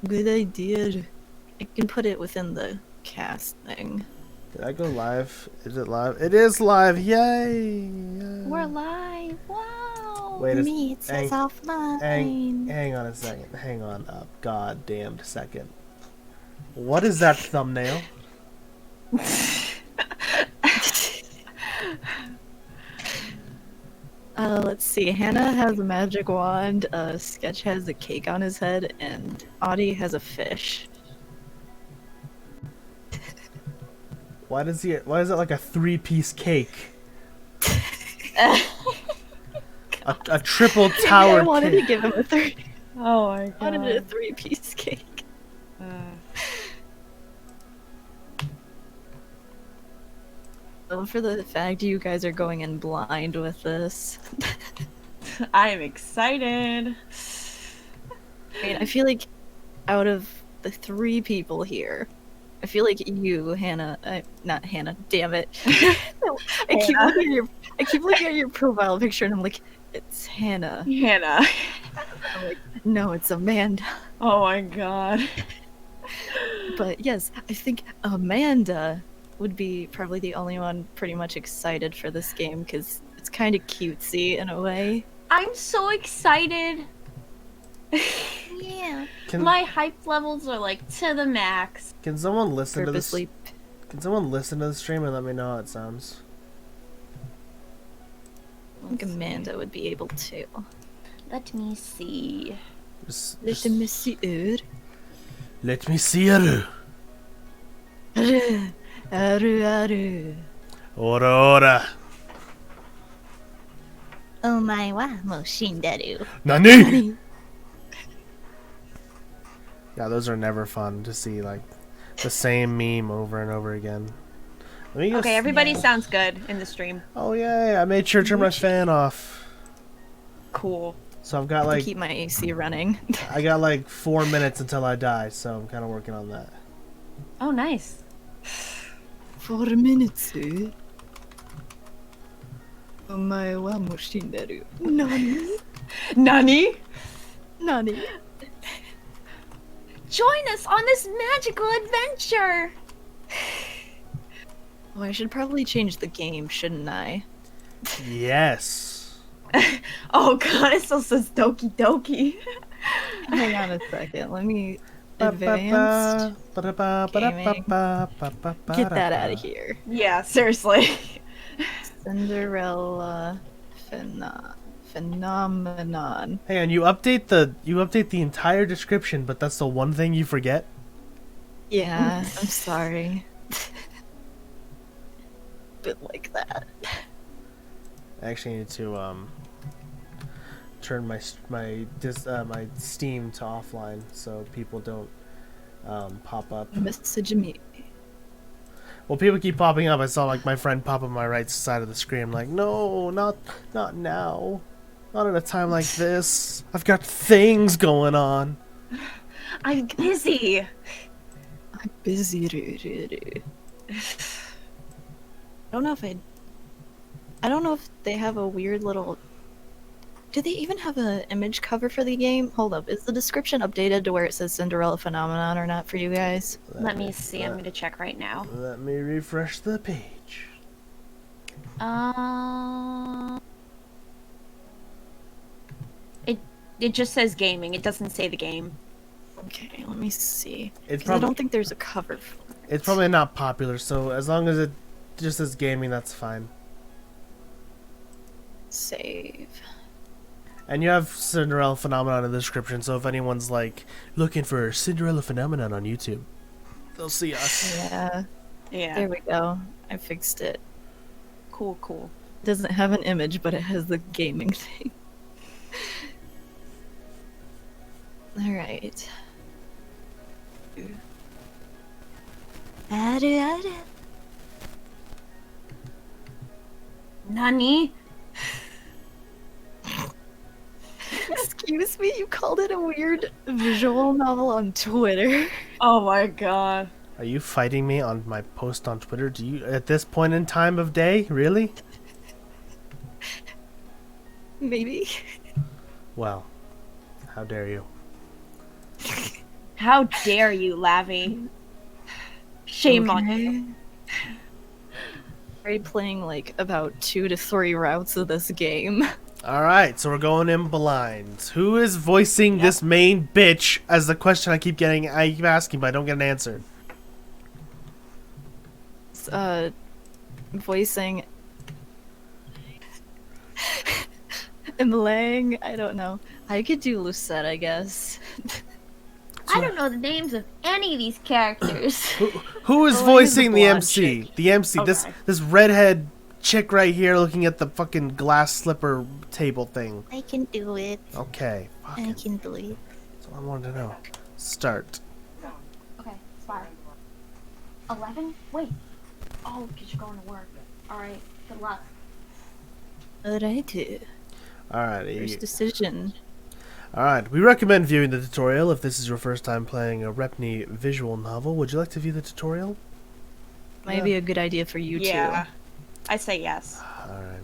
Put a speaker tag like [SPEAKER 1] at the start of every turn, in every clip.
[SPEAKER 1] Good idea. I can put it within the cast thing.
[SPEAKER 2] Did I go live? Is it live? It is live! Yay!
[SPEAKER 3] We're live! Wow!
[SPEAKER 2] Wait
[SPEAKER 1] For
[SPEAKER 2] a
[SPEAKER 1] me, it says offline.
[SPEAKER 2] hang on a second. Hang on a goddamned second. What is that thumbnail?
[SPEAKER 1] Let's see. Hannah has a magic wand, Sketch has a cake on his head, and Audie has a fish.
[SPEAKER 2] Why is it like a 3-piece cake? a triple tower
[SPEAKER 1] I wanted
[SPEAKER 2] cake.
[SPEAKER 1] to give him a three.
[SPEAKER 3] Oh my god.
[SPEAKER 1] I wanted a 3-piece cake. For the fact you guys are going in blind with this.
[SPEAKER 3] I am excited.
[SPEAKER 1] I mean, I feel like out of the 3 people here, I feel like you, Hannah, not Hannah, damn it. I keep looking at your profile picture and I'm like, it's Hannah.
[SPEAKER 3] Hannah.
[SPEAKER 1] I'm like, no, it's Amanda.
[SPEAKER 3] Oh my god.
[SPEAKER 1] But yes, I think Amanda would be probably the only one pretty much excited for this game because it's kind of cutesy in a way.
[SPEAKER 3] I'm so excited.
[SPEAKER 1] Yeah.
[SPEAKER 3] My hype levels are like to the max.
[SPEAKER 2] Can someone listen to this?
[SPEAKER 1] Purposely.
[SPEAKER 2] Can someone listen to the stream and let me know how it sounds?
[SPEAKER 1] I think Amanda would be able to.
[SPEAKER 3] Let me see.
[SPEAKER 1] Let me see it.
[SPEAKER 2] Let me see it.
[SPEAKER 1] Aru aru.
[SPEAKER 2] Ora ora.
[SPEAKER 1] Oh my wa mo shindaru.
[SPEAKER 2] Nani? Yeah, those are never fun to see, like the same meme over and over again. Let me
[SPEAKER 3] Okay, everybody sounds good in the stream.
[SPEAKER 2] Oh yay! I made sure to turn my fan off.
[SPEAKER 3] Cool.
[SPEAKER 2] So I've got like
[SPEAKER 1] Keep my AC running.
[SPEAKER 2] I got like 4 minutes until I die, so I'm kind of working on that.
[SPEAKER 3] Oh, nice.
[SPEAKER 1] 4 minutes. Oh my wa mo shindaru. Nani?
[SPEAKER 3] Nani?
[SPEAKER 1] Nani?
[SPEAKER 3] Join us on this magical adventure!
[SPEAKER 1] Oh, I should probably change the game, shouldn't I?
[SPEAKER 2] Yes.
[SPEAKER 3] Oh god, it still says Doki Doki.
[SPEAKER 1] Hang on a second, let me advanced gaming. Get that out of here.
[SPEAKER 3] Yeah, seriously.
[SPEAKER 1] Cinderella Phenomenon.
[SPEAKER 2] Hang on, you update the entire description, but that's the one thing you forget.
[SPEAKER 1] Yeah, I'm sorry. Bit like that.
[SPEAKER 2] I actually need to turn my Steam to offline so people don't pop up.
[SPEAKER 1] Message me.
[SPEAKER 2] Well, people keep popping up. I saw like my friend pop up on my right side of the screen. I'm like, no, not now. Not at a time like this. I've got things going on.
[SPEAKER 3] I'm busy.
[SPEAKER 1] I'm busy. I don't know if they have a weird little. Do they even have an image cover for the game? Hold up, is the description updated to where it says Cinderella Phenomenon or not for you guys?
[SPEAKER 3] Let me see, I'm gonna check right now.
[SPEAKER 2] Let me refresh the page.
[SPEAKER 3] It just says gaming, it doesn't say the game.
[SPEAKER 1] Okay, let me see.
[SPEAKER 2] It's
[SPEAKER 1] 'Cause I don't think there's a cover for it.
[SPEAKER 2] It's probably not popular, so as long as it just says gaming, that's fine.
[SPEAKER 1] Save.
[SPEAKER 2] And you have Cinderella Phenomenon in the description, so if anyone's like looking for Cinderella Phenomenon on YouTube, they'll see us.
[SPEAKER 1] Yeah.
[SPEAKER 3] Yeah.
[SPEAKER 1] There we go. I fixed it.
[SPEAKER 3] Cool, cool.
[SPEAKER 1] It doesn't have an image, but it has the gaming thing. Alright.
[SPEAKER 3] Nani?
[SPEAKER 1] Excuse me, you called it a weird visual novel on Twitter?
[SPEAKER 3] Oh my god.
[SPEAKER 2] Are you fighting me on my post on Twitter? Do you, at this point in time of day, really?
[SPEAKER 1] Maybe.
[SPEAKER 2] Well, how dare you?
[SPEAKER 3] How dare you, Lavi? Shame on you.
[SPEAKER 1] Already playing like about 2 to 3 routes of this game.
[SPEAKER 2] Alright, so we're going in blind. Who is voicing this main bitch as the question I keep asking, but I don't get an answer?
[SPEAKER 1] Voicing Lang, I don't know. I could do Lucette, I guess.
[SPEAKER 3] I don't know the names of any of these characters.
[SPEAKER 2] Who is
[SPEAKER 1] Oh,
[SPEAKER 2] voicing the
[SPEAKER 1] blonde
[SPEAKER 2] MC?
[SPEAKER 1] chick.
[SPEAKER 2] The MC,
[SPEAKER 3] Okay.
[SPEAKER 2] this redhead chick right here looking at the fucking glass slipper table thing.
[SPEAKER 1] I can do it.
[SPEAKER 2] Okay,
[SPEAKER 1] I
[SPEAKER 2] fucking,
[SPEAKER 1] can do it.
[SPEAKER 2] that's all I wanted to know. Start.
[SPEAKER 3] Okay, Spire. 11? Wait. Oh, because you're going to work. Alright, good luck.
[SPEAKER 1] Alright.
[SPEAKER 2] Alright,
[SPEAKER 1] First decision.
[SPEAKER 2] alright. We recommend viewing the tutorial if this is your first time playing a Repni visual novel. Would you like to view the tutorial?
[SPEAKER 1] Might be a good idea for you
[SPEAKER 3] Yeah. I say yes.
[SPEAKER 2] Alright.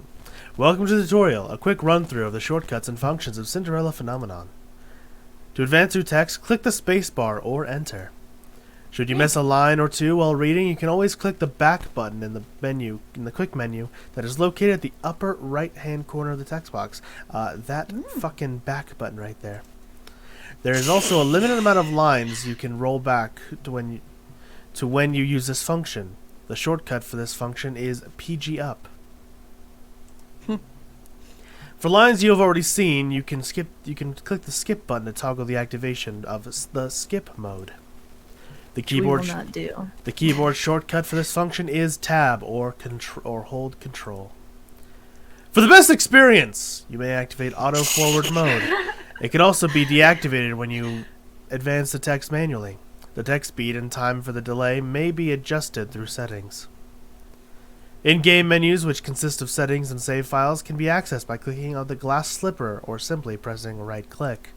[SPEAKER 2] Welcome to the tutorial, a quick run-through of the shortcuts and functions of Cinderella Phenomenon. To advance through text, click the spacebar or enter. Should you miss a line or two while reading, you can always click the back button in the quick menu that is located at the upper right-hand corner of the text box. That fucking back button right there. There is also a limited amount of lines you can roll back to when you use this function. The shortcut for this function is PG up. For lines you have already seen, you can click the skip button to toggle the activation of the skip mode. The keyboard
[SPEAKER 1] we will not do.
[SPEAKER 2] The keyboard shortcut for this function is tab or hold control. For the best experience, you may activate auto forward mode. It can also be deactivated when you advance the text manually. The text speed and time for the delay may be adjusted through settings. In-game menus, which consist of settings and save files, can be accessed by clicking on the glass slipper or simply pressing right-click.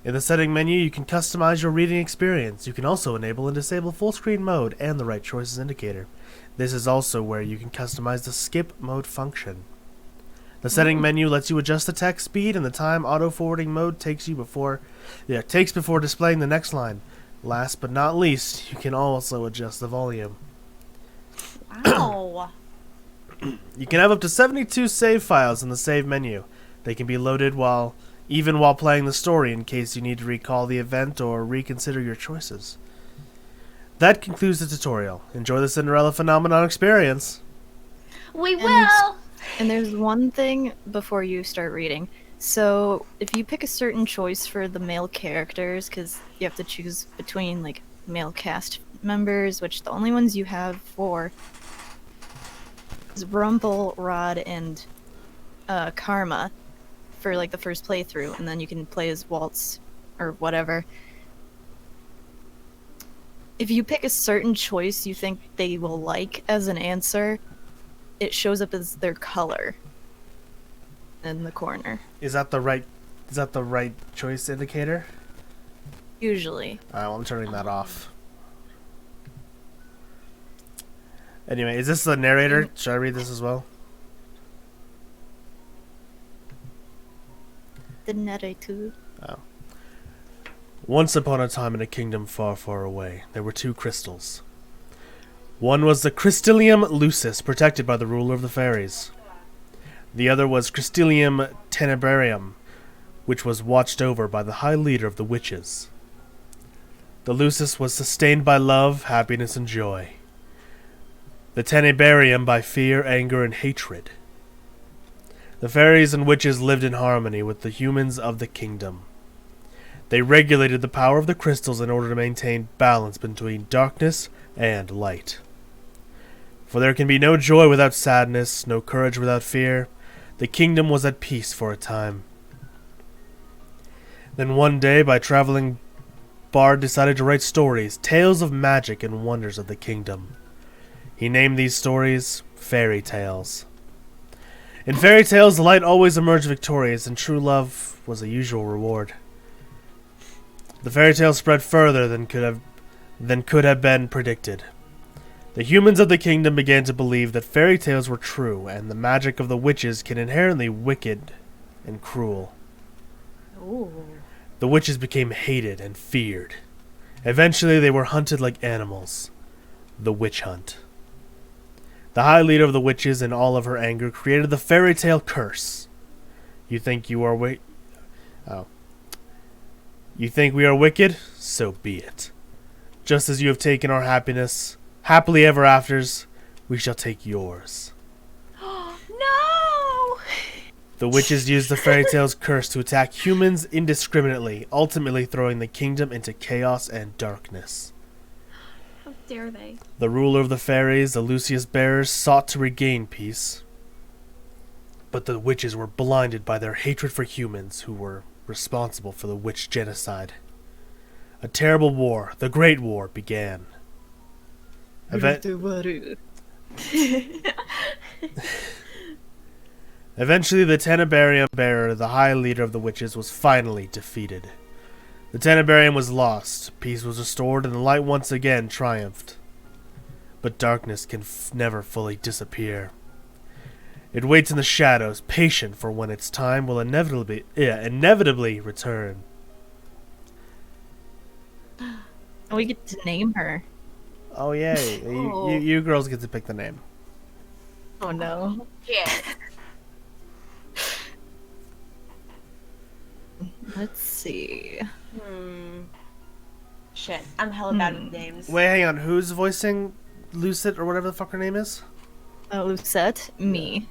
[SPEAKER 2] In the setting menu, you can customize your reading experience. You can also enable and disable full-screen mode and the right choices indicator. This is also where you can customize the skip mode function. The setting menu lets you adjust the text speed and the time auto-forwarding mode takes before displaying the next line. Last but not least, you can also adjust the volume.
[SPEAKER 3] Wow.
[SPEAKER 2] You can have up to 72 save files in the save menu. They can be loaded even while playing the story in case you need to recall the event or reconsider your choices. That concludes the tutorial. Enjoy the Cinderella Phenomenon experience.
[SPEAKER 3] We will!
[SPEAKER 1] And there's one thing before you start reading. So, if you pick a certain choice for the male characters, because you have to choose between, like, male cast members, which the only ones you have for is Rumple, Rod, and Karma for, like, the first playthrough, and then you can play as Waltz or whatever. If you pick a certain choice you think they will like as an answer, it shows up as their color in the corner.
[SPEAKER 2] Is that the right choice indicator?
[SPEAKER 1] Usually.
[SPEAKER 2] Alright, well, I'm turning that off. Anyway, is this the narrator? Should I read this as well?
[SPEAKER 1] The narrator.
[SPEAKER 2] Oh. Once upon a time in a kingdom far, far away, there were two crystals. One was the Crystalium Lucis, protected by the ruler of the fairies. The other was Crystalium Tenebrarium, which was watched over by the high leader of the witches. The Lucis was sustained by love, happiness, and joy. The Tenebrarium by fear, anger, and hatred. The fairies and witches lived in harmony with the humans of the kingdom. They regulated the power of the crystals in order to maintain balance between darkness and light. For there can be no joy without sadness, no courage without fear. The kingdom was at peace for a time. Then one day, by traveling bard decided to write stories, tales of magic and wonders of the kingdom. He named these stories fairy tales. In fairy tales, the light always emerged victorious, and true love was a usual reward. The fairy tale spread further than could have been predicted. The humans of the kingdom began to believe that fairy tales were true, and the magic of the witches can inherently wicked and cruel.
[SPEAKER 3] Ooh.
[SPEAKER 2] The witches became hated and feared. Eventually, they were hunted like animals. The witch hunt. The high leader of the witches, in all of her anger, created the fairy tale curse. You think you are You think we are wicked? So be it. Just as you have taken our happiness, happily ever afters, we shall take yours.
[SPEAKER 3] No!
[SPEAKER 2] The witches used the fairy tale's curse to attack humans indiscriminately, ultimately throwing the kingdom into chaos and darkness.
[SPEAKER 3] How dare they?
[SPEAKER 2] The ruler of the fairies, the Lucius Bearers, sought to regain peace. But the witches were blinded by their hatred for humans who were responsible for the witch genocide. A terrible war, the Great War, began. Eventually, the Tenebarium bearer, the high leader of the witches, was finally defeated. The Tenebarium was lost, peace was restored, and the light once again triumphed. But darkness can never fully disappear. It waits in the shadows, patient for when its time will inevitably return.
[SPEAKER 1] We get to name her.
[SPEAKER 2] Oh yay! You girls get to pick the name.
[SPEAKER 1] Oh no.
[SPEAKER 3] Yeah.
[SPEAKER 1] Let's see.
[SPEAKER 3] Shit, I'm hella bad with names.
[SPEAKER 2] Wait, hang on. Who's voicing Lucid or whatever the fuck her name is?
[SPEAKER 1] Lucette, me.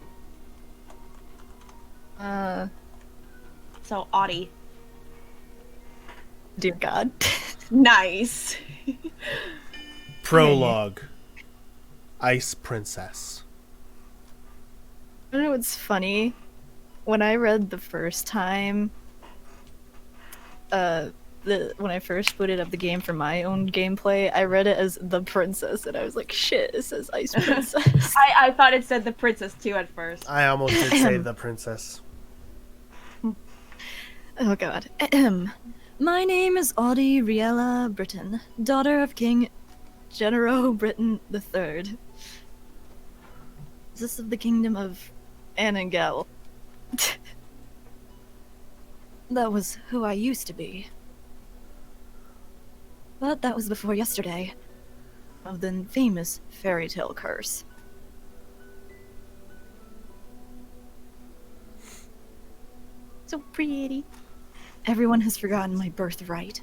[SPEAKER 3] So, Audie.
[SPEAKER 1] Dear God.
[SPEAKER 3] Nice.
[SPEAKER 2] Prologue. Ice Princess.
[SPEAKER 1] You know what's funny? When I read the first time, when I first booted up the game for my own gameplay, I read it as the princess, and I was like, shit, it says Ice Princess.
[SPEAKER 3] I thought it said the princess too at first.
[SPEAKER 2] I almost did say the princess.
[SPEAKER 1] Oh god. My name is Audie Riella Britton, daughter of King Genero Britton III. This of the kingdom of Anangel. That was who I used to be. But that was before yesterday, of the famous fairy tale curse. So pretty. Everyone has forgotten my birthright.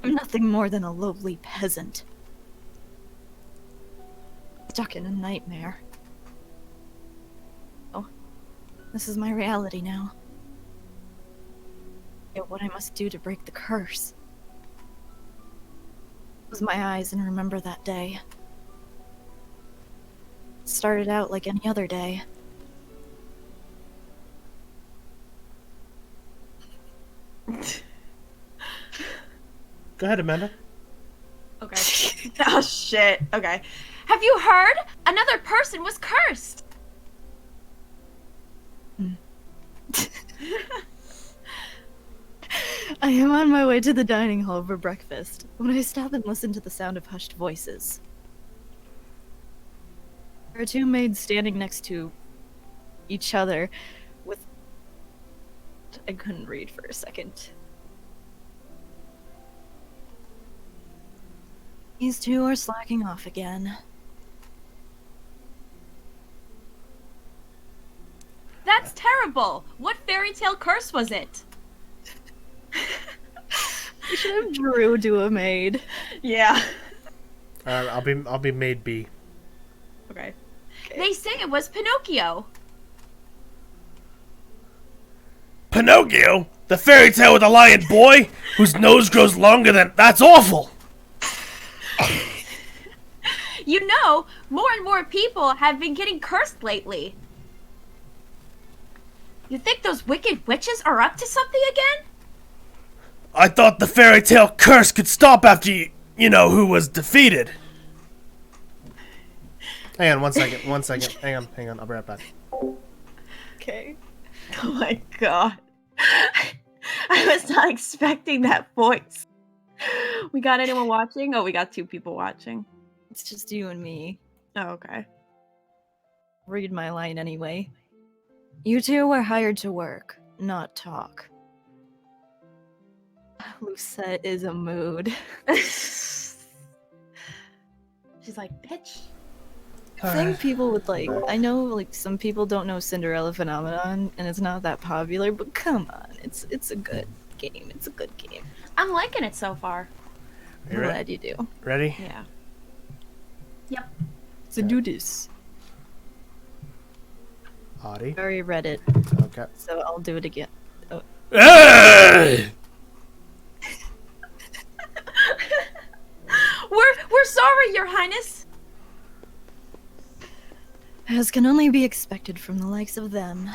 [SPEAKER 1] I'm nothing more than a lowly peasant. Stuck in a nightmare. Oh, this is my reality now. Yet what I must do to break the curse. Close my eyes and remember that day. It started out like any other day.
[SPEAKER 2] Go ahead, Amanda.
[SPEAKER 3] Okay. Oh shit. Okay. Have you heard? Another person was cursed.
[SPEAKER 1] I am on my way to the dining hall for breakfast when I stop and listen to the sound of hushed voices. There are two maids standing next to each other with... I couldn't read for a second. These two are slacking off again.
[SPEAKER 3] That's terrible. What fairy tale curse was it?
[SPEAKER 1] We should have Drew do a maid.
[SPEAKER 3] Yeah.
[SPEAKER 2] I'll be maid B.
[SPEAKER 3] Okay. They say it was Pinocchio.
[SPEAKER 2] Pinocchio, the fairy tale with the lion boy whose nose grows longer than. That's awful.
[SPEAKER 3] You know, more and more people have been getting cursed lately. You think those wicked witches are up to something again?
[SPEAKER 2] I thought the fairy tale curse could stop after you know who was defeated. Hang on, one second. Hang on, I'll be right back.
[SPEAKER 1] Okay.
[SPEAKER 3] Oh my god. I was not expecting that voice. We got anyone watching? Oh, we got 2 people watching.
[SPEAKER 1] It's just you and me.
[SPEAKER 3] Oh, okay.
[SPEAKER 1] Read my line anyway. You two were hired to work, not talk. Lucette is a mood.
[SPEAKER 3] She's like, bitch.
[SPEAKER 1] I think people would like. I know like some people don't know Cinderella Phenomenon, and it's not that popular. But come on, it's a good game. It's a good game.
[SPEAKER 3] I'm liking it so far.
[SPEAKER 1] I'm glad you do.
[SPEAKER 2] Ready?
[SPEAKER 3] Yeah. Yep.
[SPEAKER 1] So do this.
[SPEAKER 2] Audie.
[SPEAKER 1] I already read it,
[SPEAKER 2] Okay.
[SPEAKER 1] so I'll do it again. Oh.
[SPEAKER 2] Hey!
[SPEAKER 3] We're sorry, Your Highness.
[SPEAKER 1] As can only be expected from the likes of them.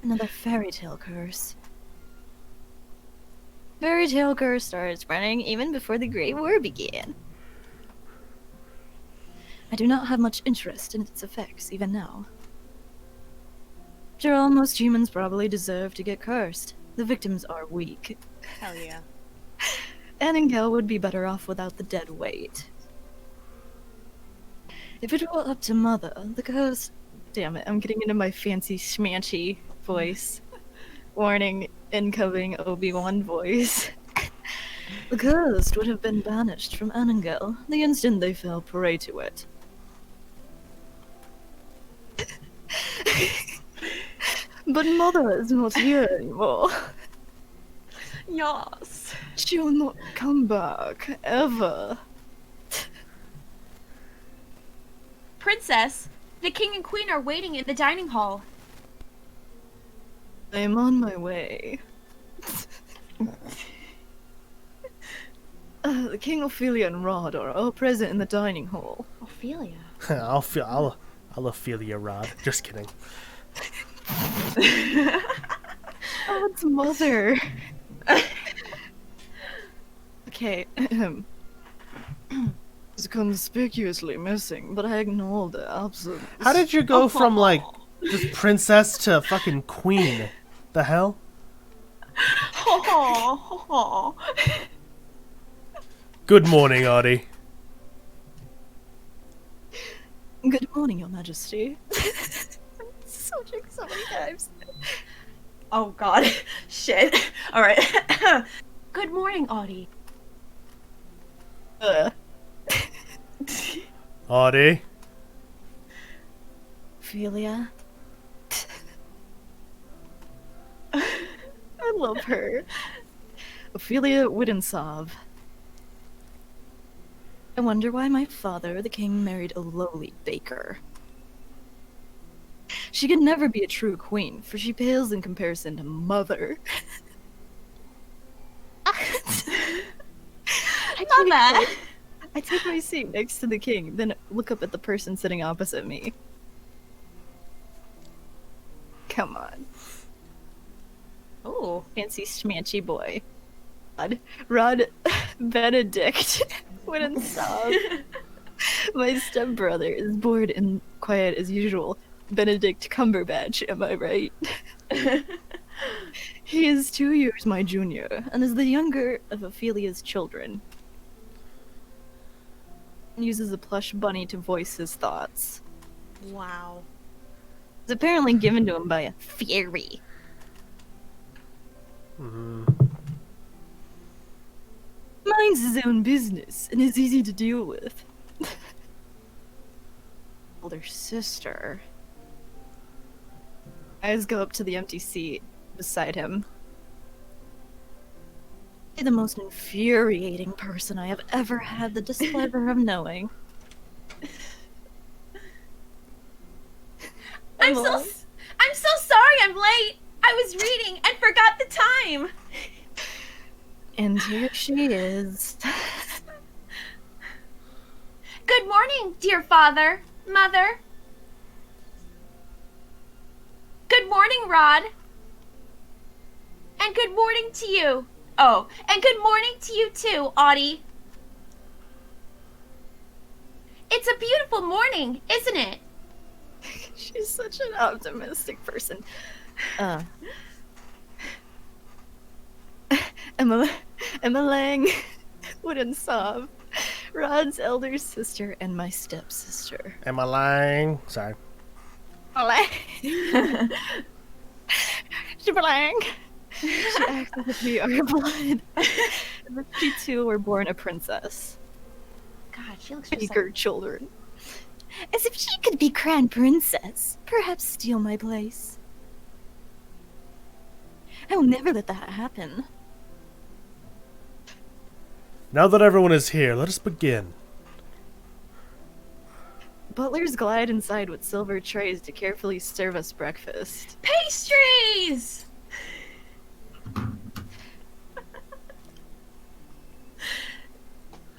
[SPEAKER 1] Another fairy tale curse. Fairy tale curse started spreading even before the Great War began. I do not have much interest in its effects, even now. After all, most humans probably deserve to get cursed. The victims are weak.
[SPEAKER 3] Hell yeah.
[SPEAKER 1] Anningale would be better off without the dead weight. If it were up to Mother, the curse... Damn it, I'm getting into my fancy schmanchy voice. Warning, incoming Obi-Wan voice. The curse would have been banished from Anningale the instant they fell prey to it. But Mother is not here anymore.
[SPEAKER 3] Yes.
[SPEAKER 1] She will not come back, ever.
[SPEAKER 3] Princess, the king and queen are waiting in the dining hall.
[SPEAKER 1] I am on my way. The King, Ophelia, and Rod are all present in the dining hall.
[SPEAKER 3] Ophelia.
[SPEAKER 2] I'll Ophelia Rod. Just kidding.
[SPEAKER 1] Oh, it's Mother. Okay. It's conspicuously missing, but I ignore the absence.
[SPEAKER 2] How did you go from like just princess to fucking queen? The hell? Good morning, Audie.
[SPEAKER 1] Good morning, Your Majesty. Switching so many times.
[SPEAKER 3] Oh god. Shit. Alright. Good morning, Audie.
[SPEAKER 2] Audie.
[SPEAKER 1] Ophelia. I love her. Ophelia Widensov. I wonder why my father, the king, married a lowly baker. She could never be a true queen, for she pales in comparison to Mother.
[SPEAKER 3] Mama!
[SPEAKER 1] I take my seat next to the king, then look up at the person sitting opposite me. Come on.
[SPEAKER 3] Oh.
[SPEAKER 1] Fancy schmanchy boy. Rod Benedict wouldn't stop. My stepbrother is bored and quiet as usual. Benedict Cumberbatch, am I right? He is 2 years my junior, and is the younger of Ophelia's children. And uses a plush bunny to voice his thoughts.
[SPEAKER 3] Wow.
[SPEAKER 1] It's apparently given to him by a fairy. Minds his own business, and is easy to deal with. Older sister. Eyes go up to the empty seat beside him. The most infuriating person I have ever had the displeasure of knowing.
[SPEAKER 3] I'm so sorry I'm late. I was reading and forgot the time.
[SPEAKER 1] And here she is.
[SPEAKER 3] Good morning, dear father, mother. Good morning, Rod. And good morning to you. Oh, and good morning to you too, Audie. It's a beautiful morning, isn't it?
[SPEAKER 1] She's such an optimistic person. Emma Lang wouldn't sob. Rod's elder sister and my stepsister.
[SPEAKER 2] Emma Lang. Sorry.
[SPEAKER 1] Lang. Lang. She acts as if we are blood. As if she too were born a princess.
[SPEAKER 3] God, she looks just
[SPEAKER 1] Speak
[SPEAKER 3] like...
[SPEAKER 1] her children. As if she could be crown princess. Perhaps steal my place. I will never let that happen.
[SPEAKER 2] Now that everyone is here, let us begin.
[SPEAKER 1] Butlers glide inside with silver trays to carefully serve us breakfast.
[SPEAKER 3] Pastries!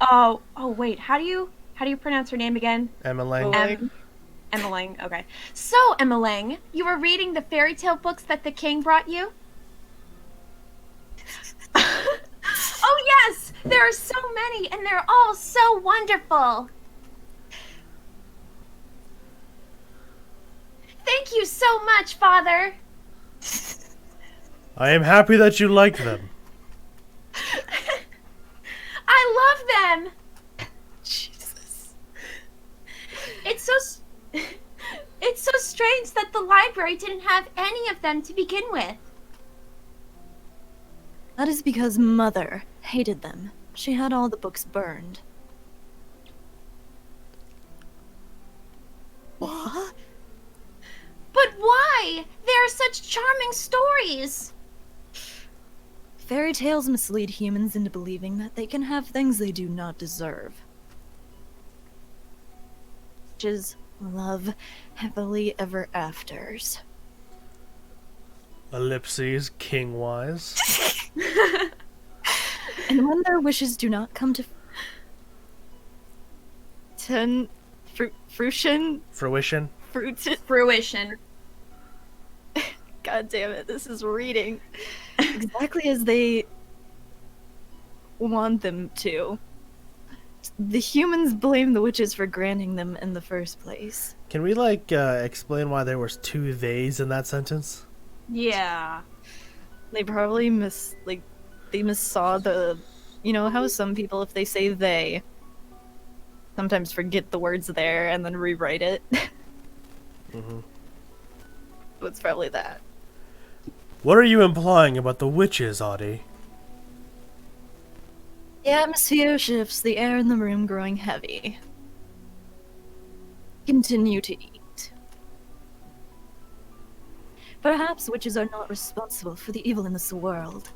[SPEAKER 3] Oh, wait. How do you pronounce her name again?
[SPEAKER 2] Emma Lang.
[SPEAKER 3] Emma Lang. Okay. So, Emma Lang, you were reading the fairy tale books that the king brought you? Oh yes, there are so many, and they're all so wonderful. Thank you so much, Father.
[SPEAKER 2] I am happy that you like them.
[SPEAKER 3] I love them.
[SPEAKER 1] Jesus.
[SPEAKER 3] It's so strange that the library didn't have any of them to begin with.
[SPEAKER 1] That is because Mother hated them. She had all the books burned. What?
[SPEAKER 3] But why? They are such charming stories.
[SPEAKER 1] Fairy tales mislead humans into believing that they can have things they do not deserve. Witches love happily ever afters.
[SPEAKER 2] Ellipses, king-wise.
[SPEAKER 1] And when their wishes do not come to fruition. God damn it, this is reading. Exactly as they want them to. The humans blame the witches for granting them in the first place.
[SPEAKER 2] Can we, like, explain why there was two theys in that sentence?
[SPEAKER 3] Yeah.
[SPEAKER 1] They probably missaw the... You know how some people, if they say they, sometimes forget the words there and then rewrite it?
[SPEAKER 2] Mm-hmm.
[SPEAKER 1] So it's probably that.
[SPEAKER 2] What are you implying about the witches, Audie?
[SPEAKER 1] The atmosphere shifts, the air in the room growing heavy. Continue to eat. Perhaps witches are not responsible for the evil in this world.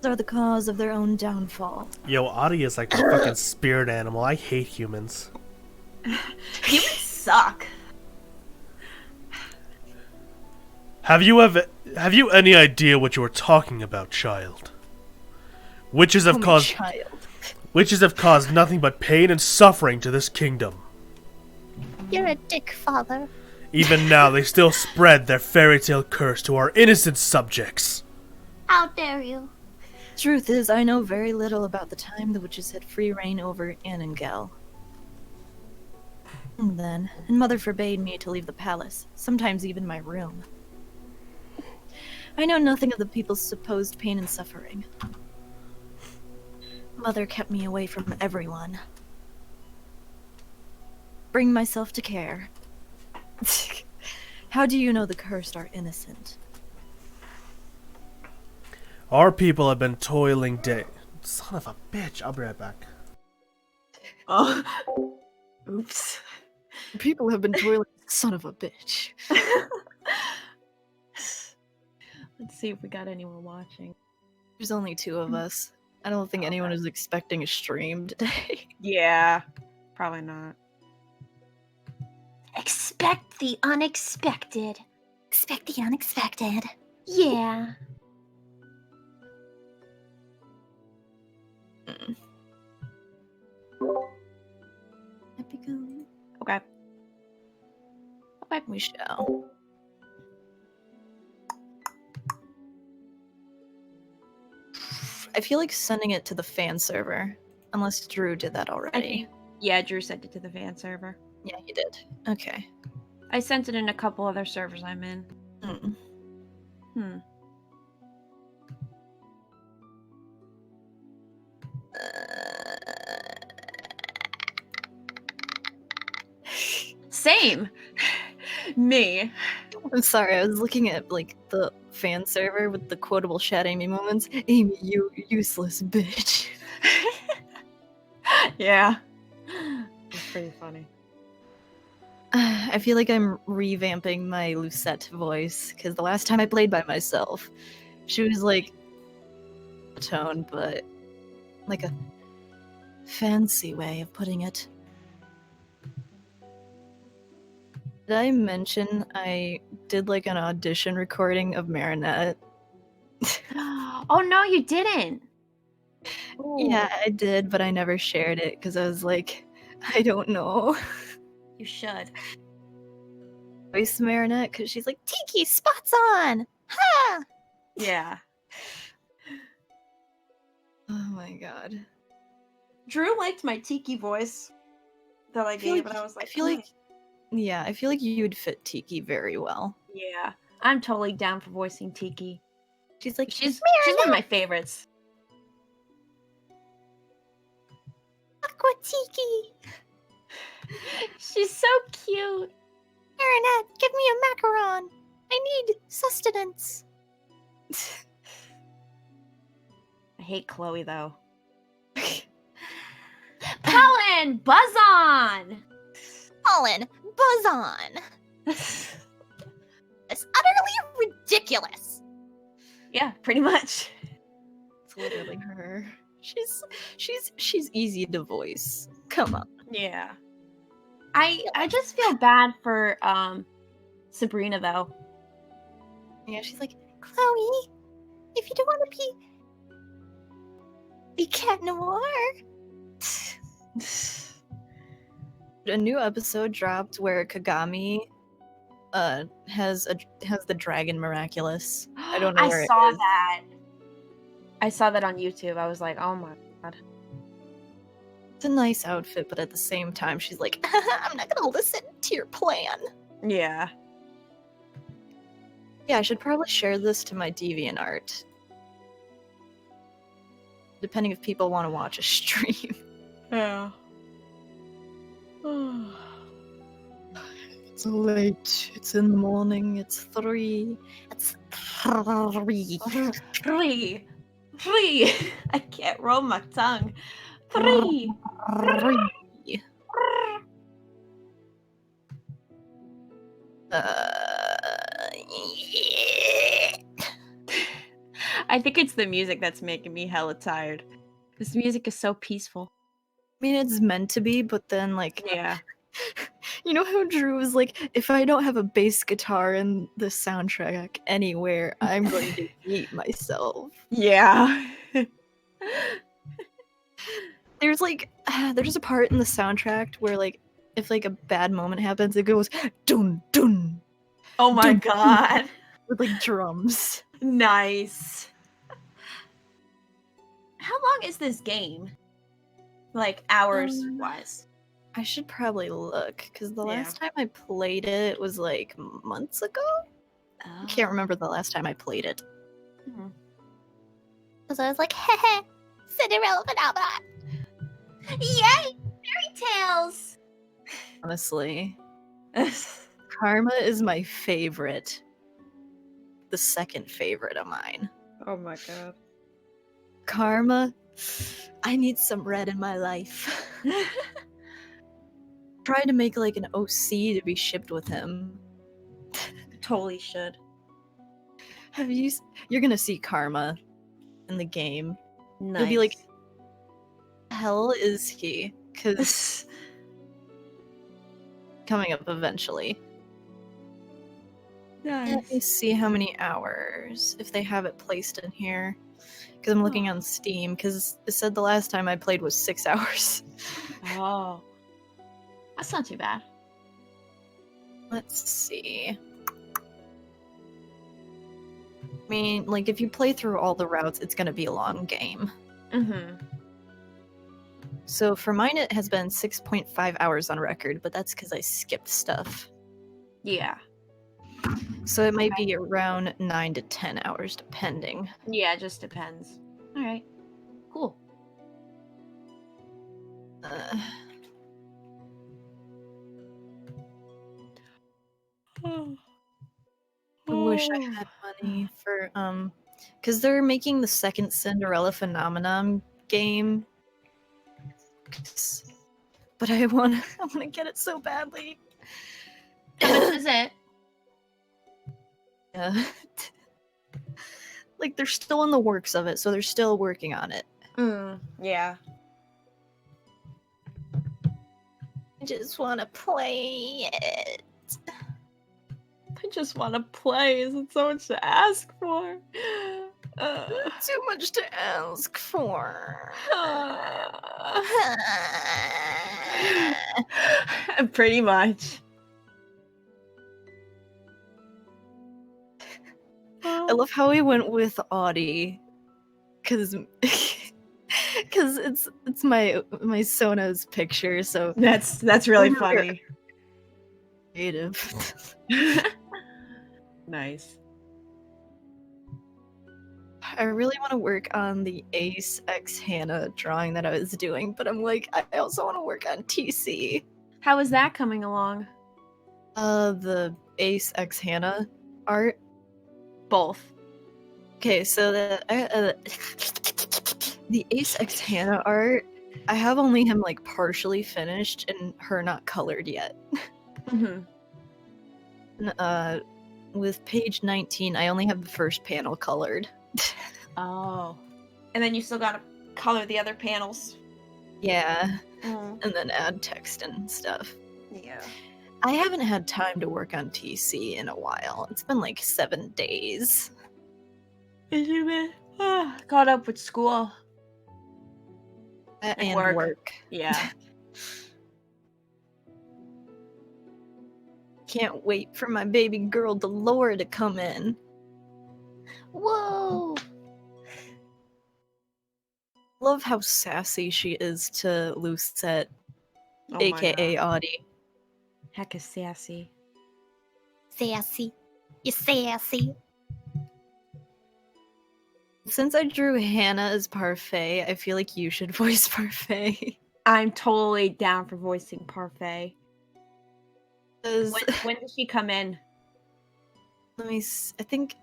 [SPEAKER 1] They are the cause of their own downfall.
[SPEAKER 2] Yo, Audie is like a fucking spirit animal. I hate humans.
[SPEAKER 3] Humans suck.
[SPEAKER 2] Have you any idea what you are talking about, child? Witches have caused nothing but pain and suffering to this kingdom.
[SPEAKER 4] You're a dick, Father.
[SPEAKER 2] Even now, they still spread their fairy tale curse to our innocent subjects.
[SPEAKER 4] How dare you?
[SPEAKER 1] Truth is, I know very little about the time the witches had free reign over Annangel. And Mother forbade me to leave the palace, sometimes even my room. I know nothing of the people's supposed pain and suffering. Mother kept me away from everyone. Bring myself to care. How do you know the cursed are innocent?
[SPEAKER 2] Our people have been toiling day. Son of a bitch! I'll be right back.
[SPEAKER 3] Oh. Oops.
[SPEAKER 1] People have been toiling, son of a bitch.
[SPEAKER 3] Let's see if we got anyone watching.
[SPEAKER 1] There's only 2 of us. I don't think anyone is expecting a stream today.
[SPEAKER 3] Yeah. Probably not.
[SPEAKER 4] Expect the unexpected.
[SPEAKER 5] Expect the unexpected.
[SPEAKER 4] Yeah.
[SPEAKER 3] Okay.
[SPEAKER 1] Okay, we shall. I feel like sending it to the fan server, unless Drew did that already.
[SPEAKER 3] Yeah, Drew sent it to the fan server.
[SPEAKER 1] Yeah, he did. Okay.
[SPEAKER 3] I sent it in a couple other servers I'm in. Same. Me.
[SPEAKER 1] I'm sorry, I was looking at like the fan server with the quotable ShadAmy moments. Amy, you useless bitch.
[SPEAKER 3] Yeah. It's pretty funny.
[SPEAKER 1] I feel like I'm revamping my Lucette voice because the last time I played by myself, she was like a tone, but like a fancy way of putting it. Did I mention I did like an audition recording of Marinette?
[SPEAKER 3] Oh no, you didn't.
[SPEAKER 1] Yeah,
[SPEAKER 3] Ooh,
[SPEAKER 1] I did, but I never shared it because I was like, I don't know.
[SPEAKER 3] you should.
[SPEAKER 1] Voice Marinette because she's like, Tiki, spots on! Ha!
[SPEAKER 3] Yeah.
[SPEAKER 1] Oh my god.
[SPEAKER 3] Drew liked my tiki voice that I
[SPEAKER 1] feel
[SPEAKER 3] gave,
[SPEAKER 1] like-
[SPEAKER 3] and I was like,
[SPEAKER 1] I feel like, yeah, I feel like you would fit Tiki very well.
[SPEAKER 3] yeah, I'm totally down for voicing Tiki.
[SPEAKER 1] She's like,
[SPEAKER 3] She's one of my favorites.
[SPEAKER 5] Aqua Tiki.
[SPEAKER 3] She's so cute.
[SPEAKER 5] Marinette, give me a macaron. I need sustenance.
[SPEAKER 3] I hate Chloe though. Colin, buzz on.
[SPEAKER 5] Colin, buzz on. It's utterly ridiculous.
[SPEAKER 3] Yeah, pretty much.
[SPEAKER 1] It's literally her. She's easy to voice. Come on.
[SPEAKER 3] Yeah. I just feel bad for Sabrina though.
[SPEAKER 1] Yeah, she's like,
[SPEAKER 5] Chloe, if you don't want to be Cat Noir.
[SPEAKER 1] a new episode dropped where Kagami has the dragon miraculous. I don't know where
[SPEAKER 3] I
[SPEAKER 1] it
[SPEAKER 3] saw
[SPEAKER 1] is.
[SPEAKER 3] that. I saw that on YouTube. I was like, oh my god.
[SPEAKER 1] It's a nice outfit, but at the same time, she's like, I'm not gonna listen to your plan.
[SPEAKER 3] Yeah.
[SPEAKER 1] Yeah, I should probably share this to my DeviantArt. Depending if people want to watch a stream.
[SPEAKER 3] Yeah.
[SPEAKER 1] It's late. It's in the morning. It's 3.
[SPEAKER 5] It's 3.
[SPEAKER 3] Three. I can't roll my tongue. 3.
[SPEAKER 1] 3.
[SPEAKER 3] I think it's the music that's making me hella tired. This music is so peaceful.
[SPEAKER 1] I mean, it's meant to be, but then, like,
[SPEAKER 3] Yeah.
[SPEAKER 1] you know how Drew was like, if I don't have a bass guitar in the soundtrack anywhere, I'm going to eat myself.
[SPEAKER 3] Yeah.
[SPEAKER 1] There's like, there's a part in the soundtrack where, like, if like a bad moment happens, it goes dun dun
[SPEAKER 3] Oh my
[SPEAKER 1] Dun, dun.
[SPEAKER 3] god.
[SPEAKER 1] with like drums.
[SPEAKER 3] Nice. How long is this game? Like hours wise.
[SPEAKER 1] I should probably look because the
[SPEAKER 3] Yeah.
[SPEAKER 1] last time I played it was like months ago. I can't remember the last time I played it.
[SPEAKER 5] So I was like, heh, Cinderella Phenomenon. Yay! Fairy tales.
[SPEAKER 1] Honestly, Karma is my favorite. The second favorite of mine.
[SPEAKER 3] Oh my god.
[SPEAKER 1] Karma, I need some red in my life. Try to make like an OC to be shipped with him.
[SPEAKER 3] Totally should.
[SPEAKER 1] You're gonna see Karma in the game.
[SPEAKER 3] Nice.
[SPEAKER 1] You'll be like, hell is he? Because coming up eventually. Let me see how many hours, if they have it placed in here. Because I'm looking on Steam, because it said the last time I played was 6 hours.
[SPEAKER 3] Oh. That's not too bad.
[SPEAKER 1] Let's see. I mean, like, if you play through all the routes, it's gonna be a long game.
[SPEAKER 3] Mm-hmm.
[SPEAKER 1] So for mine, it has been 6.5 hours on record, but that's because I skipped stuff.
[SPEAKER 3] Yeah.
[SPEAKER 1] So it might be around 9 to 10 hours, depending.
[SPEAKER 3] Yeah, it just depends. Alright. Cool.
[SPEAKER 1] I wish I had money for because they're making the second Cinderella Phenomenon game. But I want to get it so badly.
[SPEAKER 3] How much is it?
[SPEAKER 1] Yeah. Like they're still in the works of it, so they're still working on it.
[SPEAKER 3] Yeah.
[SPEAKER 1] I just want to play it.
[SPEAKER 3] I just want to play. Isn't so much to ask for.
[SPEAKER 1] Too much to ask for.
[SPEAKER 3] Pretty much.
[SPEAKER 1] I love how we went with Audie, because it's my Sono's picture, so
[SPEAKER 3] That's really funny.
[SPEAKER 1] Creative.
[SPEAKER 3] Nice.
[SPEAKER 1] I really want to work on the Ace X Hannah drawing that I was doing, but I'm like, I also want to work on TC.
[SPEAKER 3] How is that coming along?
[SPEAKER 1] The Ace X Hannah art.
[SPEAKER 3] Both.
[SPEAKER 1] Okay, so the Ace X Hannah art, I have only him like partially finished and her not colored yet.
[SPEAKER 3] Mm-hmm.
[SPEAKER 1] And, with page 19, I only have the first panel colored.
[SPEAKER 3] Oh. And then you still gotta color the other panels.
[SPEAKER 1] Yeah,
[SPEAKER 3] Mm.
[SPEAKER 1] and then add text and stuff.
[SPEAKER 3] Yeah.
[SPEAKER 1] I haven't had time to work on TC in a while. It's been like 7 days.
[SPEAKER 3] Has you been caught up with school?
[SPEAKER 1] And work.
[SPEAKER 3] Yeah.
[SPEAKER 1] Can't wait for my baby girl Delora to come in.
[SPEAKER 4] Whoa!
[SPEAKER 1] Love how sassy she is to Lucette,
[SPEAKER 3] Oh
[SPEAKER 1] aka Audie.
[SPEAKER 3] Heck is sassy.
[SPEAKER 4] Sassy. You sassy.
[SPEAKER 1] Since I drew Hannah as Parfait, I feel like you should voice Parfait.
[SPEAKER 3] I'm totally down for voicing Parfait.
[SPEAKER 1] 'Cause-
[SPEAKER 3] When does she come in?
[SPEAKER 1] I think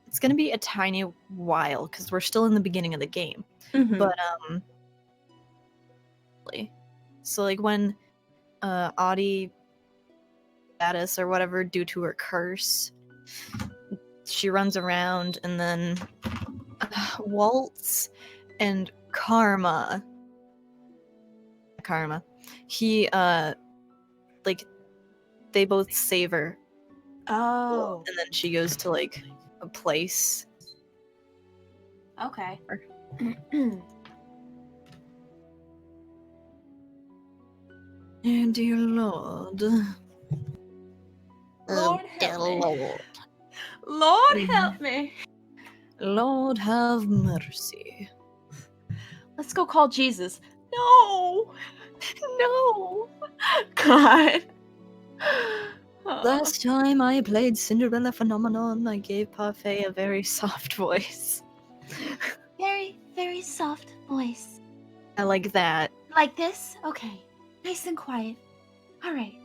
[SPEAKER 1] it's gonna be a tiny while because we're still in the beginning of the game.
[SPEAKER 3] Mm-hmm.
[SPEAKER 1] But so like when Audie status or whatever due to her curse, she runs around, and then Waltz and Karma, he like they both save her.
[SPEAKER 3] Oh.
[SPEAKER 1] And then she goes to like a place.
[SPEAKER 3] Okay.
[SPEAKER 1] And dear Lord.
[SPEAKER 3] Lord
[SPEAKER 4] dear
[SPEAKER 3] help me.
[SPEAKER 4] Lord.
[SPEAKER 3] Lord help me.
[SPEAKER 1] Lord have mercy.
[SPEAKER 3] Let's go call Jesus. No.
[SPEAKER 1] No!
[SPEAKER 3] God.
[SPEAKER 1] Last time I played Cinderella Phenomenon, I gave Parfait a very soft voice.
[SPEAKER 4] Very, very soft voice.
[SPEAKER 1] I like that.
[SPEAKER 4] Like this? Okay. Nice and quiet. Alright.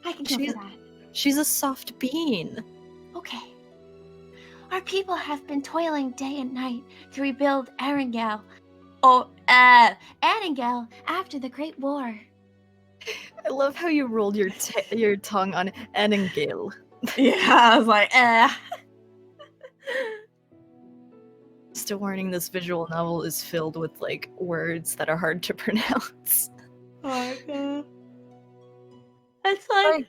[SPEAKER 4] I can go
[SPEAKER 1] She's-
[SPEAKER 4] for that.
[SPEAKER 1] She's a soft bean.
[SPEAKER 4] Okay. Our people have been toiling day and night to rebuild Erangel. Anningel after the Great War.
[SPEAKER 1] I love how you rolled your your tongue on Anningale.
[SPEAKER 3] Yeah, I was like,
[SPEAKER 1] Just a warning, this visual novel is filled with like words that are hard to pronounce.
[SPEAKER 3] Oh my god. That's like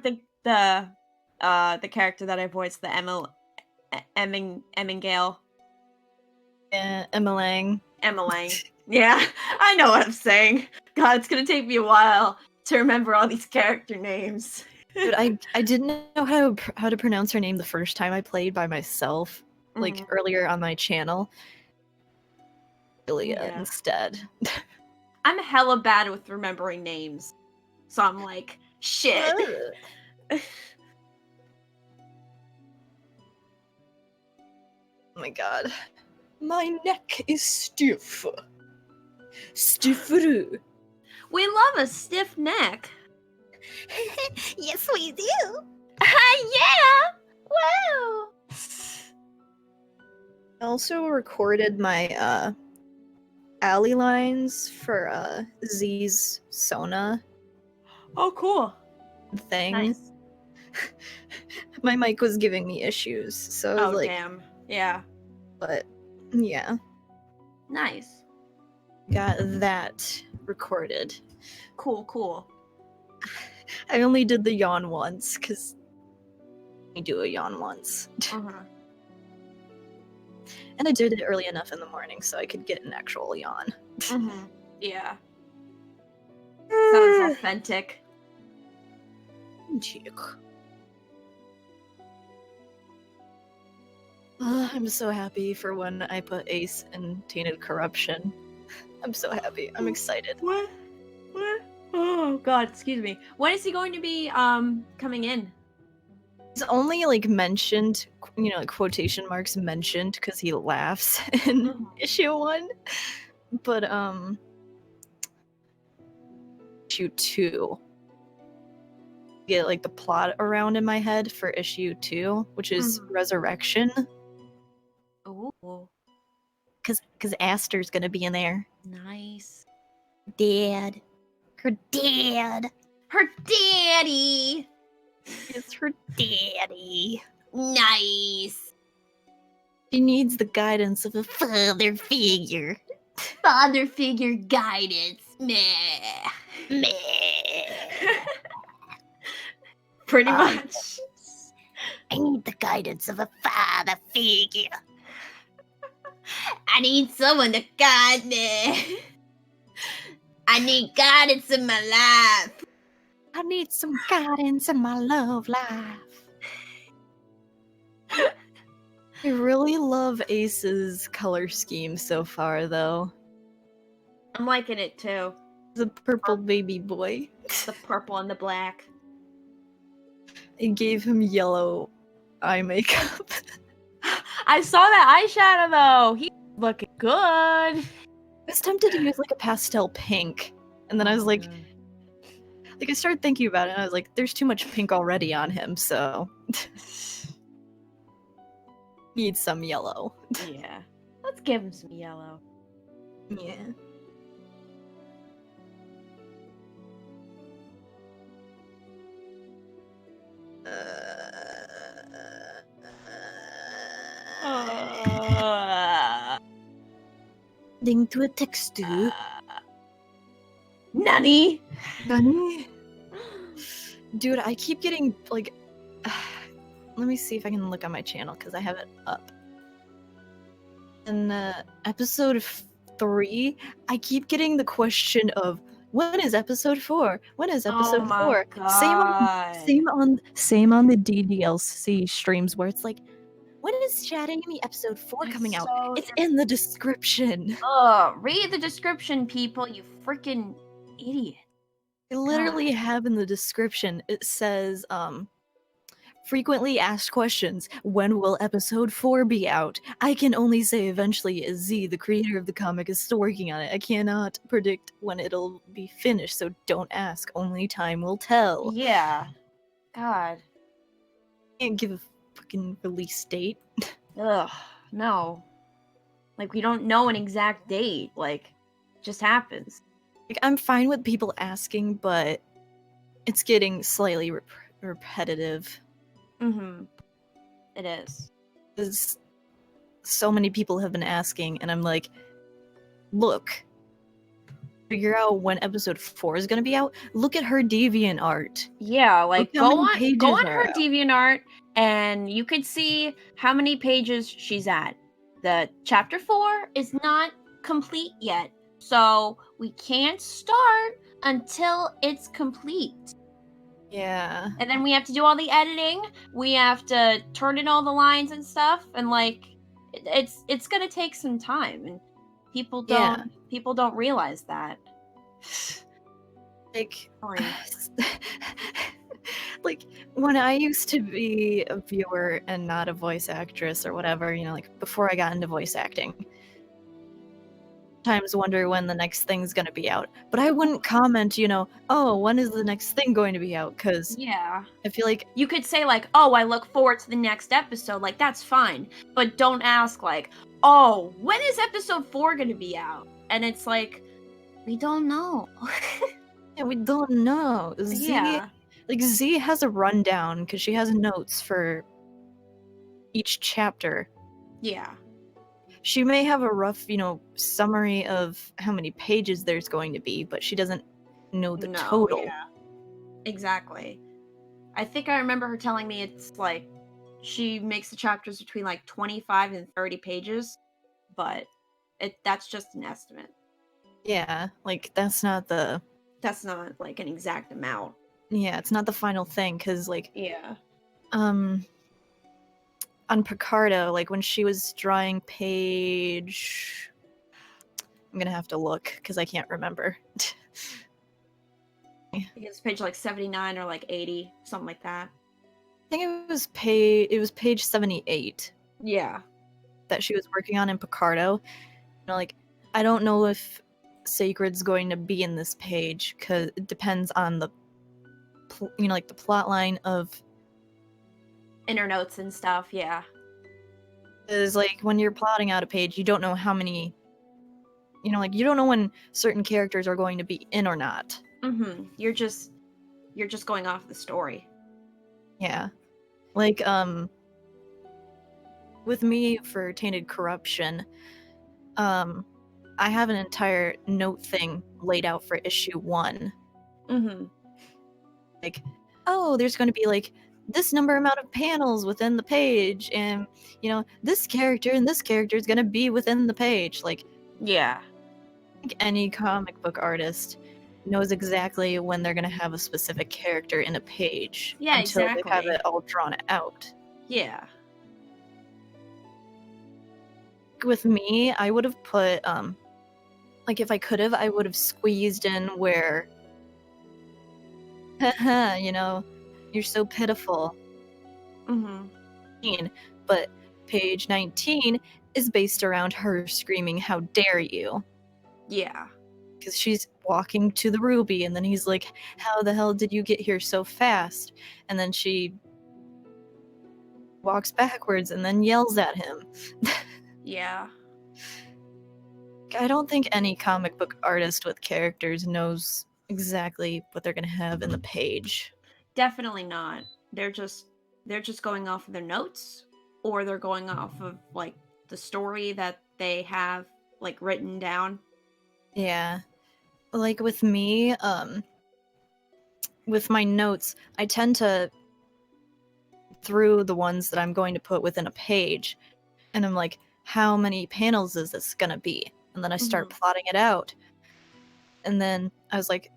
[SPEAKER 3] the character that I voiced, the Emmingale.
[SPEAKER 1] Yeah, Emmelang.
[SPEAKER 3] Emmeline. Yeah, I know what I'm saying. God, it's gonna take me a while to remember all these character names.
[SPEAKER 1] Dude, I didn't know how to pronounce her name the first time I played by myself, like earlier on my channel. Ilya
[SPEAKER 3] Yeah.
[SPEAKER 1] instead.
[SPEAKER 3] I'm hella bad with remembering names. So I'm like, shit.
[SPEAKER 1] Oh my god. My neck is stiff. Stifferoo.
[SPEAKER 3] We love a stiff neck.
[SPEAKER 4] Yes, we do. Yeah! Woo!
[SPEAKER 1] I also recorded my alley lines for Z's Sona
[SPEAKER 3] Oh, cool.
[SPEAKER 1] thing.
[SPEAKER 3] Nice.
[SPEAKER 1] My mic was giving me issues, so I was
[SPEAKER 3] Oh,
[SPEAKER 1] like,
[SPEAKER 3] damn. Yeah.
[SPEAKER 1] but yeah,
[SPEAKER 3] Nice.
[SPEAKER 1] got that recorded.
[SPEAKER 3] Cool.
[SPEAKER 1] I only did the yawn once because I do a yawn once,
[SPEAKER 3] Uh-huh.
[SPEAKER 1] and I did it early enough in the morning so I could get an actual yawn.
[SPEAKER 3] Mm-hmm. Yeah. Sounds authentic.
[SPEAKER 1] Cheek. I'm so happy for when I put Ace in Tainted Corruption. I'm so happy. I'm excited.
[SPEAKER 3] What? Oh, God, excuse me. When is he going to be, coming in?
[SPEAKER 1] It's only like mentioned, like quotation marks mentioned because he laughs in
[SPEAKER 3] Mhm.
[SPEAKER 1] issue 1. But issue 2, get like the plot around in my head for issue 2, which is Resurrection,
[SPEAKER 3] Oh,
[SPEAKER 1] because Aster's gonna be in there.
[SPEAKER 3] nice.
[SPEAKER 5] Dad. Her dad.
[SPEAKER 4] Her daddy.
[SPEAKER 1] It's her daddy.
[SPEAKER 4] Nice.
[SPEAKER 1] She needs the guidance of a
[SPEAKER 5] Father figure.
[SPEAKER 4] Father figure guidance. Meh.
[SPEAKER 5] Meh.
[SPEAKER 3] Pretty
[SPEAKER 5] Um,
[SPEAKER 3] much.
[SPEAKER 5] I need the guidance of a father figure.
[SPEAKER 4] I need someone to guide me. I need guidance in my life.
[SPEAKER 5] I need some guidance in my love life.
[SPEAKER 1] I really love Ace's color scheme so far, though.
[SPEAKER 3] I'm liking it too.
[SPEAKER 1] The purple baby boy.
[SPEAKER 3] The purple and the black.
[SPEAKER 1] I gave him yellow eye makeup.
[SPEAKER 3] I saw that eyeshadow though. He's looking good.
[SPEAKER 1] I was tempted to use like a pastel pink, and then I was like, I started thinking about it, and I was like, there's too much pink already on him, so need some yellow.
[SPEAKER 3] Yeah. Let's give him some yellow.
[SPEAKER 1] Yeah. Link to a text to
[SPEAKER 3] Nani?
[SPEAKER 1] Nani? Dude, I keep getting like. Let me see if I can look on my channel because I have it up. In episode 3, I keep getting the question of when is episode 4? When is episode 4?
[SPEAKER 3] God.
[SPEAKER 1] Same on the DDLC streams where it's like, when is ShadAmy episode 4 coming out?
[SPEAKER 3] so
[SPEAKER 1] It's in the description.
[SPEAKER 3] Read the description, people, you freaking idiot.
[SPEAKER 1] I literally have in the description, it says, frequently asked questions. When will episode 4 be out? I can only say eventually, as Z, the creator of the comic, is still working on it. I cannot predict when it'll be finished, so don't ask. Only time will tell.
[SPEAKER 3] Yeah. God.
[SPEAKER 1] Can't give a fucking release date.
[SPEAKER 3] Ugh. No. Like, we don't know an exact date. Like, it just happens.
[SPEAKER 1] Like, I'm fine with people asking, but it's getting slightly repetitive.
[SPEAKER 3] Mm-hmm. It is.
[SPEAKER 1] Because so many people have been asking, and I'm like, look, figure out when episode 4 is going to be out. Look at her deviant art.
[SPEAKER 3] Yeah, like,
[SPEAKER 1] Look how
[SPEAKER 3] go
[SPEAKER 1] many
[SPEAKER 3] on
[SPEAKER 1] pages
[SPEAKER 3] her
[SPEAKER 1] are out.
[SPEAKER 3] DeviantArt, and you could see how many pages she's at. The chapter 4 is not complete yet, so we can't start until it's complete.
[SPEAKER 1] Yeah.
[SPEAKER 3] And then we have to do all the editing. We have to turn in all the lines and stuff, and like, it's gonna take some time, and people don't realize that.
[SPEAKER 1] Like,
[SPEAKER 3] Sorry.
[SPEAKER 1] like, when I used to be a viewer and not a voice actress or whatever, like, before I got into voice acting, sometimes wonder when the next thing's gonna be out. But I wouldn't comment, oh, when is the next thing going to be out? Because
[SPEAKER 3] Yeah.
[SPEAKER 1] I feel like
[SPEAKER 3] You could say, like, oh, I look forward to the next episode. Like, that's fine. But don't ask, like, oh, when is episode 4 going to be out? And it's like, we don't know.
[SPEAKER 1] yeah, we don't know.
[SPEAKER 3] Yeah.
[SPEAKER 1] Z has a rundown because she has notes for each chapter.
[SPEAKER 3] Yeah.
[SPEAKER 1] She may have a rough, summary of how many pages there's going to be, but she doesn't know the total.
[SPEAKER 3] Yeah. Exactly. I think I remember her telling me it's like she makes the chapters between like 25 and 30 pages, but that's just an estimate.
[SPEAKER 1] Yeah, like that's not
[SPEAKER 3] like an exact amount.
[SPEAKER 1] Yeah, it's not the final thing, because
[SPEAKER 3] Yeah.
[SPEAKER 1] on Picardo, like when she was drawing page, I'm gonna have to look because I can't remember.
[SPEAKER 3] I think it's page like 79 or like 80, something like that.
[SPEAKER 1] I think it was page 78
[SPEAKER 3] Yeah.
[SPEAKER 1] that she was working on in Picardo. I don't know if Sacred's going to be in this page because it depends on the the plot line of
[SPEAKER 3] Inner notes and stuff, yeah.
[SPEAKER 1] is when you're plotting out a page, you don't know how many you don't know when certain characters are going to be in or not.
[SPEAKER 3] Mm-hmm. You're just going off the story.
[SPEAKER 1] Yeah. With me for Tainted Corruption, I have an entire note thing laid out for issue 1.
[SPEAKER 3] Mm-hmm.
[SPEAKER 1] There's going to be this amount of panels within the page, and this character and this character is going to be within the page.
[SPEAKER 3] Yeah.
[SPEAKER 1] I think any comic book artist knows exactly when they're going to have a specific character in a page.
[SPEAKER 3] Yeah,
[SPEAKER 1] until
[SPEAKER 3] exactly.
[SPEAKER 1] they have it all drawn out.
[SPEAKER 3] Yeah.
[SPEAKER 1] With me, I would have put if I could have, I would have squeezed in where you're so pitiful.
[SPEAKER 3] Mm-hmm.
[SPEAKER 1] But page 19 is based around her screaming, "How dare you!"
[SPEAKER 3] Yeah.
[SPEAKER 1] Because she's walking to the Ruby, and then he's like, "How the hell did you get here so fast?" And then she walks backwards and then yells at him.
[SPEAKER 3] Yeah.
[SPEAKER 1] I don't think any comic book artist with characters knows exactly what they're going to have in the page.
[SPEAKER 3] Definitely not. They're just going off of their notes, or they're going off of the story that they have written down.
[SPEAKER 1] Yeah. With me, with my notes, I tend to through the ones that I'm going to put within a page, and I'm like, how many panels is this gonna be? And then I start plotting it out. And then I was like,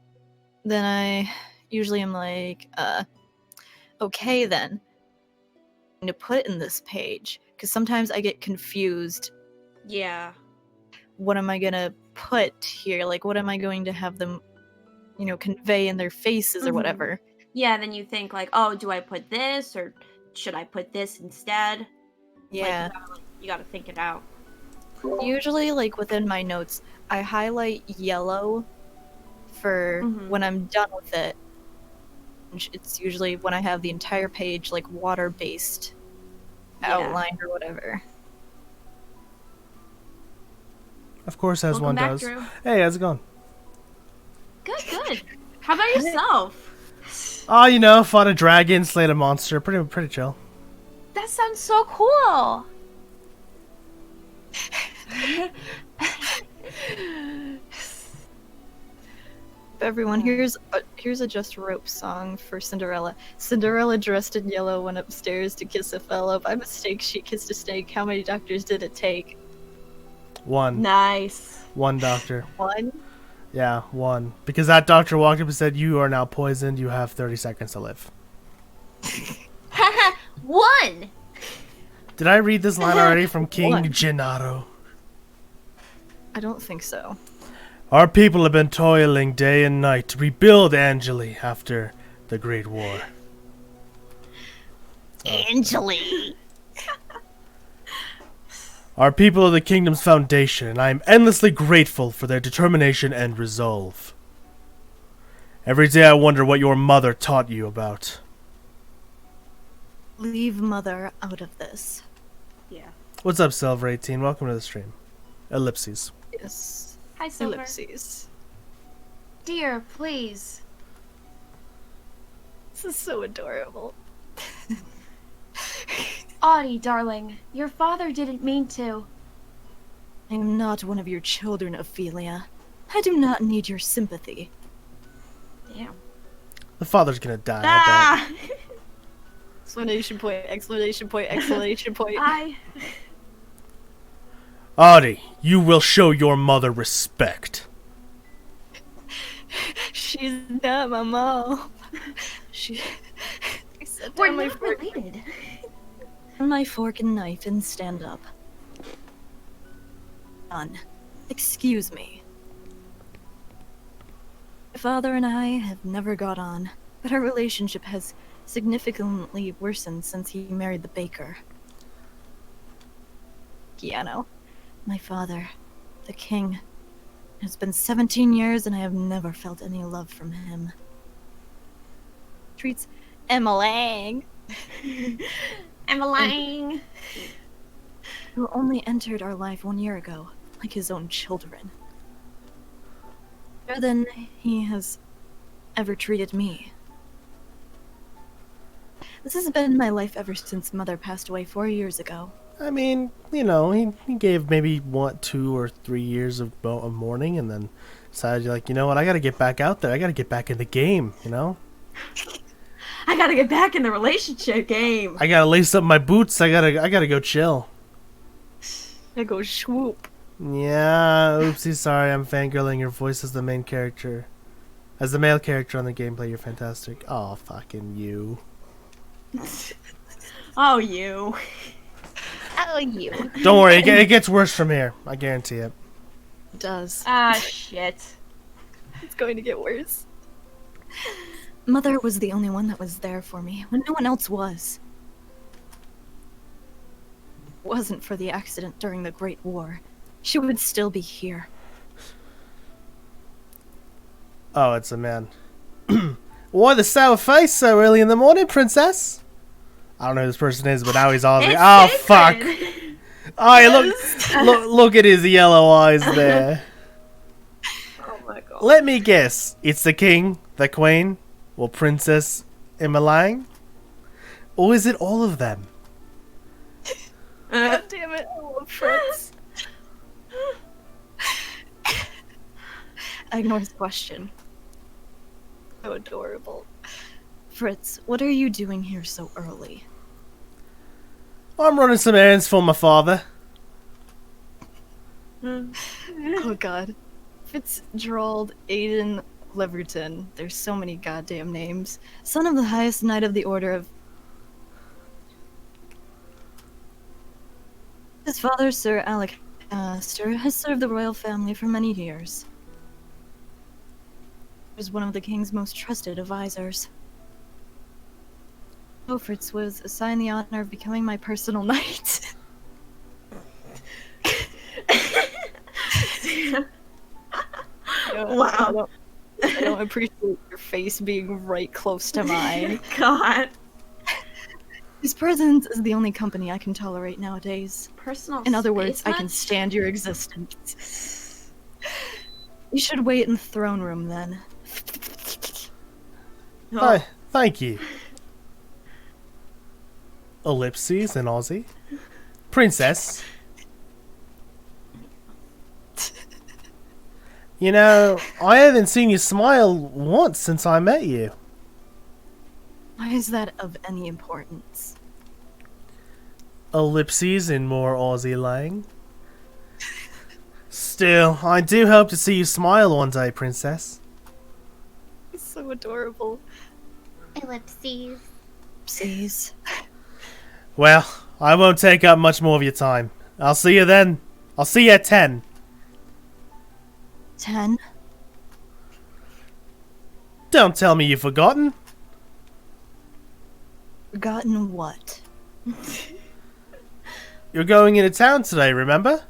[SPEAKER 1] then I usually am like, okay then, I'm gonna put in this page, because sometimes I get confused.
[SPEAKER 3] Yeah.
[SPEAKER 1] What am I gonna put here? What am I going to have them, convey in their faces or whatever?
[SPEAKER 3] Yeah, then you think oh, do I put this, or should I put this instead?
[SPEAKER 1] Yeah.
[SPEAKER 3] You gotta think it out.
[SPEAKER 1] Usually, within my notes, I highlight yellow for when I'm done with it. It's usually when I have the entire page, water-based outlined or whatever.
[SPEAKER 2] Of course, as
[SPEAKER 3] Welcome
[SPEAKER 2] one
[SPEAKER 3] back,
[SPEAKER 2] does.
[SPEAKER 3] Drew.
[SPEAKER 2] Hey, how's it going?
[SPEAKER 3] Good. How about yourself?
[SPEAKER 2] Oh, fought a dragon, slayed a monster. Pretty chill.
[SPEAKER 3] That sounds so cool.
[SPEAKER 1] Everyone, here's a Just Rope song for Cinderella. Cinderella dressed in yellow went upstairs to kiss a fellow. By mistake, she kissed a snake. How many doctors did it take?
[SPEAKER 2] 1.
[SPEAKER 3] Nice.
[SPEAKER 2] 1 doctor.
[SPEAKER 1] 1?
[SPEAKER 2] Yeah, 1. Because that doctor walked up and said, "You are now poisoned. You have 30 seconds to live."
[SPEAKER 3] 1.
[SPEAKER 2] Did I read this line already from King
[SPEAKER 1] 1.
[SPEAKER 2] Gennaro?
[SPEAKER 1] I don't think so.
[SPEAKER 2] Our people have been toiling day and night to rebuild Angeli after the Great War.
[SPEAKER 5] Angeli.
[SPEAKER 2] are people of the kingdom's foundation, and I am endlessly grateful for their determination and resolve. Every day I wonder what your mother taught you about.
[SPEAKER 1] Leave mother out of this.
[SPEAKER 3] Yeah.
[SPEAKER 2] What's up, Silver18? Welcome to the stream. Ellipses.
[SPEAKER 1] Yes.
[SPEAKER 3] Hi, Silver.
[SPEAKER 1] Ellipses.
[SPEAKER 3] Dear, please.
[SPEAKER 1] This is so adorable.
[SPEAKER 3] Audie, darling, your father didn't mean to.
[SPEAKER 1] I am not one of your children, Ophelia. I do not need your sympathy.
[SPEAKER 3] Damn.
[SPEAKER 2] The father's gonna die, I bet.
[SPEAKER 1] Explanation point, explanation point, explanation point.
[SPEAKER 2] Audie, you will show your mother respect.
[SPEAKER 1] She's not my mom.
[SPEAKER 3] We're not related.
[SPEAKER 1] My fork and knife and stand up. None. Excuse me. My father and I have never got on, but our relationship has significantly worsened since he married the baker. Keanu. My father, the king. It's been 17 years and I have never felt any love from him. Treats Emma Lang.
[SPEAKER 3] Emmeline.
[SPEAKER 1] Who only entered our life 1 year ago, like his own children. Better than he has ever treated me. This has been my life ever since Mother passed away 4 years ago.
[SPEAKER 2] I mean, you know, he gave maybe 2 or 3 years of mourning and then decided, like, you know what, I gotta get back out there. I gotta get back in the game, you know?
[SPEAKER 3] I gotta get back in the relationship game.
[SPEAKER 2] I gotta lace up my boots. I gotta go chill.
[SPEAKER 1] I go swoop.
[SPEAKER 2] Yeah, oopsie, sorry, I'm fangirling your voice as the main character. As the male character on the gameplay, you're fantastic. Oh, fucking you.
[SPEAKER 3] Oh, you.
[SPEAKER 5] Oh, you.
[SPEAKER 2] Don't worry, it gets worse from here. I guarantee it.
[SPEAKER 1] It does.
[SPEAKER 3] Ah, shit.
[SPEAKER 1] It's going to get worse. Mother was the only one that was there for me when no one else was. If it wasn't for the accident during the Great War, she would still be here.
[SPEAKER 2] Oh, it's a man. Why the sour face so early in the morning, princess? I don't know who this person is, but now he's Aussie.
[SPEAKER 3] It's
[SPEAKER 2] Oh,
[SPEAKER 3] Jason.
[SPEAKER 2] fuck. Oh, look at his yellow eyes there.
[SPEAKER 3] Oh my god.
[SPEAKER 2] Let me guess. It's the king, the queen, or Princess Emmeline? Or is it all of them?
[SPEAKER 1] God damn it, I love Fritz. I ignore his question. So adorable. Fritz, what are you doing here so early?
[SPEAKER 2] I'm running some errands for my father.
[SPEAKER 1] Oh god. Fitzgerald Aiden Leverton. There's so many goddamn names. Son of the highest knight of the Order of... His father, Sir Alec Astor, has served the royal family for many years. He was one of the king's most trusted advisors. Fritz was assigned the honor of becoming my personal knight.
[SPEAKER 3] Wow.
[SPEAKER 1] I don't appreciate your face being right close to mine.
[SPEAKER 3] God.
[SPEAKER 1] His presence is the only company I can tolerate nowadays.
[SPEAKER 3] Personal
[SPEAKER 1] In other words,
[SPEAKER 3] space
[SPEAKER 1] I can
[SPEAKER 3] much?
[SPEAKER 1] stand your existence. You should wait in the throne room then.
[SPEAKER 3] Oh.
[SPEAKER 2] Thank you. Ellipses in Aussie. Princess. You know, I haven't seen you smile once since I met you.
[SPEAKER 1] Why is that of any importance?
[SPEAKER 2] Ellipses in more Aussie lang. Still, I do hope to see you smile one day, princess.
[SPEAKER 1] It's so adorable.
[SPEAKER 5] Ellipses.
[SPEAKER 1] Please.
[SPEAKER 2] Well, I won't take up much more of your time. I'll see you then. I'll see you at 10.
[SPEAKER 1] 10?
[SPEAKER 2] Don't tell me you've forgotten.
[SPEAKER 1] Forgotten what?
[SPEAKER 2] You're going into town today, remember?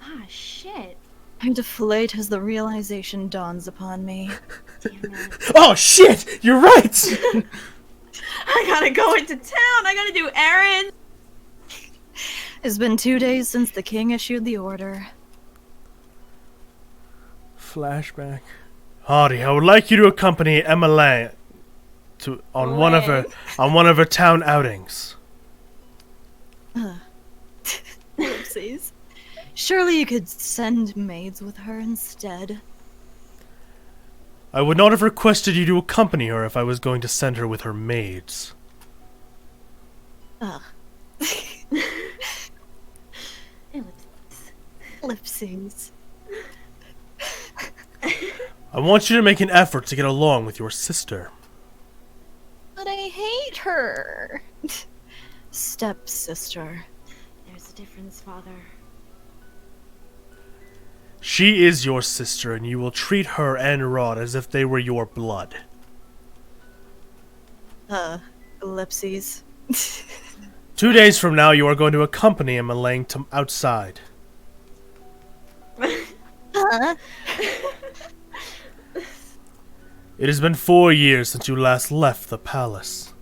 [SPEAKER 3] Ah, shit.
[SPEAKER 1] I'm deflated as the realization dawns upon me.
[SPEAKER 3] Damn it.
[SPEAKER 2] Oh shit! You're right!
[SPEAKER 3] I gotta go into town. I gotta do errands.
[SPEAKER 1] It's been 2 days since the king issued the order.
[SPEAKER 2] Flashback. Hardy, I would like you to accompany Emma Lang on one of her town outings.
[SPEAKER 1] Oopsies. Surely you could send maids with her instead.
[SPEAKER 2] I would not have requested you to accompany her if I was going to send her with her maids.
[SPEAKER 1] Ugh. Ellipses.
[SPEAKER 2] I want you to make an effort to get along with your sister.
[SPEAKER 1] But I hate her. Stepsister.
[SPEAKER 3] There's a difference, Father.
[SPEAKER 2] She is your sister, and you will treat her and Rod as if they were your blood.
[SPEAKER 1] Ellipses.
[SPEAKER 2] 2 days from now, you are going to accompany Emma Lang to outside.
[SPEAKER 1] Huh?
[SPEAKER 2] It has been 4 years since you last left the palace.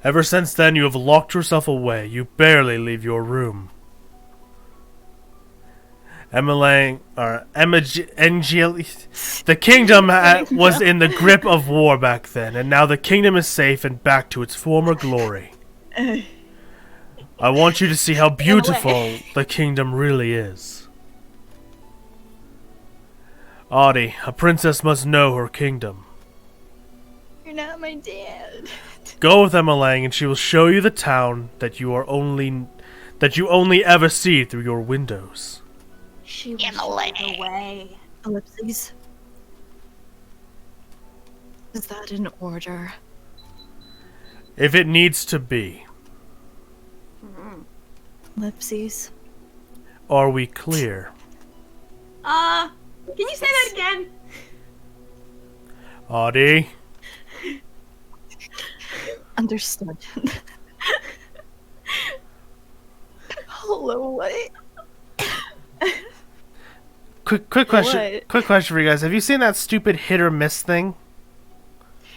[SPEAKER 2] Ever since then, you have locked yourself away. You barely leave your room. The kingdom was in the grip of war back then, and now the kingdom is safe and back to its former glory. I want you to see how beautiful the kingdom really is. Audie, a princess must know her kingdom.
[SPEAKER 1] You're not my dad.
[SPEAKER 2] Go with Emma Lang, and she will show you the town that you only ever see through your windows.
[SPEAKER 3] She was away.
[SPEAKER 1] Ellipses. Is that an order?
[SPEAKER 2] If it needs to be.
[SPEAKER 1] Ellipses.
[SPEAKER 2] Are we clear?
[SPEAKER 3] Can you say that again?
[SPEAKER 2] Audie?
[SPEAKER 1] Understood. Hello, what?
[SPEAKER 2] Quick question.
[SPEAKER 1] What?
[SPEAKER 2] Quick question for you guys. Have you seen that stupid hit or miss thing?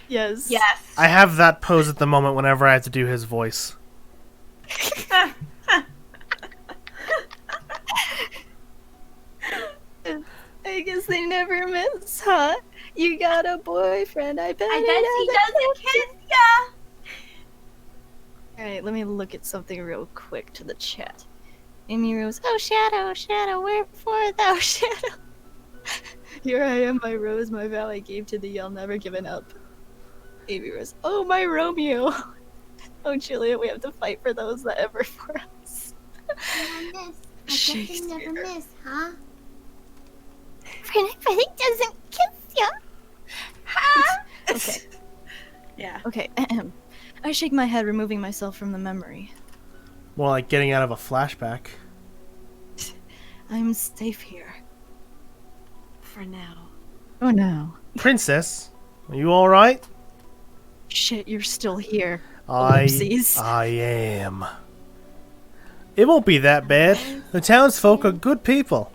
[SPEAKER 1] Yes.
[SPEAKER 3] Yes.
[SPEAKER 2] I have that pose at the moment whenever I have to do his voice.
[SPEAKER 1] I guess they never miss, huh? You got a boyfriend, I bet.
[SPEAKER 3] I guess he doesn't kiss ya.
[SPEAKER 1] Alright, let me look at something real quick to the chat. Amy Rose, oh Shadow, Shadow, wherefore thou Shadow? Here I am, my rose, my vow I gave to thee, I'll never give it up. Amy Rose, oh my Romeo. Oh Juliet, we have to fight for those that ever for us.
[SPEAKER 4] I guess you never miss, huh?
[SPEAKER 5] Pretty doesn't kiss ya.
[SPEAKER 1] Huh? Okay.
[SPEAKER 3] Yeah.
[SPEAKER 1] Okay, I shake my head, removing myself from the memory.
[SPEAKER 2] More like getting out of a flashback.
[SPEAKER 1] I'm safe here.
[SPEAKER 3] For now.
[SPEAKER 1] Oh no.
[SPEAKER 2] Princess, are you alright?
[SPEAKER 1] Shit, you're still here.
[SPEAKER 2] I am. It won't be that bad. The townsfolk are good people.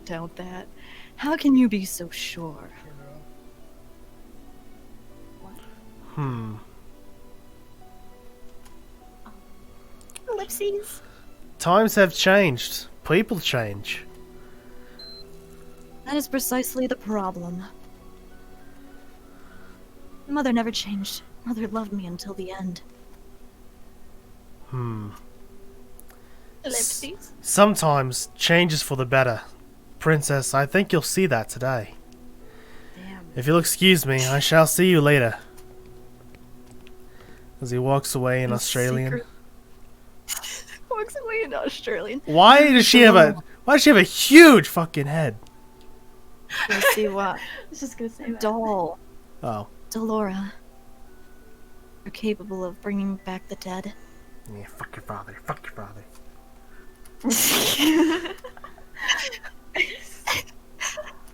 [SPEAKER 1] Doubt that. How can you be so sure?
[SPEAKER 5] Ellipses.
[SPEAKER 2] Times have changed. People change.
[SPEAKER 1] That is precisely the problem. Mother never changed. Mother loved me until the end.
[SPEAKER 5] Ellipses.
[SPEAKER 2] Sometimes change is for the better. Princess, I think you'll see that today.
[SPEAKER 1] Damn.
[SPEAKER 2] If you'll excuse me, I shall see you later. As he walks away in Australian.
[SPEAKER 1] Walks away in Australian.
[SPEAKER 2] Why does she have a huge fucking head?
[SPEAKER 1] Let's see what.
[SPEAKER 3] I was just gonna say that.
[SPEAKER 1] Doll.
[SPEAKER 2] Oh.
[SPEAKER 1] Delora. Are capable of bringing back the dead.
[SPEAKER 2] Yeah, fuck your father. Fuck your father.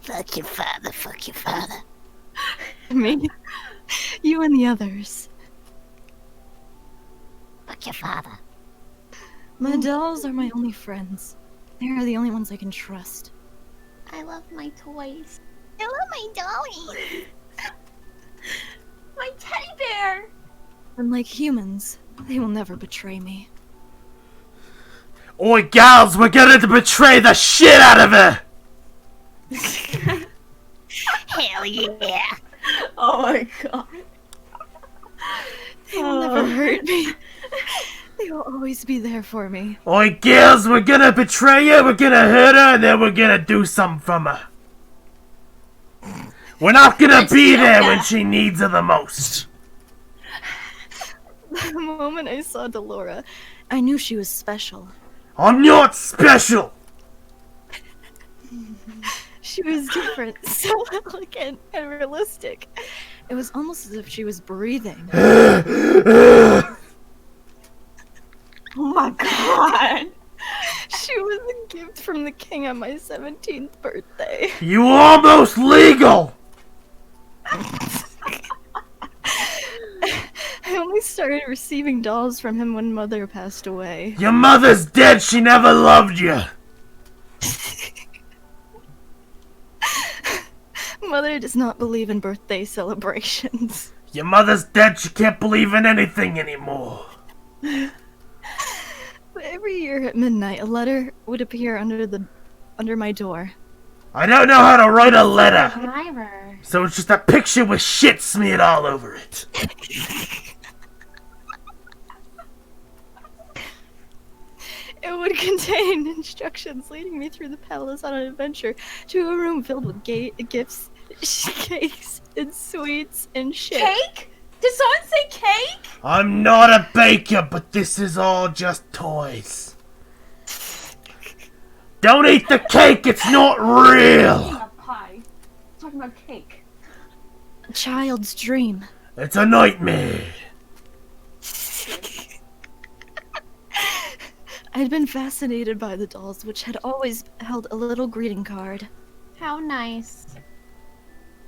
[SPEAKER 5] Fuck your father, fuck your father.
[SPEAKER 1] Me. You and the others.
[SPEAKER 5] Fuck your father.
[SPEAKER 1] My dolls are my only friends. They are the only ones I can trust.
[SPEAKER 3] I love my toys.
[SPEAKER 5] I love my dollies.
[SPEAKER 3] My teddy bear.
[SPEAKER 1] Unlike humans, they will never betray me.
[SPEAKER 2] Oi, gals, we're gonna betray the shit out of her!
[SPEAKER 5] Hell yeah.
[SPEAKER 3] Oh my god.
[SPEAKER 1] They will never hurt me. They will always be there for me.
[SPEAKER 2] Oi, gals, we're gonna betray her, we're gonna hurt her, and then we're gonna do something from her. We're not gonna be there when she needs her the most.
[SPEAKER 1] The moment I saw Delora, I knew she was special.
[SPEAKER 2] I'm not special!
[SPEAKER 1] She was different, so elegant and realistic. It was almost as if she was breathing.
[SPEAKER 3] Oh my god.
[SPEAKER 1] She was a gift from the king on my 17th birthday.
[SPEAKER 2] You almost legal!
[SPEAKER 1] I only started receiving dolls from him when Mother passed away.
[SPEAKER 2] Your mother's dead, she never loved you!
[SPEAKER 1] Mother does not believe in birthday celebrations.
[SPEAKER 2] Your mother's dead, she can't believe in anything anymore.
[SPEAKER 1] But every year at midnight, a letter would appear under my door.
[SPEAKER 2] I don't know how to write a letter,
[SPEAKER 3] Driver.
[SPEAKER 2] so it's just a picture with shit smeared all over it.
[SPEAKER 1] It would contain instructions leading me through the palace on an adventure to a room filled with gifts, cakes, and sweets and shit.
[SPEAKER 3] Cake? Did someone say cake?
[SPEAKER 2] I'm not a baker, but this is all just toys. Don't eat the cake, it's not real!
[SPEAKER 3] Not pie. I'm talking about cake.
[SPEAKER 1] A child's dream.
[SPEAKER 2] It's a nightmare.
[SPEAKER 1] I had been fascinated by the dolls, which had always held a little greeting card.
[SPEAKER 3] How nice.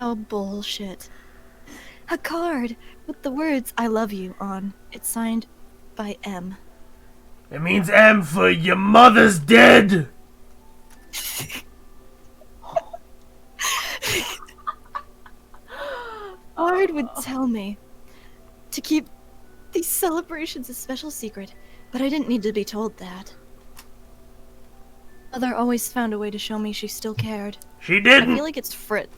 [SPEAKER 1] Oh, bullshit. A card with the words I love you on. It's signed by M.
[SPEAKER 2] It means M for your mother's dead.
[SPEAKER 1] Card would tell me to keep these celebrations a special secret, but I didn't need to be told that. Mother always found a way to show me she still cared.
[SPEAKER 2] She
[SPEAKER 1] I
[SPEAKER 2] didn't.
[SPEAKER 1] feel like it's Fritz.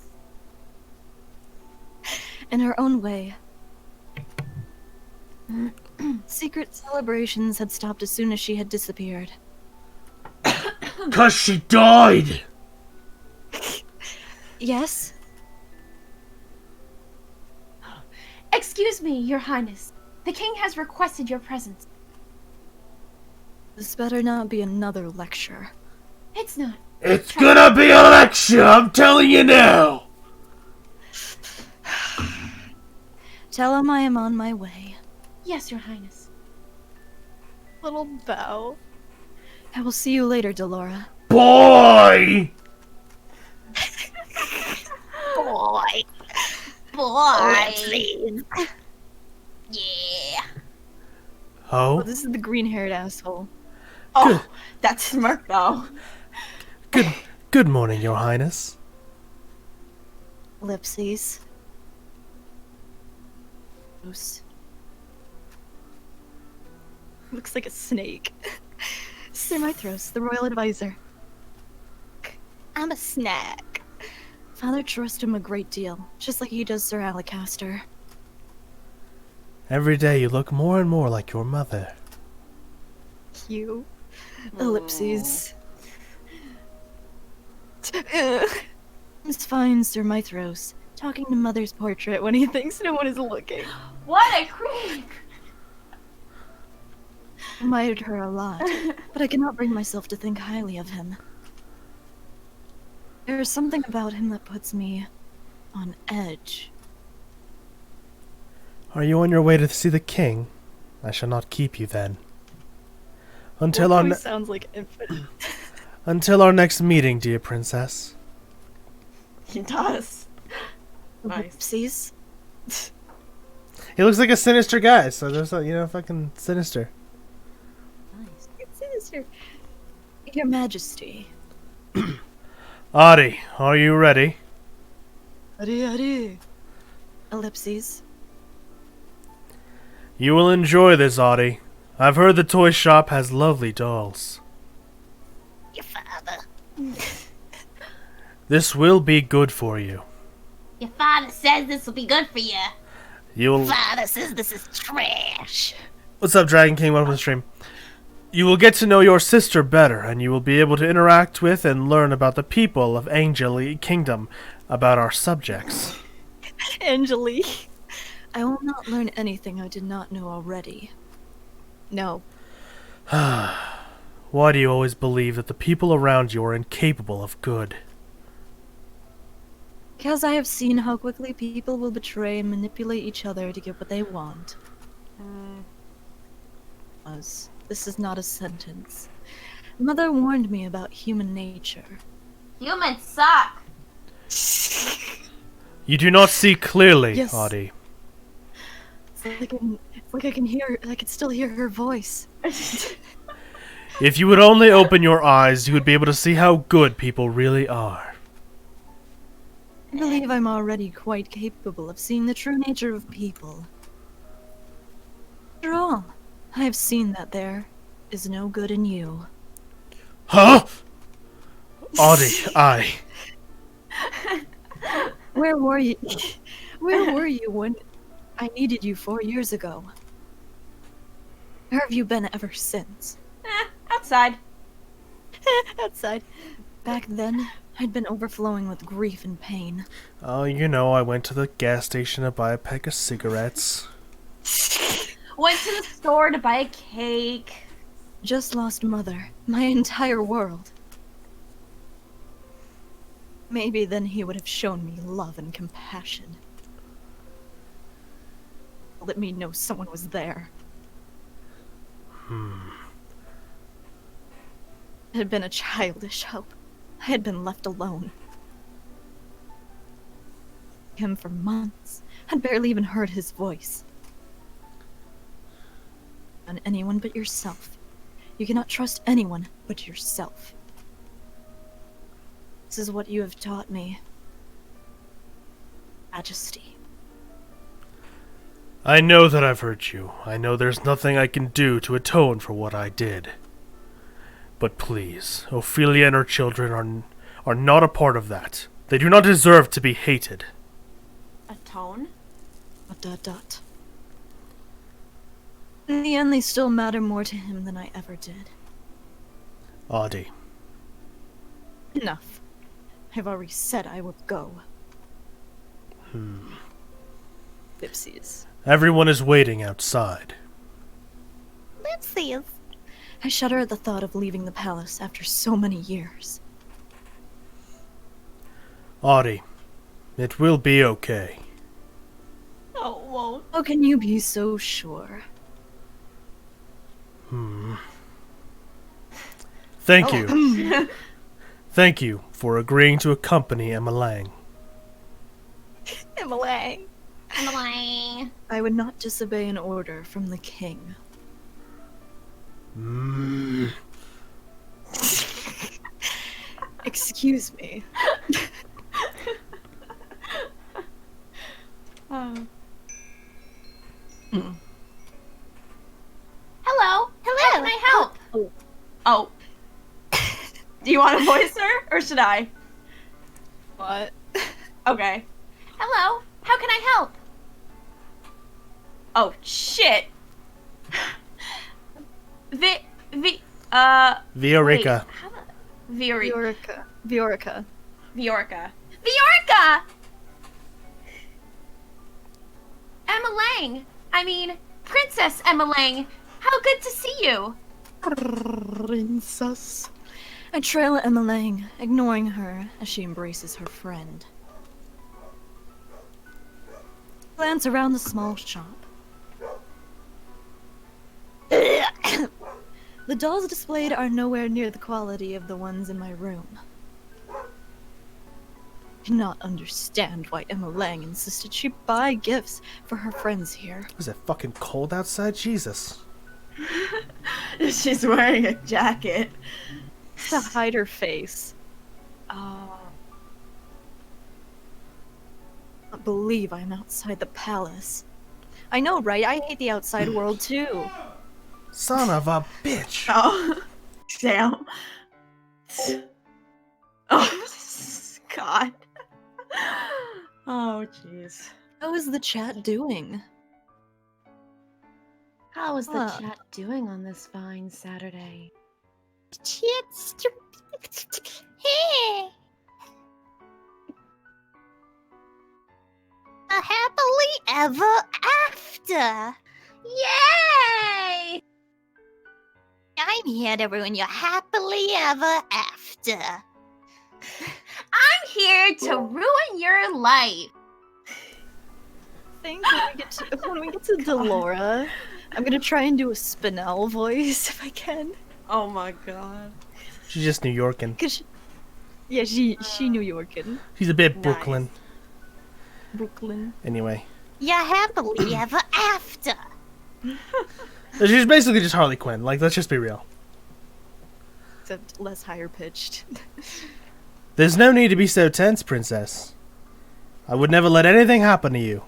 [SPEAKER 1] In her own way. Secret celebrations had stopped as soon as she had disappeared.
[SPEAKER 2] 'Cause she died.
[SPEAKER 1] Yes?
[SPEAKER 3] Excuse me, Your Highness. The king has requested your presence.
[SPEAKER 1] This better not be another lecture.
[SPEAKER 3] It's not.
[SPEAKER 2] It's gonna be a lecture, I'm telling you now.
[SPEAKER 1] Tell him I am on my way.
[SPEAKER 3] Yes, Your Highness.
[SPEAKER 1] Little bow. I will see you later, Delora.
[SPEAKER 2] Boy!
[SPEAKER 5] Boy.
[SPEAKER 4] Boy.
[SPEAKER 5] Please.
[SPEAKER 4] Yeah.
[SPEAKER 1] Oh,
[SPEAKER 2] Oh,
[SPEAKER 1] this is the green-haired asshole.
[SPEAKER 3] Oh, that's smirk though.
[SPEAKER 2] good morning, Your Highness.
[SPEAKER 1] Ellipses. Gross. Looks like a snake. Sir Mithros, the royal advisor.
[SPEAKER 5] I'm a snack.
[SPEAKER 1] Father trusts him a great deal, just like he does Sir Alacaster.
[SPEAKER 2] Every day you look more and more like your mother.
[SPEAKER 1] You. Ellipses. It's fine, Sir Mithros. Talking to Mother's portrait when he thinks no one is looking.
[SPEAKER 3] What a creep!
[SPEAKER 1] Admired her a lot, but I cannot bring myself to think highly of him. There is something about him that puts me on edge.
[SPEAKER 2] Are you on your way to see the king? I shall not keep you then. Until our
[SPEAKER 1] Sounds like an infant.
[SPEAKER 2] until our next meeting, dear princess.
[SPEAKER 3] He does. Nice.
[SPEAKER 1] Ellipses.
[SPEAKER 2] He looks like a sinister guy, so there's a, fucking sinister.
[SPEAKER 1] Nice.
[SPEAKER 5] It's
[SPEAKER 1] Yes, Your Majesty.
[SPEAKER 2] Adi, are you ready?
[SPEAKER 1] Adi. Ellipses.
[SPEAKER 2] You will enjoy this, Adi. I've heard the toy shop has lovely dolls.
[SPEAKER 5] Your father.
[SPEAKER 2] This will be good for you.
[SPEAKER 4] Your father says this will be good for you.
[SPEAKER 2] You'll...
[SPEAKER 5] Father says this is trash.
[SPEAKER 2] What's up, Dragon King? Welcome to the stream. You will get to know your sister better, and you will be able to interact with and learn about the people of Angeli Kingdom, about our subjects.
[SPEAKER 1] Angelique. I will not learn anything I did not know already. No.
[SPEAKER 2] Why do you always believe that the people around you are incapable of good?
[SPEAKER 1] Because I have seen how quickly people will betray and manipulate each other to get what they want. This is not a sentence. Mother warned me about human nature.
[SPEAKER 3] Humans suck.
[SPEAKER 2] You do not see clearly,
[SPEAKER 1] Yes.
[SPEAKER 2] Adi.
[SPEAKER 1] It's like I can still hear her voice.
[SPEAKER 2] If you would only open your eyes, you would be able to see how good people really are.
[SPEAKER 1] I believe I'm already quite capable of seeing the true nature of people. After all, I have seen that there is no good in you.
[SPEAKER 2] Huh? Adi,
[SPEAKER 1] Where were you? Where were you when I needed you 4 years ago? Where have you been ever since?
[SPEAKER 3] Outside.
[SPEAKER 1] Outside. Back then, I'd been overflowing with grief and pain.
[SPEAKER 2] Oh, you know, I went to the gas station to buy a pack of cigarettes.
[SPEAKER 3] Went to the store to buy a cake.
[SPEAKER 1] Just lost Mother. My entire world. Maybe then he would have shown me love and compassion. Let me know someone was there. It had been a childish hope. I had been left alone. Him for months. I'd barely even heard his voice. On anyone but yourself. You cannot trust anyone but yourself. This is what you have taught me. Majesty.
[SPEAKER 2] I know that I've hurt you. I know there's nothing I can do to atone for what I did. But please, Ophelia and her children are not a part of that. They do not deserve to be hated.
[SPEAKER 3] Atone? ...
[SPEAKER 1] In the end, they still matter more to him than I ever did.
[SPEAKER 2] Adi.
[SPEAKER 1] Enough. I've already said I will go. Ellipses.
[SPEAKER 2] Everyone is waiting outside.
[SPEAKER 5] Ellipses.
[SPEAKER 1] I shudder at the thought of leaving the palace after so many years.
[SPEAKER 2] Adi, it will be okay.
[SPEAKER 3] Oh, it won't.
[SPEAKER 1] How can you be so sure?
[SPEAKER 2] Thank you. Thank you for agreeing to accompany Emma Lang.
[SPEAKER 1] Emily.
[SPEAKER 4] Emily.
[SPEAKER 1] I would not disobey an order from the king. Excuse me.
[SPEAKER 3] Hello. How can I help? Oh. Do you want to voice her, or should I?
[SPEAKER 1] What?
[SPEAKER 3] Okay. Hello. How can I help? Oh, shit.
[SPEAKER 2] Viorica.
[SPEAKER 3] Wait, how the...
[SPEAKER 1] Viorica.
[SPEAKER 3] Viorica! Emma Lang! I mean, Princess Emma Lang! How good to see you!
[SPEAKER 1] Princess. I trail Emma Lang, ignoring her as she embraces her friend. Glance around the small shop. The dolls displayed are nowhere near the quality of the ones in my room. I cannot understand why Emma Lang insisted she buy gifts for her friends here.
[SPEAKER 2] Is it fucking cold outside? Jesus.
[SPEAKER 3] She's wearing a jacket.
[SPEAKER 1] To hide her face.
[SPEAKER 3] Oh.
[SPEAKER 1] I can't believe I'm outside the palace. I know, right? I hate the outside world too.
[SPEAKER 2] Son of a bitch.
[SPEAKER 3] Oh. Damn. Oh, God. Oh, jeez.
[SPEAKER 1] How is the chat doing?
[SPEAKER 3] How is the
[SPEAKER 1] Huh.
[SPEAKER 3] chat doing on this fine Saturday?
[SPEAKER 5] Chits. Hey. A happily ever after.
[SPEAKER 3] Yay!
[SPEAKER 5] I'm here to ruin your happily ever after.
[SPEAKER 3] I'm here to ruin your life.
[SPEAKER 1] I think when we get to Delora, I'm gonna try and do a Spinel voice if I can.
[SPEAKER 3] Oh my god.
[SPEAKER 2] She's just New Yorkin.
[SPEAKER 1] Cause she New Yorkin.
[SPEAKER 2] She's a bit
[SPEAKER 3] Nice.
[SPEAKER 2] Brooklyn.
[SPEAKER 1] Brooklyn.
[SPEAKER 2] Anyway.
[SPEAKER 5] Your happily ever after.
[SPEAKER 2] She's basically just Harley Quinn. Like, let's just be real.
[SPEAKER 1] Except less higher pitched.
[SPEAKER 2] There's no need to be so tense, princess. I would never let anything happen to you.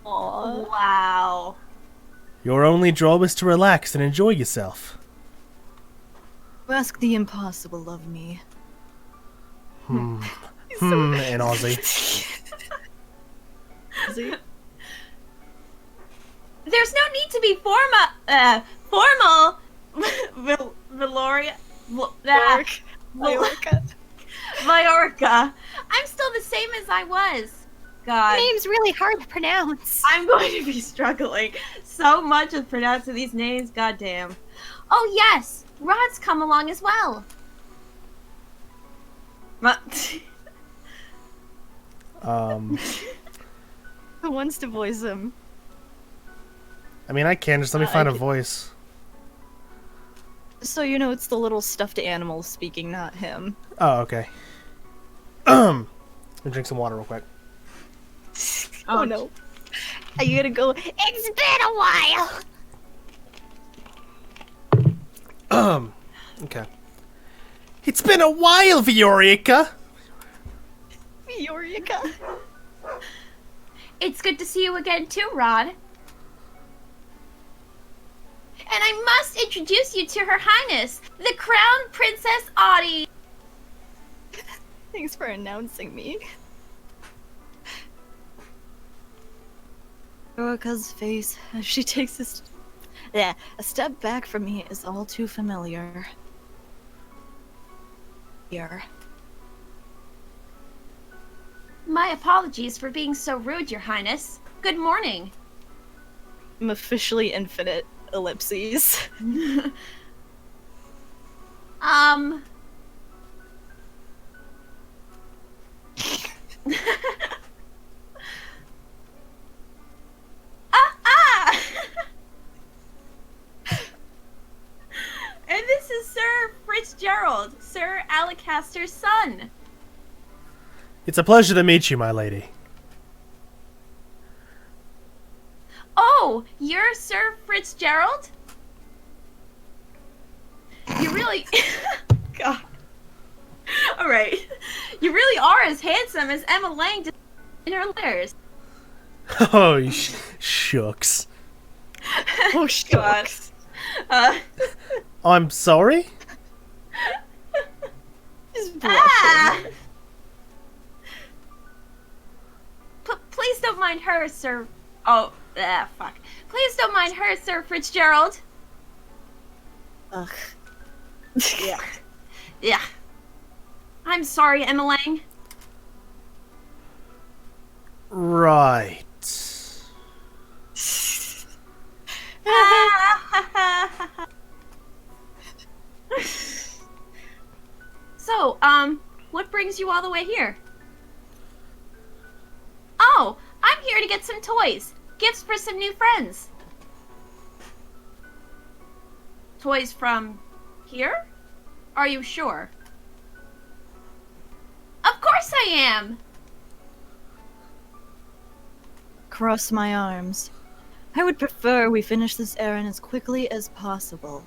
[SPEAKER 1] Aww.
[SPEAKER 3] Wow.
[SPEAKER 2] Your only job is to relax and enjoy yourself.
[SPEAKER 1] Ask the impossible of me.
[SPEAKER 2] In Aussie.
[SPEAKER 1] See?
[SPEAKER 3] There's no need to be formal. Valoria.
[SPEAKER 1] Mallorca.
[SPEAKER 3] Majorca. I'm still the same as I was. God.
[SPEAKER 5] Name's really hard to pronounce.
[SPEAKER 3] I'm going to be struggling so much with pronouncing these names. Goddamn. Oh yes, Rod's come along as well.
[SPEAKER 1] Who wants to voice him?
[SPEAKER 2] I mean, I can. Just let me find a voice.
[SPEAKER 1] So you know it's the little stuffed animal speaking, not him.
[SPEAKER 2] Oh, okay. Let me drink some water real quick.
[SPEAKER 1] Oh no. Are you gonna go?
[SPEAKER 5] It's been a while.
[SPEAKER 2] Okay. It's been a while, Viorica.
[SPEAKER 1] Eureka.
[SPEAKER 3] It's good to see you again too, Rod. And I must introduce you to Her Highness, the Crown Princess Audie.
[SPEAKER 1] Thanks for announcing me. Eureka's face as she takes a step back from me is all too familiar. Here.
[SPEAKER 3] My apologies for being so rude, Your Highness. Good morning.
[SPEAKER 1] I'm officially infinite ellipses.
[SPEAKER 3] And this is Sir Fitzgerald, Sir Alacaster's son.
[SPEAKER 2] It's a pleasure to meet you, my lady.
[SPEAKER 3] Oh, you're Sir Fitzgerald? You really... God. Alright. You really are as handsome as Emma Lang did in her letters.
[SPEAKER 2] Oh, shucks.
[SPEAKER 1] Oh, shucks.
[SPEAKER 2] I'm sorry?
[SPEAKER 1] Just
[SPEAKER 3] Ah!
[SPEAKER 1] blushing.
[SPEAKER 3] Please don't mind her, Sir... Oh, fuck. Please don't mind her, Sir Fitzgerald.
[SPEAKER 1] Ugh.
[SPEAKER 3] Yeah. Yeah. I'm sorry, Emma Lang.
[SPEAKER 2] Right.
[SPEAKER 3] So, what brings you all the way here? Oh, I'm here to get some toys. Gifts for some new friends. Toys from here? Are you sure? Of course I am!
[SPEAKER 1] Cross my arms. I would prefer we finish this errand as quickly as possible.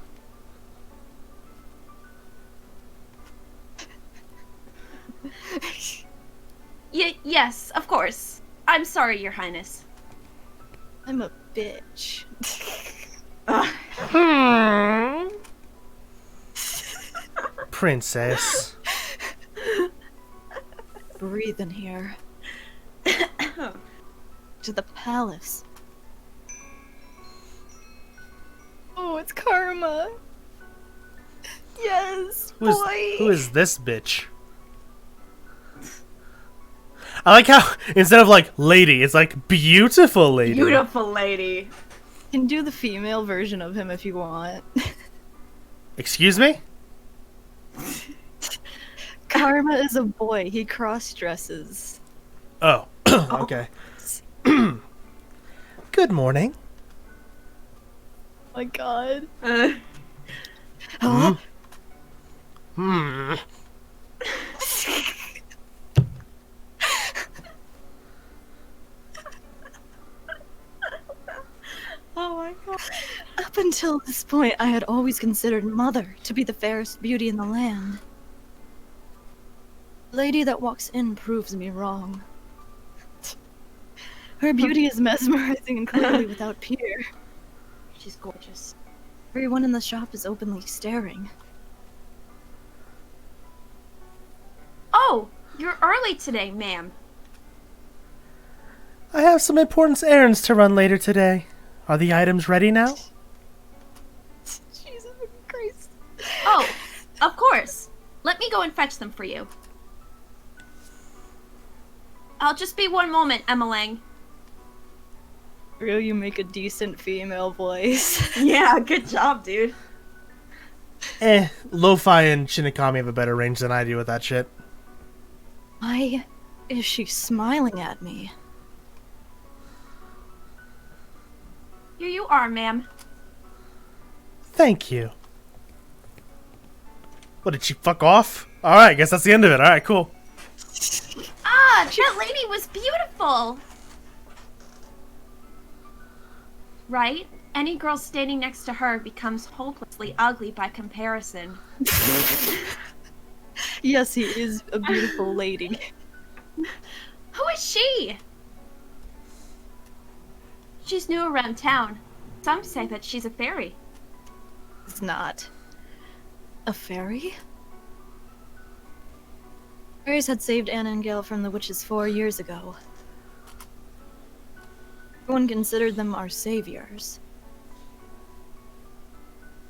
[SPEAKER 3] Yes, of course. I'm sorry, Your Highness.
[SPEAKER 1] I'm a bitch.
[SPEAKER 2] Princess.
[SPEAKER 1] Breathe in here. To the palace. Oh, it's Karma. Yes, boy.
[SPEAKER 2] Who is this bitch? I like how instead of like lady, it's like beautiful lady.
[SPEAKER 3] Beautiful lady.
[SPEAKER 1] Can do the female version of him if you want.
[SPEAKER 2] Excuse me?
[SPEAKER 1] Karma is a boy. He cross-dresses.
[SPEAKER 2] Oh, okay. Good morning.
[SPEAKER 1] Oh my god.
[SPEAKER 2] Hmm.
[SPEAKER 3] Oh my god.
[SPEAKER 1] Up until this point, I had always considered Mother to be the fairest beauty in the land. The lady that walks in proves me wrong. Her beauty is mesmerizing and clearly without peer.
[SPEAKER 3] She's gorgeous.
[SPEAKER 1] Everyone in the shop is openly staring.
[SPEAKER 3] Oh, you're early today, ma'am.
[SPEAKER 2] I have some important errands to run later today. Are the items ready now?
[SPEAKER 1] Jesus Christ.
[SPEAKER 3] Oh, of course. Let me go and fetch them for you. I'll just be one moment, Emma Lang.
[SPEAKER 1] Real, you make a decent female voice.
[SPEAKER 3] Yeah, good job, dude.
[SPEAKER 2] Lo-Fi and Shinigami have a better range than I do with that shit.
[SPEAKER 1] Why is she smiling at me?
[SPEAKER 3] Here you are, ma'am.
[SPEAKER 2] Thank you. What, did she fuck off? Alright, I guess that's the end of it. Alright, cool.
[SPEAKER 3] Ah, that lady was beautiful. Right? Any girl standing next to her becomes hopelessly ugly by comparison.
[SPEAKER 1] Yes, he is a beautiful lady.
[SPEAKER 3] Who is she? She's new around town. Some say that she's a fairy.
[SPEAKER 1] It's not. A fairy? Fairies had saved Anna and Gale from the witches 4 years ago. Everyone considered them our saviors.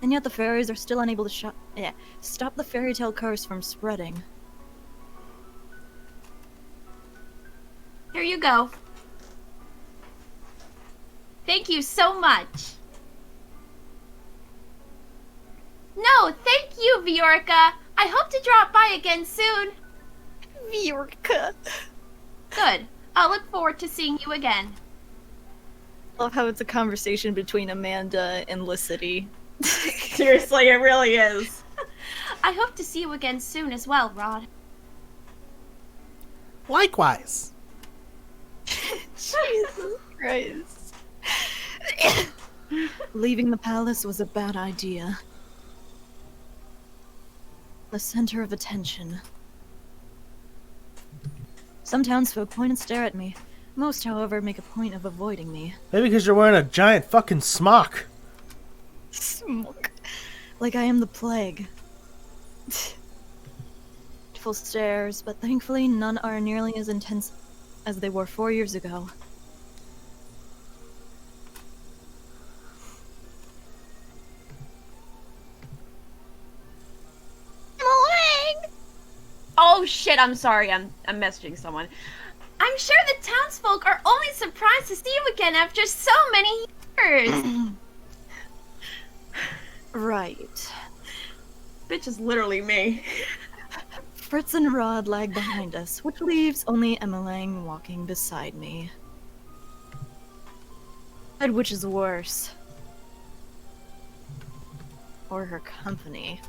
[SPEAKER 1] And yet the fairies are still unable to stop the fairy tale curse from spreading.
[SPEAKER 3] Here you go. Thank you so much. No, thank you, Viorka. I hope to drop by again soon.
[SPEAKER 1] Viorka.
[SPEAKER 3] Good. I'll look forward to seeing you again.
[SPEAKER 1] Love how it's a conversation between Amanda and Lisity.
[SPEAKER 3] Seriously, it really is. I hope to see you again soon as well, Rod.
[SPEAKER 2] Likewise.
[SPEAKER 1] Jesus Christ. Leaving the palace was a bad idea. The center of attention. Some townsfolk point and stare at me. Most, however, make a point of avoiding me.
[SPEAKER 2] Maybe because you're wearing a giant fucking smock.
[SPEAKER 1] Smoke. Like I am the plague. Full stares, but thankfully none are nearly as intense as they were 4 years ago.
[SPEAKER 3] Oh shit, I'm sorry, I'm messaging someone. I'm sure the townsfolk are only surprised to see you again after so many years.
[SPEAKER 1] Right.
[SPEAKER 3] Bitch is literally me.
[SPEAKER 1] Fritz and Rod lag behind us, which leaves only Emma Lang walking beside me. And which is worse? Or her company.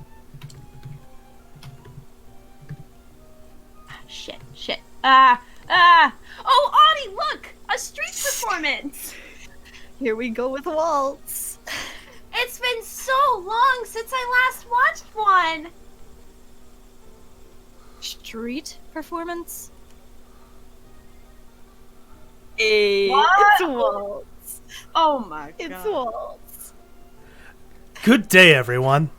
[SPEAKER 3] Shit. Oh, Audie, look! A street performance!
[SPEAKER 1] Here we go with waltz.
[SPEAKER 3] It's been so long since I last watched one.
[SPEAKER 1] Street performance? Hey,
[SPEAKER 3] What?
[SPEAKER 1] it's waltz.
[SPEAKER 3] Oh my god.
[SPEAKER 1] It's waltz.
[SPEAKER 2] Good day, everyone.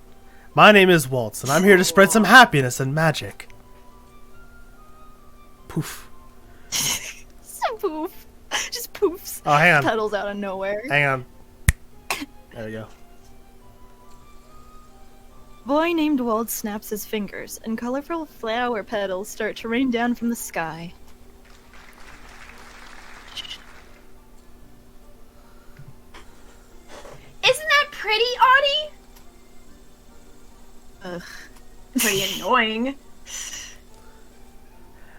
[SPEAKER 2] My name is Waltz, and I'm here to spread some happiness and magic. Poof.
[SPEAKER 1] Some poof. Just poofs.
[SPEAKER 2] Oh, hang on.
[SPEAKER 1] Petals out of nowhere.
[SPEAKER 2] Hang on. There we go.
[SPEAKER 1] Boy named Waltz snaps his fingers, and colorful flower petals start to rain down from the sky.
[SPEAKER 3] Isn't that pretty, Audie?
[SPEAKER 1] Ugh.
[SPEAKER 3] Pretty annoying.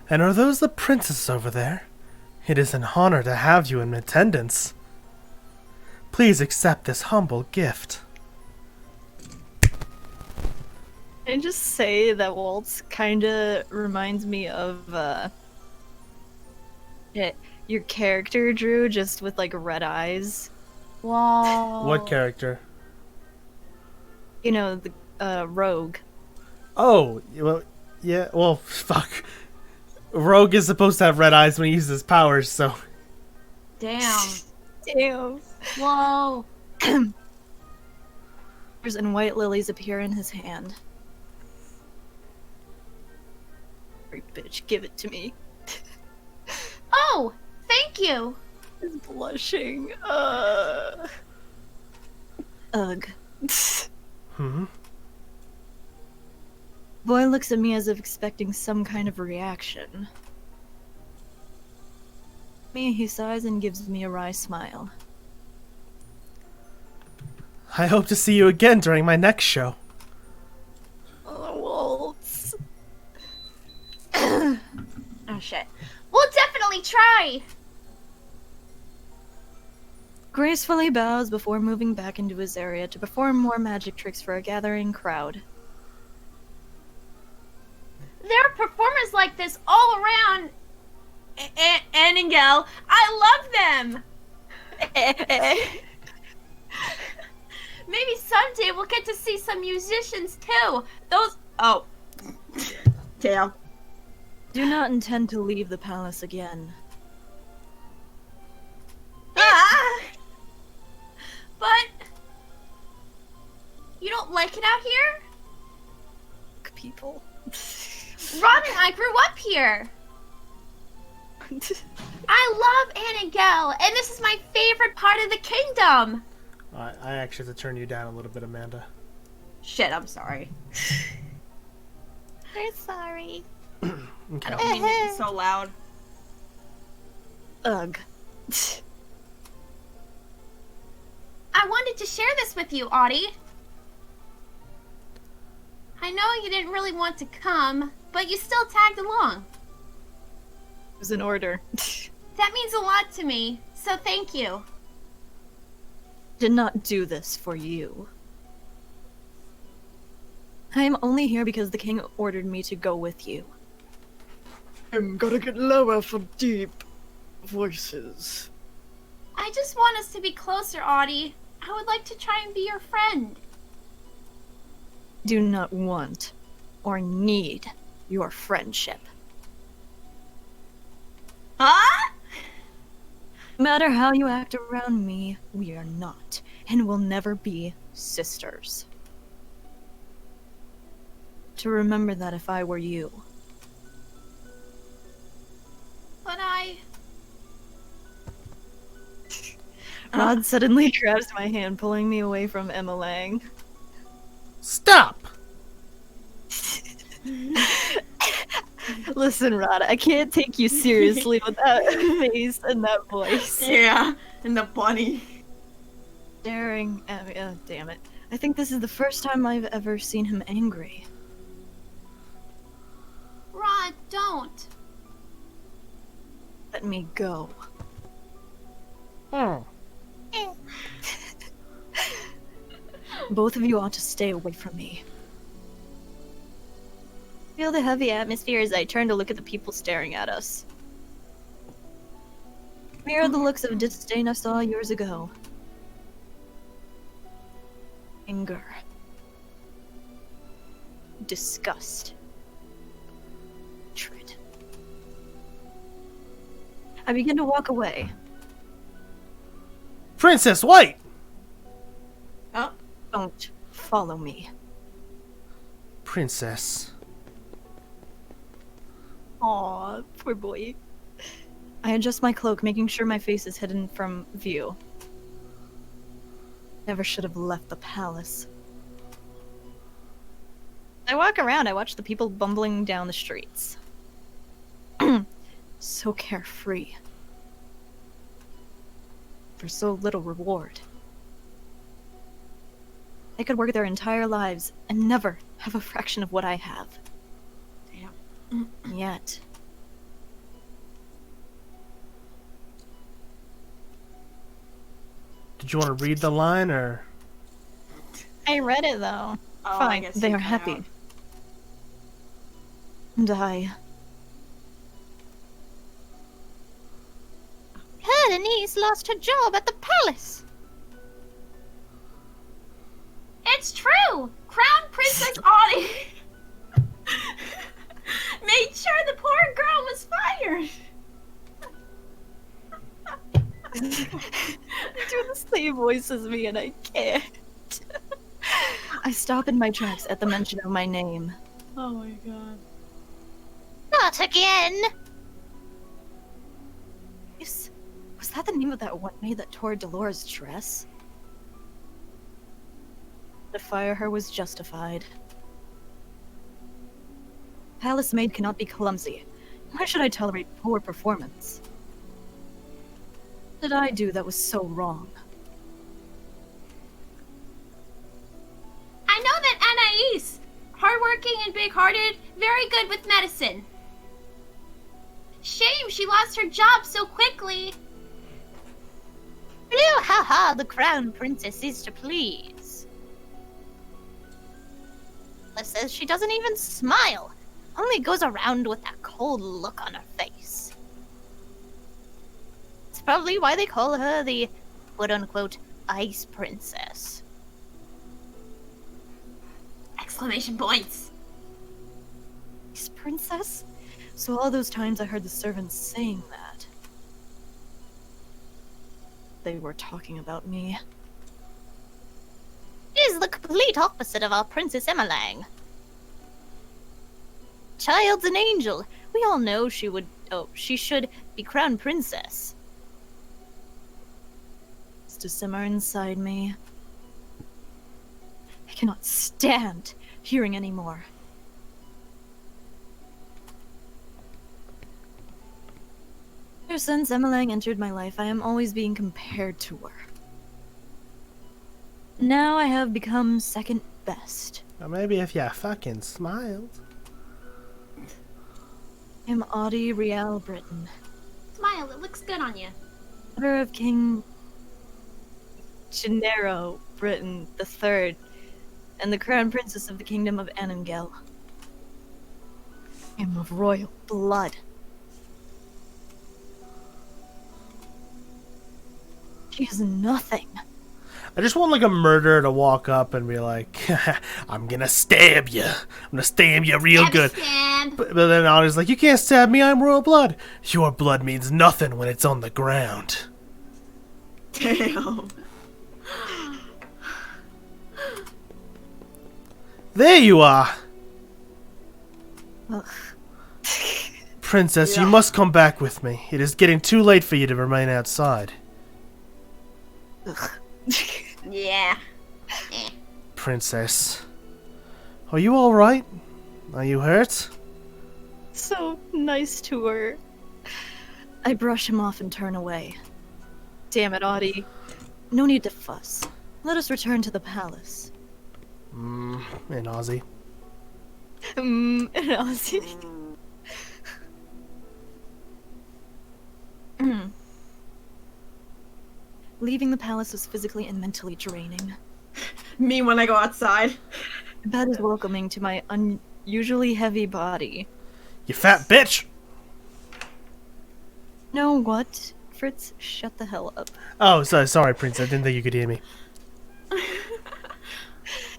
[SPEAKER 2] And are those the princesses over there? It is an honor to have you in attendance. Please accept this humble gift.
[SPEAKER 1] Can I just say that Waltz kinda reminds me of, your character, Drew, just with, like, red eyes.
[SPEAKER 3] Whoa.
[SPEAKER 2] What character?
[SPEAKER 1] You know, the, rogue.
[SPEAKER 2] Oh, well, yeah, well, fuck. Rogue is supposed to have red eyes when he uses his powers, so...
[SPEAKER 3] Damn.
[SPEAKER 1] Damn.
[SPEAKER 3] Whoa.
[SPEAKER 1] And white lilies appear in his hand. Great bitch, give it to me.
[SPEAKER 3] Oh, thank you.
[SPEAKER 1] He's blushing. Ugh.
[SPEAKER 2] Hmm?
[SPEAKER 1] Boy looks at me as if expecting some kind of reaction. Me, he sighs and gives me a wry smile.
[SPEAKER 2] I hope to see you again during my next show.
[SPEAKER 1] Oh, Waltz.
[SPEAKER 3] Oh shit. We'll definitely try.
[SPEAKER 1] Gracefully bows before moving back into his area to perform more magic tricks for a gathering crowd.
[SPEAKER 3] There are performers like this all around. Anningel, I love them. Maybe someday we'll get to see some musicians too. Those. Oh. Damn.
[SPEAKER 1] Do not intend to leave the palace again.
[SPEAKER 3] Ah! But you don't like it out here?
[SPEAKER 1] People.
[SPEAKER 3] Ron and I grew up here. I love Anningel, and this is my favorite part of the kingdom.
[SPEAKER 2] I actually have to turn you down a little bit, Amanda.
[SPEAKER 3] Shit, I'm sorry.
[SPEAKER 5] We're sorry.
[SPEAKER 2] Okay.
[SPEAKER 3] I don't mean to be so loud.
[SPEAKER 1] Ugh.
[SPEAKER 3] I wanted to share this with you, Audie. I know you didn't really want to come, but you still tagged along.
[SPEAKER 1] It was an order.
[SPEAKER 3] That means a lot to me, so thank you.
[SPEAKER 1] Did not do this for you. I am only here because the king ordered me to go with you. I'm gonna get lower for deep voices.
[SPEAKER 3] I just want us to be closer, Audie. I would like to try and be your friend.
[SPEAKER 1] Do not want or need your friendship.
[SPEAKER 3] Huh?
[SPEAKER 1] No matter how you act around me, we are not and will never be sisters. To remember that if I were you.
[SPEAKER 3] But I...
[SPEAKER 1] Rod suddenly grabs my hand, pulling me away from Emma Lang.
[SPEAKER 2] Stop!
[SPEAKER 1] Listen, Rod, I can't take you seriously with that face and that voice.
[SPEAKER 3] Yeah, and the bunny.
[SPEAKER 1] Staring at me. Damn it. I think this is the first time I've ever seen him angry.
[SPEAKER 3] Rod, don't.
[SPEAKER 1] Let me go.
[SPEAKER 2] Hmm.
[SPEAKER 1] Both of you ought to stay away from me. Feel the heavy atmosphere as I turn to look at the people staring at us. Mirror the looks of disdain I saw years ago. anger, disgust, hatred. I begin to walk away.
[SPEAKER 2] Princess, wait!
[SPEAKER 4] Oh,
[SPEAKER 1] Don't follow me.
[SPEAKER 2] Princess.
[SPEAKER 1] Aw, poor boy. I adjust my cloak, making sure my face is hidden from view. Never should have left the palace. I walk around, I watch the people bumbling down the streets. So carefree. For so little reward. They could work their entire lives and never have a fraction of what I have.
[SPEAKER 4] damn.
[SPEAKER 1] Yet.
[SPEAKER 2] Did you want to read the line, or?
[SPEAKER 1] I read it though.
[SPEAKER 4] Oh, I
[SPEAKER 1] Fine,
[SPEAKER 4] guess
[SPEAKER 1] they
[SPEAKER 4] you
[SPEAKER 1] are
[SPEAKER 4] cut
[SPEAKER 1] happy.
[SPEAKER 4] out.
[SPEAKER 1] And I.
[SPEAKER 5] Her niece lost her job at the palace.
[SPEAKER 3] It's true! Crown Princess Audie made sure the poor girl was fired!
[SPEAKER 1] They do the same voice as me and I can't. I stop in my tracks at the mention of my name.
[SPEAKER 4] Oh my god.
[SPEAKER 5] Not again.
[SPEAKER 1] Was that the name of that one maid that tore Dolores' dress? To fire her was justified. Palace maid cannot be clumsy. Why should I tolerate poor performance? What did I do that was so wrong?
[SPEAKER 3] I know that Anais, hardworking and big-hearted, very good with medicine. Shame she lost her job so quickly.
[SPEAKER 5] You know how hard the crown princess is to please. Liz says she doesn't even smile, only goes around with that cold look on her face. It's probably why they call her the quote-unquote ice princess.
[SPEAKER 3] Exclamation points.
[SPEAKER 1] Ice princess? So all those times I heard the servants saying that. They were talking about me.
[SPEAKER 5] Is the complete opposite of our Princess Emmelang. Child's an angel. We all know she should be crown princess.
[SPEAKER 1] It's to simmer inside me. I cannot stand hearing anymore. Ever since Emmelang entered my life, I am always being compared to her. Now I have become second best.
[SPEAKER 2] Or maybe if you fucking smiled.
[SPEAKER 1] I'm Audie Riel Britain,
[SPEAKER 3] Smile, it looks good on you.
[SPEAKER 1] daughter of King Gennaro Britain III, and the crown princess of the kingdom of Anangel. I am of royal blood. She is nothing.
[SPEAKER 2] I just want like a murderer to walk up and be like, I'm gonna stab you. I'm gonna stab you real good.
[SPEAKER 3] Stab.
[SPEAKER 2] But then Audie's like, you can't stab me, I'm royal blood. Your blood means nothing when it's on the ground.
[SPEAKER 4] Damn.
[SPEAKER 2] There you are.
[SPEAKER 1] Ugh.
[SPEAKER 2] Princess, you
[SPEAKER 4] Yeah.
[SPEAKER 2] must come back with me. It is getting too late for you to remain outside.
[SPEAKER 1] Ugh.
[SPEAKER 4] Yeah.
[SPEAKER 2] Princess. Are you alright? Are you hurt?
[SPEAKER 1] So nice to her. I brush him off and turn away. Damn it, Audie. No need to fuss. Let us return to the palace.
[SPEAKER 2] In Aussie.
[SPEAKER 1] And Ozzy. Leaving the palace was physically and mentally draining.
[SPEAKER 4] Me when I go outside.
[SPEAKER 1] Bed is welcoming to my unusually heavy body.
[SPEAKER 2] You fat bitch!
[SPEAKER 1] No, what? Fritz, shut the hell up.
[SPEAKER 2] Oh, sorry, Princess. I didn't think you could hear me.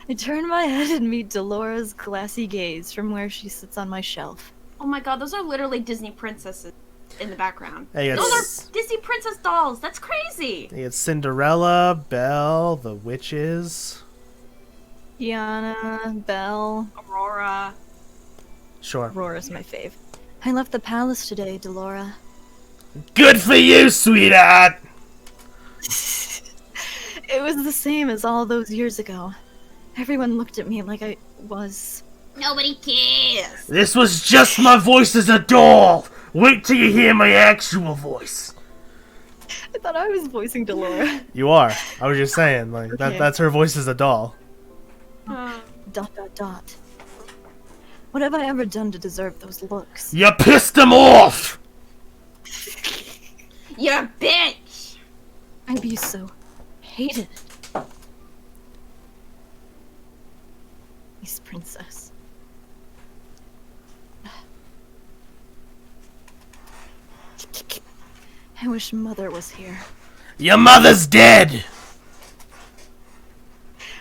[SPEAKER 1] I turn my head and meet Delora's glassy gaze from where she sits on my shelf.
[SPEAKER 3] Oh my god, those are literally Disney princesses in the background.
[SPEAKER 2] Hey,
[SPEAKER 3] Those are Disney princess dolls. That's crazy.
[SPEAKER 2] It's Cinderella, Belle, the witches.
[SPEAKER 1] Tiana, Belle.
[SPEAKER 3] Aurora.
[SPEAKER 2] Sure.
[SPEAKER 1] Aurora's my fave. I left the palace today, Delora.
[SPEAKER 2] Good for you, sweetheart!
[SPEAKER 1] It was the same as all those years ago. Everyone looked at me like I was...
[SPEAKER 4] Nobody cares.
[SPEAKER 2] This was just my voice as a doll! Wait till you hear my actual voice.
[SPEAKER 1] I thought I was voicing Delora.
[SPEAKER 2] You are. I was just saying, like,
[SPEAKER 1] Okay.
[SPEAKER 2] that's her voice as a doll.
[SPEAKER 1] Dot dot dot. What have I ever done to deserve those looks?
[SPEAKER 2] You pissed him off!
[SPEAKER 3] You're a bitch.
[SPEAKER 1] I'd be so hated. Nice princess. I wish Mother was here.
[SPEAKER 2] Your mother's dead!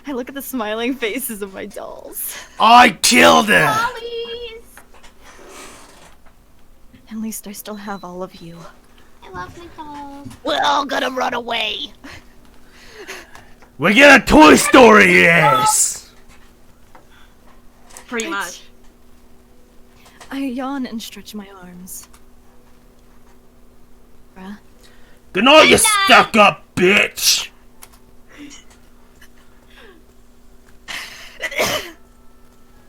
[SPEAKER 1] I look at the smiling faces of my dolls.
[SPEAKER 2] I killed her!
[SPEAKER 3] Dollies.
[SPEAKER 1] At least I still have all of you.
[SPEAKER 3] I love my dolls.
[SPEAKER 5] We're all gonna run away.
[SPEAKER 2] We get a Toy Story, yes!
[SPEAKER 3] Pretty much.
[SPEAKER 1] I yawn and stretch my arms. Bruh.
[SPEAKER 2] Good night, you stuck-up bitch!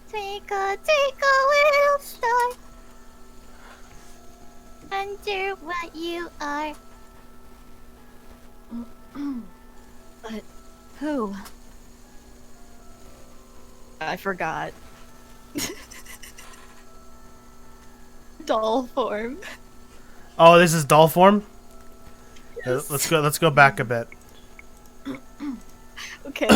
[SPEAKER 5] Twinkle, twinkle, little star. Wonder what you are.
[SPEAKER 1] But who? I forgot. Doll form.
[SPEAKER 2] Oh, this is doll form? Let's go back a bit.
[SPEAKER 1] Okay.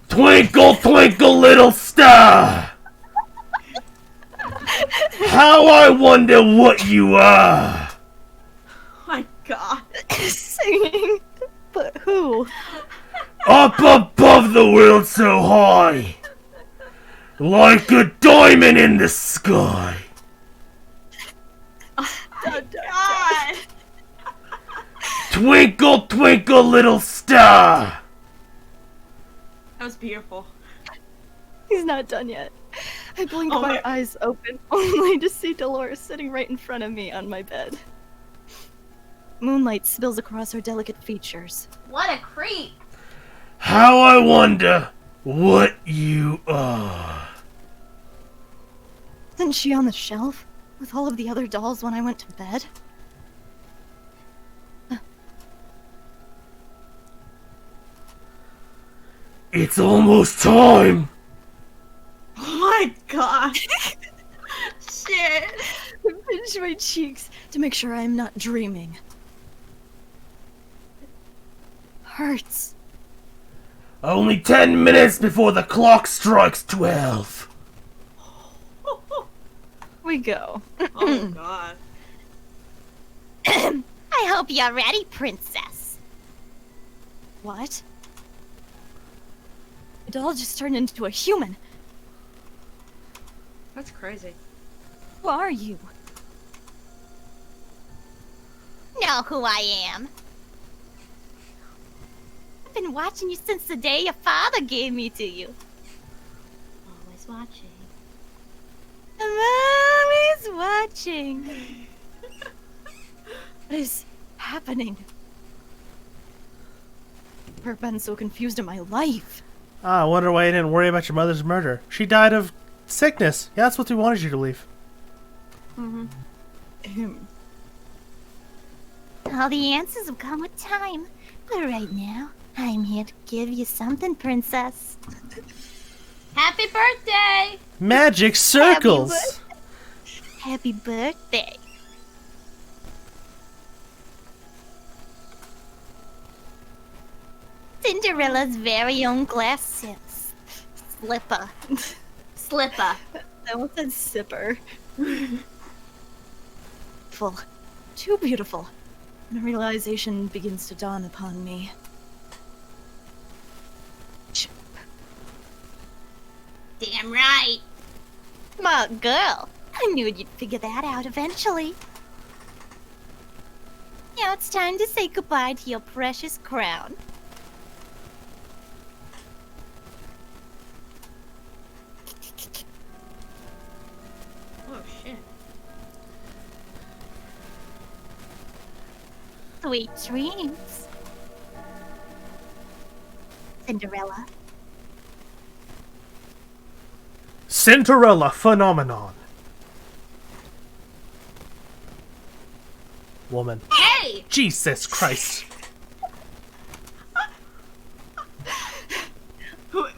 [SPEAKER 2] Twinkle, twinkle, little star! How I wonder what you are!
[SPEAKER 3] My god.
[SPEAKER 1] Singing. But who?
[SPEAKER 2] Up above the world so high! Like a diamond in the sky!
[SPEAKER 3] God.
[SPEAKER 2] Twinkle, twinkle, little star!
[SPEAKER 3] That was beautiful.
[SPEAKER 1] He's not done yet. I blink
[SPEAKER 3] Oh
[SPEAKER 1] my
[SPEAKER 3] my-
[SPEAKER 1] eyes open, only to see Dolores sitting right in front of me on my bed. Moonlight spills across her delicate features.
[SPEAKER 3] What a creep.
[SPEAKER 2] How I wonder what you are.
[SPEAKER 1] Isn't she on the shelf with all of the other dolls when I went to bed?
[SPEAKER 2] It's almost time!
[SPEAKER 3] Oh my god. Shit.
[SPEAKER 1] I pinch my cheeks to make sure I'm not dreaming. Hurts.
[SPEAKER 2] Only 10 minutes before the clock strikes 12.
[SPEAKER 1] We go.
[SPEAKER 3] Oh god.
[SPEAKER 5] I hope you're ready, princess.
[SPEAKER 1] What? The doll just turned into a human.
[SPEAKER 3] That's crazy.
[SPEAKER 1] Who are you?
[SPEAKER 5] Know who I am. I've been watching you since the day your father gave me to you.
[SPEAKER 3] Always watching.
[SPEAKER 1] I'm always watching. What is happening? I've never been so confused in my life.
[SPEAKER 2] Ah, I wonder why you didn't worry about your mother's murder. She died of sickness. Yeah, that's what we wanted you to leave.
[SPEAKER 5] All the answers will come with time. But right now, I'm here to give you something, princess.
[SPEAKER 3] Happy birthday!
[SPEAKER 2] Magic circles!
[SPEAKER 5] Happy birthday. Cinderella's very own glass slipper.
[SPEAKER 3] Slipper.
[SPEAKER 1] I almost said sipper. Full. Too beautiful. And a realization begins to dawn upon me.
[SPEAKER 4] Damn right.
[SPEAKER 5] Smart girl. I knew you'd figure that out eventually. Now it's time to say goodbye to your precious crown.
[SPEAKER 3] Oh shit.
[SPEAKER 5] Sweet dreams. Cinderella.
[SPEAKER 2] Cinderella Phenomenon. Woman.
[SPEAKER 3] Hey!
[SPEAKER 2] Jesus Christ.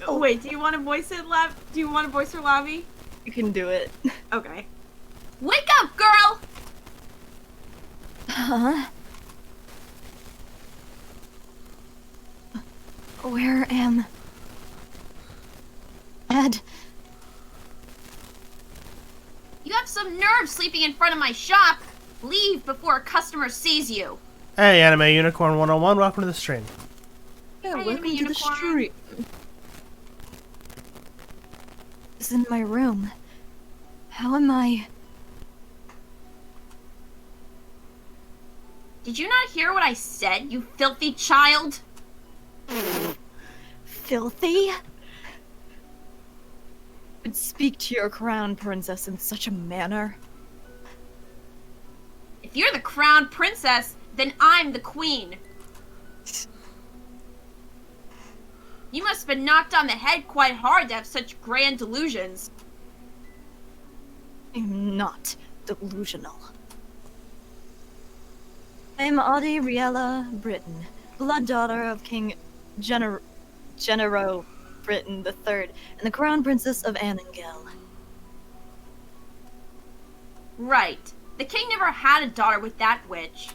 [SPEAKER 3] Wait, do you want to voice it, Lav? Do you want to voice her, Lavi?
[SPEAKER 1] You can do it.
[SPEAKER 3] Okay. Wake up, girl!
[SPEAKER 1] Huh? Where am... Ed?
[SPEAKER 3] You have some nerve sleeping in front of my shop. Leave before a customer sees you.
[SPEAKER 2] Hey, Anime Unicorn 101, welcome to the stream.
[SPEAKER 1] Yeah,
[SPEAKER 3] Hi,
[SPEAKER 1] welcome
[SPEAKER 3] Enemy
[SPEAKER 1] to the
[SPEAKER 3] Unicorn.
[SPEAKER 1] stream. This is in my room. How am I...
[SPEAKER 3] Did you not hear what I said, you filthy child?
[SPEAKER 1] filthy? Would speak to your crown princess in such a manner?
[SPEAKER 3] If you're the crown princess, then I'm the queen. You must have been knocked on the head quite hard to have such grand delusions.
[SPEAKER 1] I'm not delusional. I am Audie Riella Britton, blood daughter of King Genero Britton III, and the crown princess of Anningel.
[SPEAKER 3] Right. The king never had a daughter with that witch.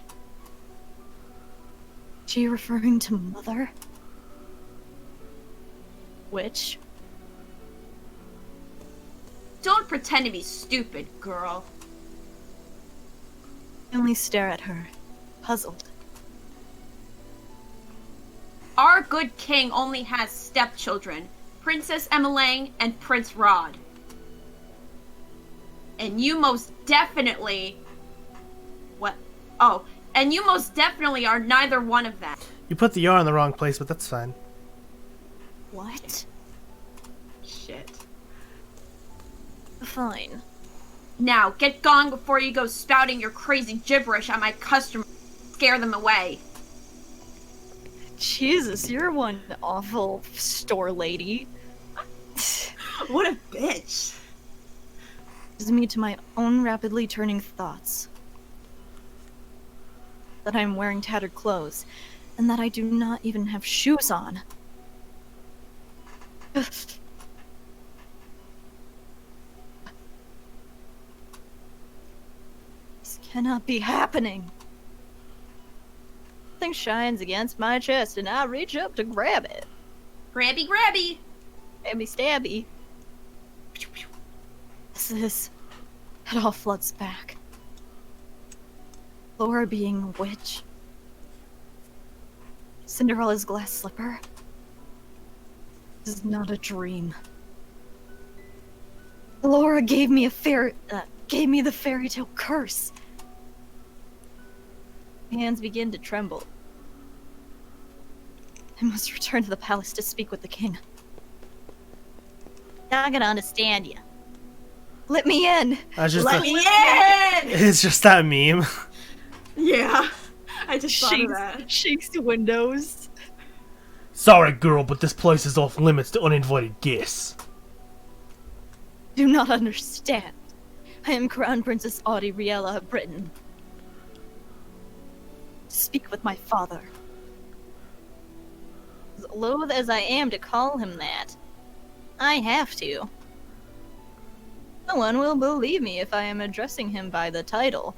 [SPEAKER 1] She referring to mother? Witch?
[SPEAKER 3] Don't pretend to be stupid, girl.
[SPEAKER 1] I only stare at her, puzzled.
[SPEAKER 3] Our good king only has stepchildren, Princess Emmeline and Prince Rod. And you most definitely... What? Oh, and you most definitely are neither one of them.
[SPEAKER 2] You put the R in the wrong place, but that's fine.
[SPEAKER 1] What?
[SPEAKER 3] Shit.
[SPEAKER 1] Fine.
[SPEAKER 3] Now, get gone before you go spouting your crazy gibberish at my customers. Scare them away.
[SPEAKER 1] Jesus, you're one awful store lady.
[SPEAKER 3] What a bitch.
[SPEAKER 1] Brings me to my own rapidly turning thoughts. That I'm wearing tattered clothes, and that I do not even have shoes on. This cannot be happening. Something shines against my chest, and I reach up to grab it.
[SPEAKER 3] Grabby, grabby.
[SPEAKER 1] Stabby, stabby. It all floods back. Laura being a witch. Cinderella's glass slipper. This is not a dream. Laura gave me the fairy tale curse. My hands begin to tremble. I must return to the palace to speak with the king. Not gonna understand you. Let me in!
[SPEAKER 3] Let me in!
[SPEAKER 2] It's just that meme.
[SPEAKER 3] Yeah. I just thought of that.
[SPEAKER 1] Shakes the windows.
[SPEAKER 2] Sorry, girl, but this place is off limits to uninvited guests.
[SPEAKER 1] Do not understand. I am Crown Princess Audie Riella of Britain. Speak with my father. As loath as I am to call him that, I have to. No one will believe me if I am addressing him by the title.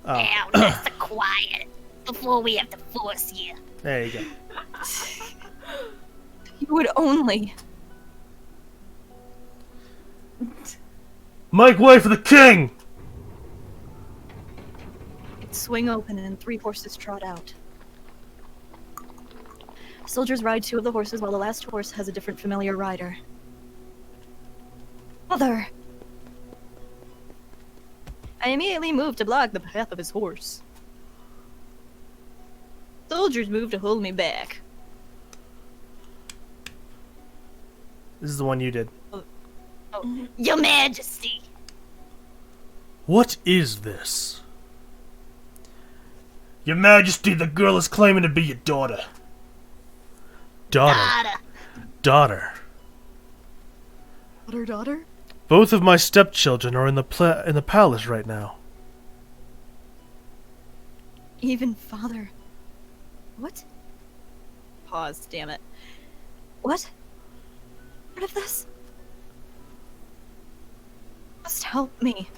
[SPEAKER 2] Oh.
[SPEAKER 5] Now, just quiet before we have to force you.
[SPEAKER 2] There you go.
[SPEAKER 1] You would only...
[SPEAKER 2] Make way for the king!
[SPEAKER 1] Swing open and 3 horses trot out. Soldiers ride 2 of the horses while the last horse has a different familiar rider. Mother! I immediately moved to block the path of his horse. Soldiers moved to hold me back.
[SPEAKER 2] This is the one you did.
[SPEAKER 5] Your Majesty.
[SPEAKER 2] What is this? Your Majesty, the girl is claiming to be your daughter. Daughter.
[SPEAKER 1] Daughter?
[SPEAKER 2] Both of my stepchildren are in the palace right now.
[SPEAKER 1] Even father. What? Pause, damn it. What? Part of this? Must help me.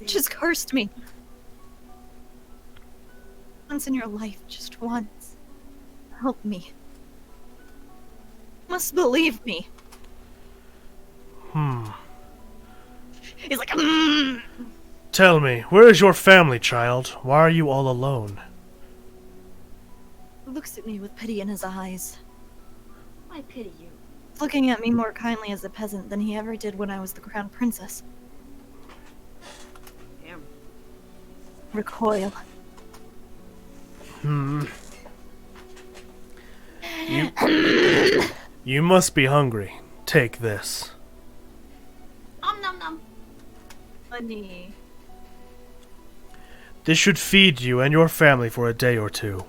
[SPEAKER 1] Just cursed me. Once in your life, just once. Help me. Must believe me. He's like,
[SPEAKER 2] Tell me, where is your family, child? Why are you all alone?
[SPEAKER 1] Looks at me with pity in his eyes.
[SPEAKER 3] I pity you.
[SPEAKER 1] Looking at me more kindly as a peasant than he ever did when I was the crown princess.
[SPEAKER 3] Damn.
[SPEAKER 1] Recoil.
[SPEAKER 2] You must be hungry. Take this.
[SPEAKER 3] Nom nom nom.
[SPEAKER 1] Funny.
[SPEAKER 2] This should feed you and your family for a day or 2.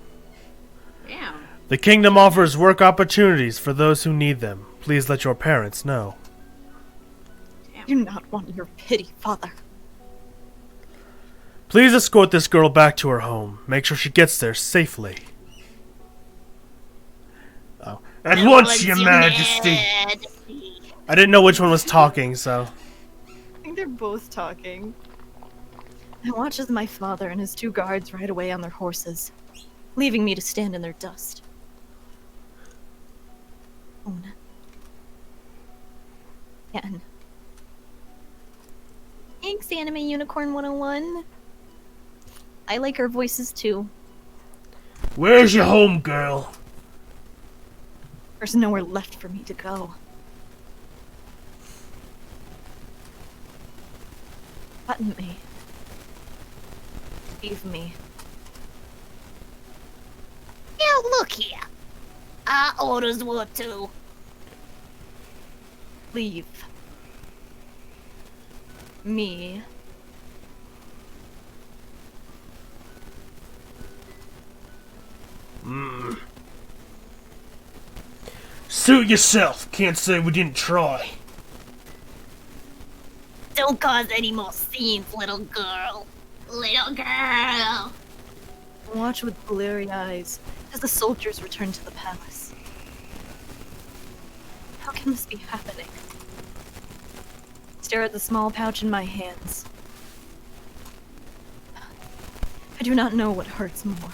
[SPEAKER 3] Damn.
[SPEAKER 2] The kingdom offers work opportunities for those who need them. Please let your parents know.
[SPEAKER 1] Do not want your pity, father.
[SPEAKER 2] Please escort this girl back to her home. Make sure she gets there safely. Oh. At once, your majesty! I didn't know which one was talking, so...
[SPEAKER 1] I think they're both talking. I watch as my father and his 2 guards ride away on their horses, leaving me to stand in their dust. Ona. Ken. Thanks, Anime Unicorn 101. I like her voices too.
[SPEAKER 2] Where's your home, girl?
[SPEAKER 1] There's nowhere left for me to go. Button me. Leave me.
[SPEAKER 5] Now look here. Our orders were to...
[SPEAKER 1] Leave. Me.
[SPEAKER 2] Suit yourself. Can't say we didn't try.
[SPEAKER 5] Don't cause any more scenes, little girl.
[SPEAKER 4] Little girl.
[SPEAKER 1] Watch with bleary eyes as the soldiers return to the palace. How can this be happening? Stare at the small pouch in my hands. I do not know what hurts more.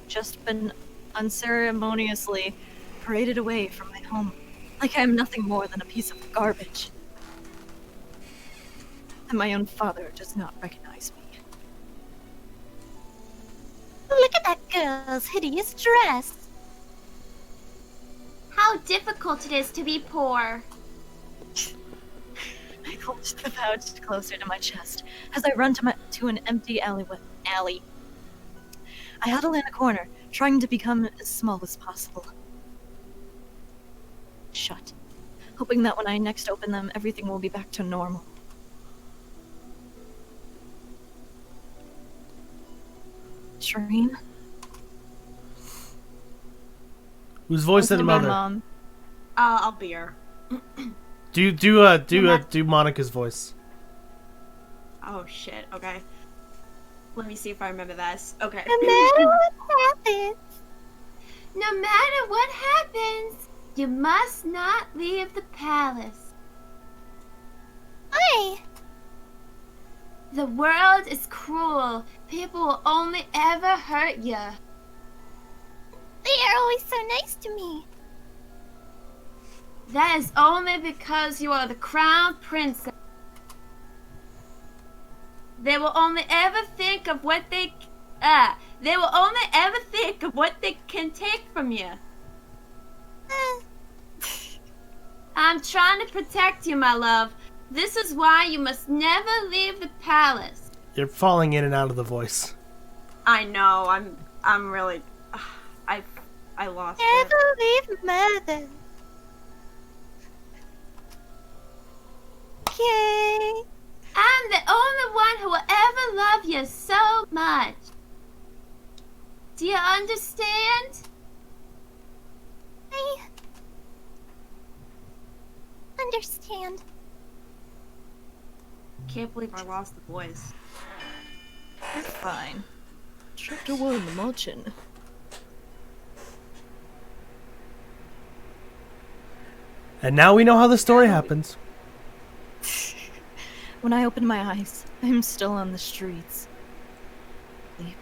[SPEAKER 1] Just been unceremoniously paraded away from my home, like I am nothing more than a piece of garbage. And my own father does not recognize me.
[SPEAKER 5] Look at that girl's hideous dress.
[SPEAKER 4] How difficult it is to be poor.
[SPEAKER 1] I clutched the pouch closer to my chest as I run to an empty alley. I huddle in a corner, trying to become as small as possible. Shut, hoping that when I next open them, everything will be back to normal. Shireen?
[SPEAKER 2] Whose voice did
[SPEAKER 1] Listen to my
[SPEAKER 2] mother?
[SPEAKER 1] mom.
[SPEAKER 3] I'll be her.
[SPEAKER 2] Do Monica's voice.
[SPEAKER 3] Oh shit. Okay. Let me see if I remember this. Okay.
[SPEAKER 5] No matter what happens,
[SPEAKER 4] No matter what happens, you must not leave the palace.
[SPEAKER 5] why?
[SPEAKER 4] The world is cruel. People will only ever hurt you.
[SPEAKER 5] They are always so nice to me.
[SPEAKER 4] That is only because you are the crown princess.
[SPEAKER 3] They will only ever think of what they can take from you. I'm trying to protect you, my love. This is why you must never leave the palace.
[SPEAKER 2] You're falling in and out of the voice.
[SPEAKER 3] I know. I'm really. I lost it.
[SPEAKER 5] Never leave mother. Yay!
[SPEAKER 3] I'm the only one who will ever love you so much. Do you understand?
[SPEAKER 5] I understand.
[SPEAKER 3] Can't believe I lost the voice.
[SPEAKER 1] You're fine. Chapter 1, the Mulchin.
[SPEAKER 2] And now we know how the story happens.
[SPEAKER 1] When I open my eyes, I'm still on the streets. Sleep.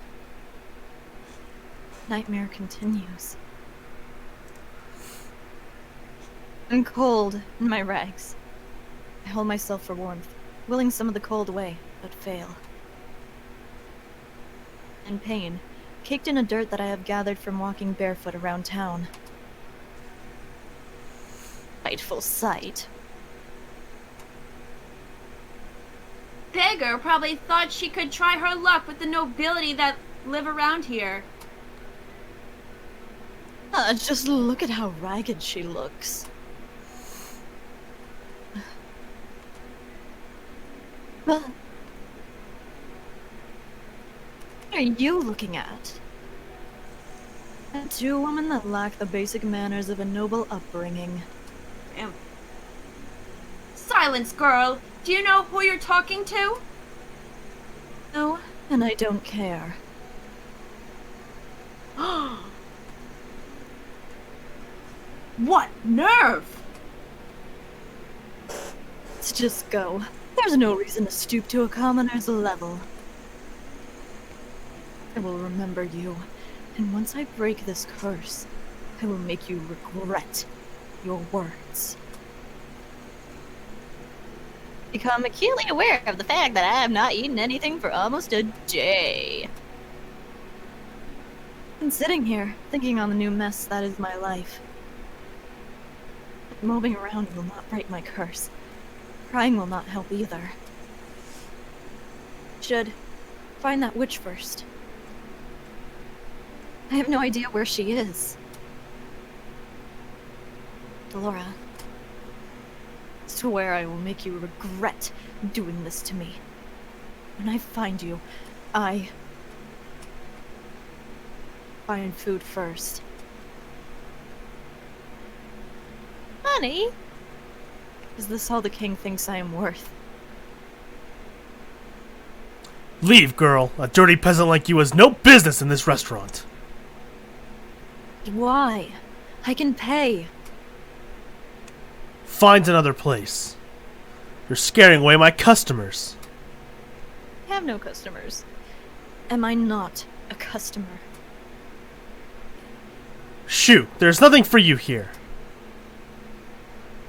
[SPEAKER 1] Nightmare continues. I'm cold in my rags. I hold myself for warmth, willing some of the cold away, but fail. In pain, caked in a dirt that I have gathered from walking barefoot around town. Frightful sight.
[SPEAKER 3] Beggar probably thought she could try her luck with the nobility that live around here.
[SPEAKER 1] Just look at how ragged she looks. What are you looking at? A Jew woman that lack the basic manners of a noble upbringing.
[SPEAKER 3] Damn. Silence, girl! Do you know who you're talking to?
[SPEAKER 1] No, and I don't care.
[SPEAKER 3] What nerve!
[SPEAKER 1] Let's just go. There's no reason to stoop to a commoner's level. I will remember you, and once I break this curse, I will make you regret your words. Become acutely aware of the fact that I have not eaten anything for almost a day. I'm sitting here, thinking on the new mess that is my life. Moving around will not break my curse. Crying will not help either. Should find that witch first. I have no idea where she is. Delora, swear I will make you regret doing this to me. When I find you, I find food first. Honey, is this all the king thinks I am worth?
[SPEAKER 2] Leave, girl. A dirty peasant like you has no business in this restaurant.
[SPEAKER 1] Why? I can pay.
[SPEAKER 2] Find another place. You're scaring away my customers.
[SPEAKER 1] I have no customers. Am I not a customer?
[SPEAKER 2] Shoo, there's nothing for you here.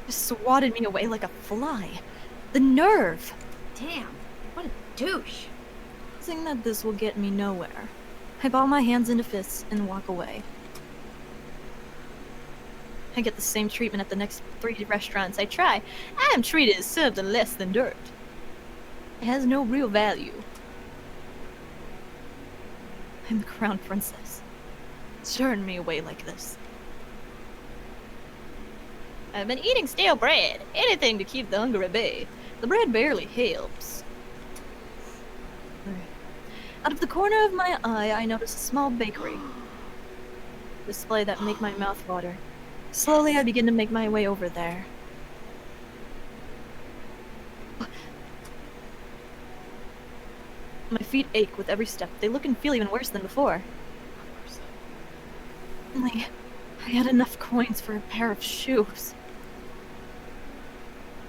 [SPEAKER 1] Just swatted me away like a fly. The nerve!
[SPEAKER 3] Damn, what a douche.
[SPEAKER 1] Saying that this will get me nowhere. I ball my hands into fists and walk away. I get the same treatment at the next 3 restaurants I try. I am treated as something less than dirt. It has no real value. I'm the crown princess. Turn me away like this. I've been eating stale bread. Anything to keep the hunger at bay. The bread barely helps. Out of the corner of my eye, I notice a small bakery. Display that make my mouth water. Slowly, I begin to make my way over there. My feet ache with every step. They look and feel even worse than before. Only I had enough coins for a pair of shoes.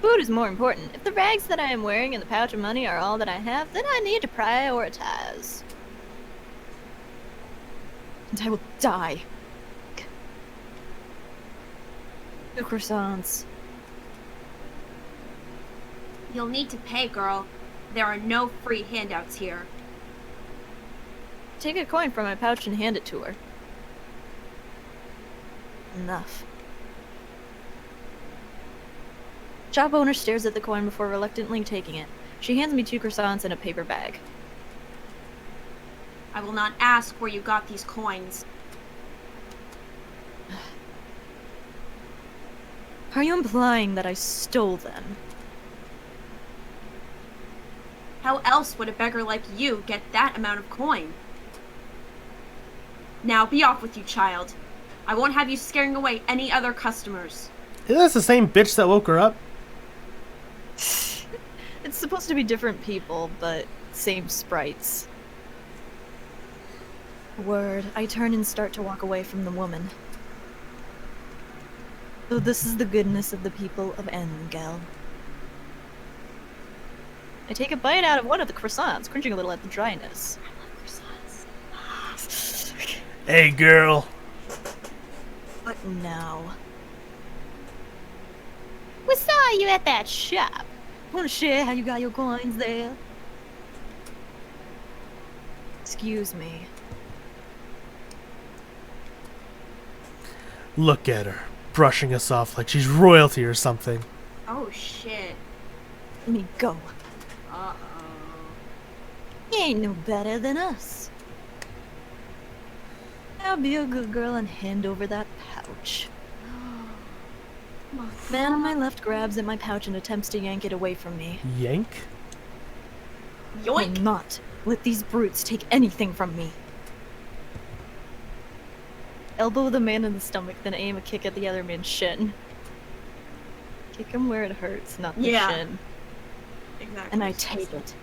[SPEAKER 1] Food is more important. If the rags that I am wearing and the pouch of money are all that I have, then I need to prioritize. And I will die. 2 croissants.
[SPEAKER 3] You'll need to pay, girl. There are no free handouts here.
[SPEAKER 1] Take a coin from my pouch and hand it to her. Enough. Shop owner stares at the coin before reluctantly taking it. She hands me 2 croissants and a paper bag.
[SPEAKER 3] I will not ask where you got these coins.
[SPEAKER 1] Are you implying that I stole them?
[SPEAKER 3] How else would a beggar like you get that amount of coin? Now be off with you, child. I won't have you scaring away any other customers.
[SPEAKER 2] Isn't this the same bitch that woke her up?
[SPEAKER 1] It's supposed to be different people, but same sprites. Word. I turn and start to walk away from the woman. So this is the goodness of the people of Engel. I take a bite out of one of the croissants, cringing a little at the dryness.
[SPEAKER 2] Hey, girl.
[SPEAKER 1] What now?
[SPEAKER 5] We saw you at that shop.
[SPEAKER 1] Wanna share how you got your coins there? Excuse me.
[SPEAKER 2] Look at her, brushing us off like she's royalty or something.
[SPEAKER 3] Oh shit.
[SPEAKER 1] Let me go.
[SPEAKER 3] Uh-oh.
[SPEAKER 1] You ain't no better than us. Now be a good girl and hand over that pouch. Man on my left grabs at my pouch and attempts to yank it away from me.
[SPEAKER 2] Yank?
[SPEAKER 1] Will
[SPEAKER 3] Yoink!
[SPEAKER 1] not let these brutes take anything from me. Elbow the man in the stomach, then aim a kick at the other man's shin. Kick him where it hurts, not the
[SPEAKER 3] Yeah.
[SPEAKER 1] shin.
[SPEAKER 3] Exactly.
[SPEAKER 1] And I take it.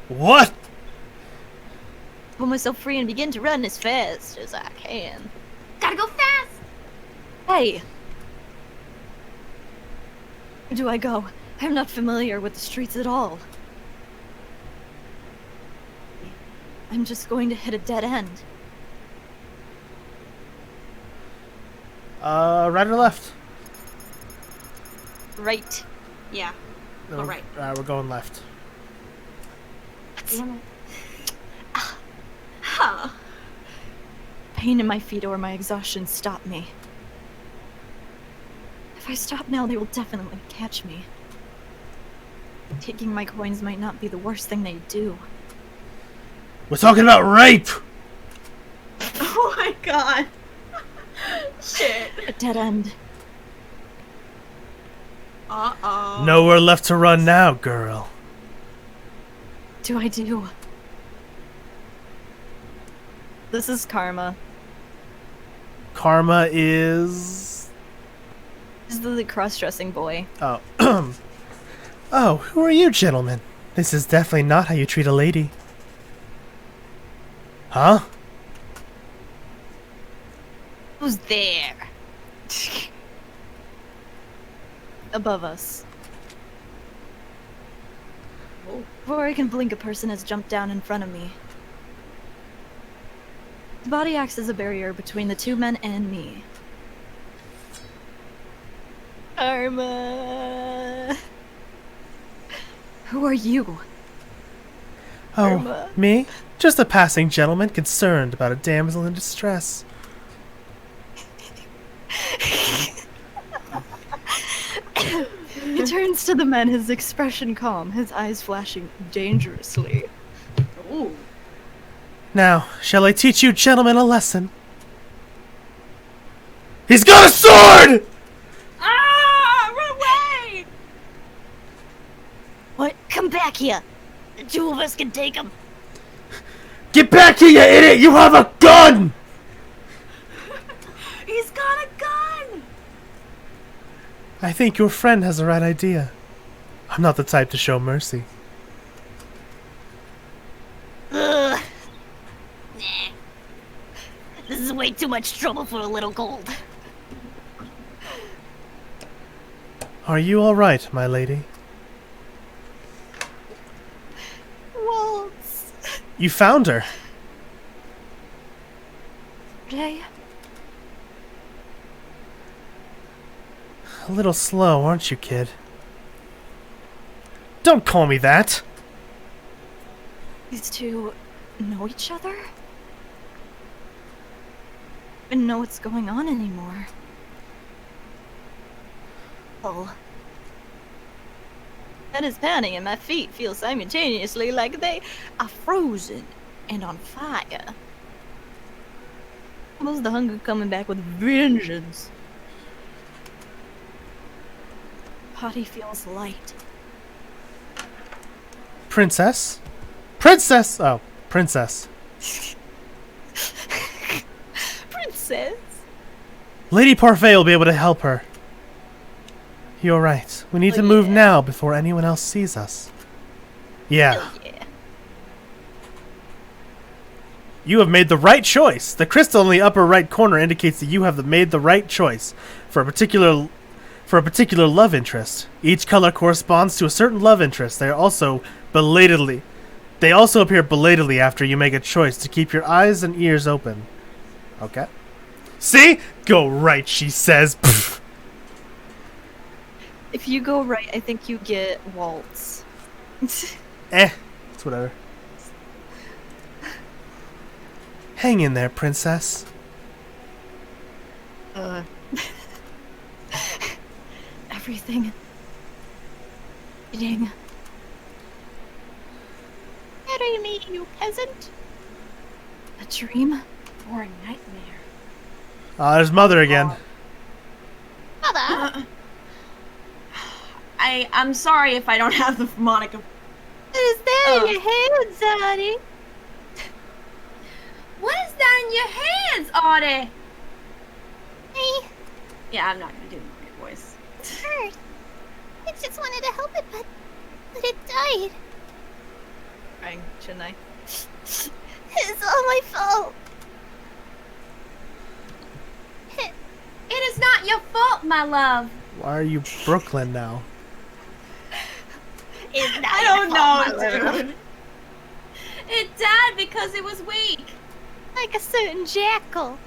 [SPEAKER 2] What?
[SPEAKER 1] Pull myself free and begin to run as fast as I can.
[SPEAKER 3] Gotta go fast!
[SPEAKER 1] Hey! Where do I go? I'm not familiar with the streets at all. I'm just going to hit a dead end.
[SPEAKER 2] Right or left?
[SPEAKER 1] Right.
[SPEAKER 3] Yeah. All right.
[SPEAKER 2] We're going left.
[SPEAKER 3] Damn it. Huh.
[SPEAKER 1] Pain in my feet or my exhaustion stop me. If I stop now, they will definitely catch me. Taking my coins might not be the worst thing they do.
[SPEAKER 2] We're talking about rape!
[SPEAKER 3] Oh my god. Shit.
[SPEAKER 1] A dead end.
[SPEAKER 3] Uh-oh.
[SPEAKER 2] Nowhere left to run now, girl.
[SPEAKER 1] Do I do? This is Karma.
[SPEAKER 2] Karma is...
[SPEAKER 1] This is the cross-dressing boy.
[SPEAKER 2] Oh. Oh, who are you, gentlemen? This is definitely not how you treat a lady. Huh?
[SPEAKER 1] Who's there? Above us. Before I can blink, a person has jumped down in front of me. His body acts as a barrier between the 2 men and me. Karma. Who are you?
[SPEAKER 2] Oh,
[SPEAKER 1] Karma.
[SPEAKER 2] me? Just a passing gentleman concerned about a damsel in distress.
[SPEAKER 1] He turns to the men, his expression calm, his eyes flashing dangerously.
[SPEAKER 3] Ooh.
[SPEAKER 2] Now, shall I teach you gentlemen a lesson? He's got a sword!
[SPEAKER 3] Ah! Run away!
[SPEAKER 5] What? Come back here. The 2 of us can take him.
[SPEAKER 2] Get back here, you idiot! You have a gun!
[SPEAKER 3] He's got a gun!
[SPEAKER 2] I think your friend has the right idea. I'm not the type to show mercy.
[SPEAKER 5] Ugh. Nah. This is way too much trouble for a little gold.
[SPEAKER 2] Are you alright, my lady?
[SPEAKER 1] Waltz.
[SPEAKER 2] You found her.
[SPEAKER 1] Jay.
[SPEAKER 2] A little slow, aren't you, kid? Don't call me that!
[SPEAKER 1] these two know each other? And know what's going on anymore. Oh. Head is pounding and my feet feel simultaneously like they are frozen and on fire. Almost the hunger coming back with vengeance. Body feels light.
[SPEAKER 2] Princess? Princess! Oh, princess.
[SPEAKER 1] Princess?
[SPEAKER 2] Lady Parfait will be able to help her. You're right. We need to move now before anyone else sees us. Yeah.
[SPEAKER 1] Hell yeah.
[SPEAKER 2] You have made the right choice. The crystal in the upper right corner indicates that you have made the right choice for a particular love interest. Each color corresponds to a certain love interest. They also appear belatedly after you make a choice to keep your eyes and ears open. Okay. See? Go right, she says. Pfft.
[SPEAKER 1] If you go right, I think you get waltz.
[SPEAKER 2] It's whatever. Hang in there, princess.
[SPEAKER 1] Everything. Eating.
[SPEAKER 5] Marry me, you peasant.
[SPEAKER 1] A dream?
[SPEAKER 3] Or a nightmare.
[SPEAKER 2] There's Mother again.
[SPEAKER 5] Mother,
[SPEAKER 3] I'm sorry if I don't have the Monica.
[SPEAKER 5] what is that in your hands, Zaddy?
[SPEAKER 3] What is that in your hands, Audie?
[SPEAKER 5] Me?
[SPEAKER 3] Yeah, I'm not gonna do my voice.
[SPEAKER 5] Hurt. I just wanted to help it, but it died.
[SPEAKER 1] Crying, shouldn't I?
[SPEAKER 5] It's all my fault.
[SPEAKER 3] It is not your fault, my love.
[SPEAKER 2] Why are you Brooklyn now?
[SPEAKER 5] It's not
[SPEAKER 3] I
[SPEAKER 5] your
[SPEAKER 3] don't
[SPEAKER 5] fault,
[SPEAKER 3] know,
[SPEAKER 5] Mother.
[SPEAKER 3] dude. It died because it was weak.
[SPEAKER 5] Like a certain jackal.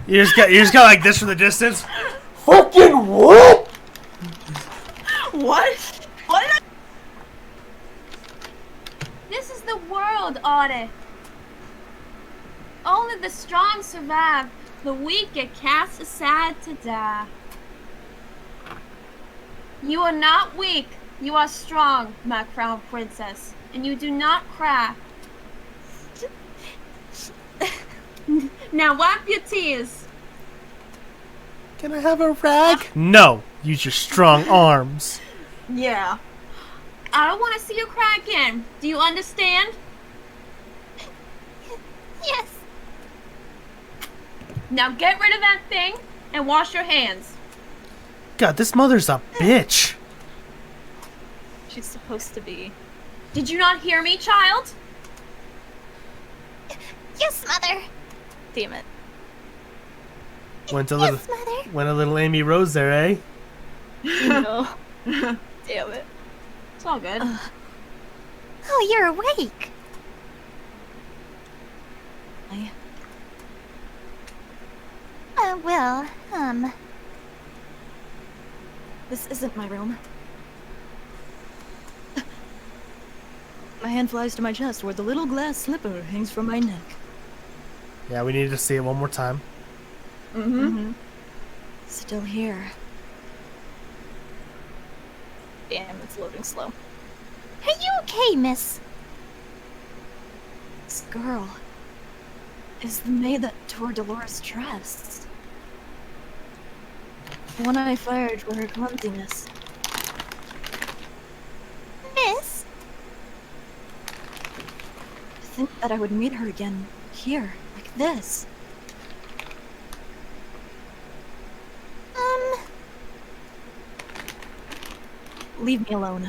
[SPEAKER 2] You just got like this from the distance. Fucking what?
[SPEAKER 3] What? What did I... This is the world, Audie. Only the strong survive. The weak get cast aside to die. You are not weak. You are strong, my crown princess. And you do not cry. Now wipe your tears.
[SPEAKER 2] Can I have a rag? No. Use your strong arms.
[SPEAKER 3] Yeah. I don't want to see you cry again. Do you understand?
[SPEAKER 5] Yes.
[SPEAKER 3] Now get rid of that thing and wash your hands.
[SPEAKER 2] God, this Mother's a bitch.
[SPEAKER 1] She's supposed to be.
[SPEAKER 3] Did you not hear me, child?
[SPEAKER 5] Yes, Mother.
[SPEAKER 1] Damn it.
[SPEAKER 2] Went a
[SPEAKER 5] Yes, Mother.
[SPEAKER 2] little Amy Rose there, eh?
[SPEAKER 1] No. Damn it.
[SPEAKER 3] It's all good.
[SPEAKER 5] Oh, you're awake. Well,
[SPEAKER 1] This isn't my room. My hand flies to my chest where the little glass slipper hangs from my neck.
[SPEAKER 2] Yeah, we need to see it one more time.
[SPEAKER 1] Mm-hmm. Still here. Damn, it's loading slow.
[SPEAKER 5] are you okay, miss?
[SPEAKER 1] This girl is the maid that tore Dolores' dress. The one I fired for her clumsiness.
[SPEAKER 5] Miss?
[SPEAKER 1] To think that I would meet her again here, like this. Leave me alone.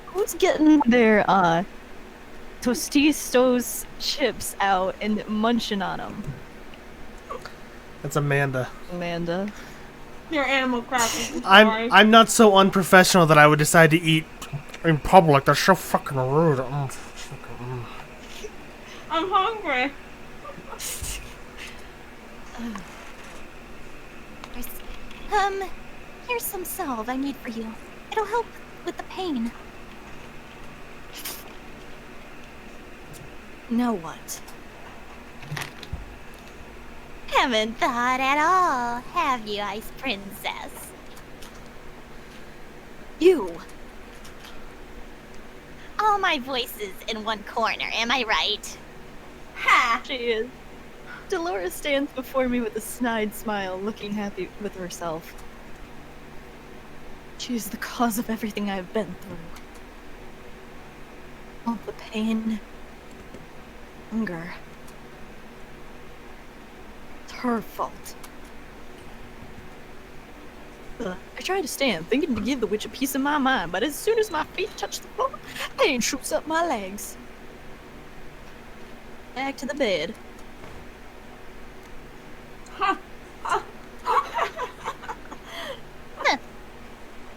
[SPEAKER 1] Who's getting their, Tostitos chips out and munching on them?
[SPEAKER 2] That's Amanda.
[SPEAKER 1] Amanda.
[SPEAKER 3] Your animal crackers.
[SPEAKER 2] I'm not so unprofessional that I would decide to eat in public. That's so fucking rude.
[SPEAKER 3] I'm hungry.
[SPEAKER 5] Here's some salve I made for you. It'll help with the pain.
[SPEAKER 1] Now what?
[SPEAKER 5] Haven't thought at all, have you, Ice Princess?
[SPEAKER 1] You!
[SPEAKER 5] All my voices in one corner, am I right?
[SPEAKER 4] Ha!
[SPEAKER 1] She is. Dolores stands before me with a snide smile, looking happy with herself. She is the cause of everything I've been through. All the pain, hunger. It's her fault. I try to stand, thinking to give the witch a piece of my mind, but as soon as my feet touch the floor, pain shoots up my legs. Back to the bed.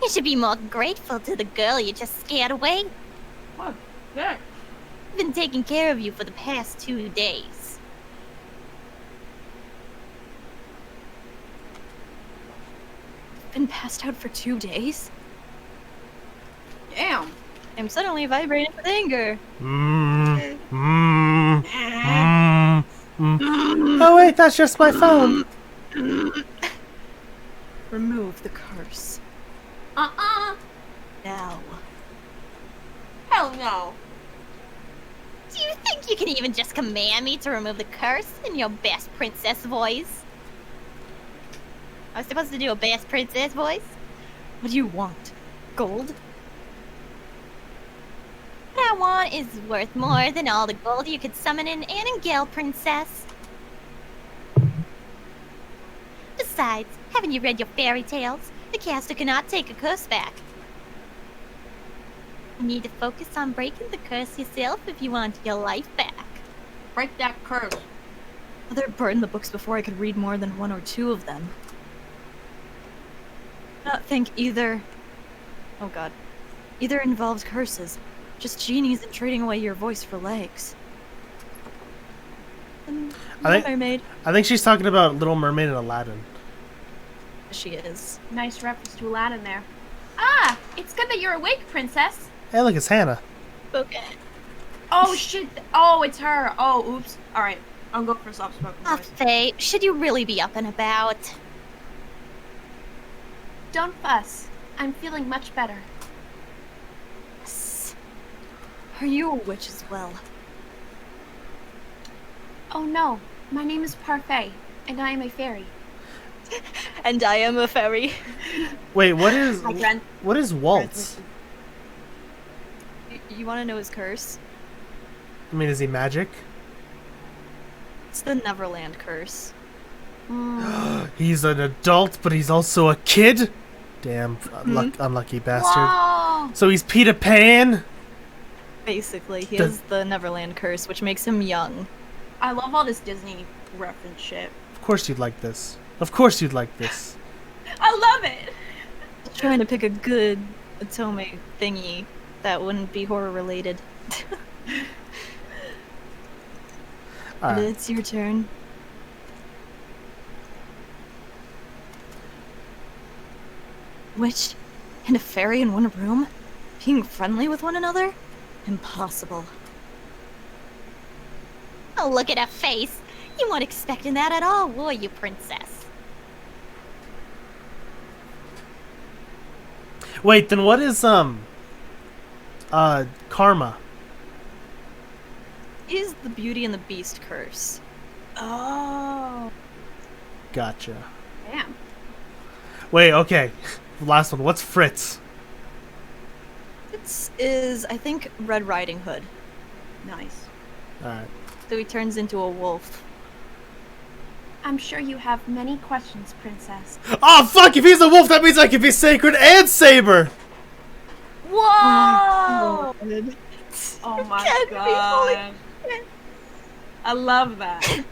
[SPEAKER 5] You should be more grateful to the girl you just scared away.
[SPEAKER 3] What? Yeah.
[SPEAKER 5] I've been taking care of you for the past 2 days.
[SPEAKER 1] Been passed out for 2 days?
[SPEAKER 3] Damn.
[SPEAKER 1] I'm suddenly vibrating with anger.
[SPEAKER 2] Oh wait, that's just my phone.
[SPEAKER 1] Remove the curse. Now.
[SPEAKER 3] Hell no.
[SPEAKER 5] Do you think you can even just command me to remove the curse in your best princess voice? I was supposed to do a best princess voice?
[SPEAKER 1] What do you want? Gold?
[SPEAKER 5] What I want is worth more than all the gold you could summon in Annangale, princess. Besides, haven't you read your fairy tales? The caster cannot take a curse back. You need to focus on breaking the curse yourself if you want your life back.
[SPEAKER 3] Break that curse.
[SPEAKER 1] Mother burned the books before I could read more than 1 or 2 of them. I don't think either... Oh god. Either involves curses. Just genies and trading away your voice for legs. And Mermaid.
[SPEAKER 2] I think she's talking about Little Mermaid and Aladdin.
[SPEAKER 1] She is.
[SPEAKER 3] Nice reference to Aladdin there. Ah! It's good that you're awake, princess.
[SPEAKER 2] Hey, look, it's Hannah.
[SPEAKER 1] Okay.
[SPEAKER 3] Oh, shit. Oh, it's her. Oh, oops. Alright. I'll go for a soft-spoken
[SPEAKER 5] Ah,
[SPEAKER 3] voice.
[SPEAKER 5] Faye, should you really be up and about?
[SPEAKER 3] Don't fuss. I'm feeling much better.
[SPEAKER 1] Are you a witch as well?
[SPEAKER 3] Oh no. My name is Parfait, and I am a fairy.
[SPEAKER 1] And I am a fairy.
[SPEAKER 2] Wait, what is
[SPEAKER 3] Hi, friend.
[SPEAKER 2] what is waltz?
[SPEAKER 1] You want to know his curse?
[SPEAKER 2] I mean, is he magic?
[SPEAKER 1] It's the Neverland curse.
[SPEAKER 2] He's an adult, but he's also a kid? Damn, unlucky bastard.
[SPEAKER 3] Whoa!
[SPEAKER 2] So he's Peter Pan?
[SPEAKER 1] Basically, he
[SPEAKER 2] The-
[SPEAKER 1] has the Neverland curse, which makes him young.
[SPEAKER 3] I love all this Disney reference shit.
[SPEAKER 2] Of course you'd like this. Of course you'd like this.
[SPEAKER 3] I love it!
[SPEAKER 1] Trying to pick a good Otome thingy that wouldn't be horror related.
[SPEAKER 2] Alright.
[SPEAKER 1] It's your turn. Witch and a fairy in one room? Being friendly with one another? Impossible.
[SPEAKER 5] Oh, look at her face. You weren't expecting that at all, were you, princess?
[SPEAKER 2] Wait, then what is karma?
[SPEAKER 1] Is the Beauty and the Beast curse.
[SPEAKER 3] Oh.
[SPEAKER 2] Gotcha.
[SPEAKER 3] Damn.
[SPEAKER 2] Wait, okay. Last one. What's Fritz?
[SPEAKER 1] It is, I think, Red Riding Hood.
[SPEAKER 3] Nice.
[SPEAKER 2] Alright.
[SPEAKER 1] So he turns into a wolf.
[SPEAKER 3] I'm sure you have many questions, princess.
[SPEAKER 2] Oh fuck! If he's a wolf, that means I can be sacred and saber.
[SPEAKER 3] Whoa! Oh my
[SPEAKER 1] Can't be
[SPEAKER 3] god. I love that.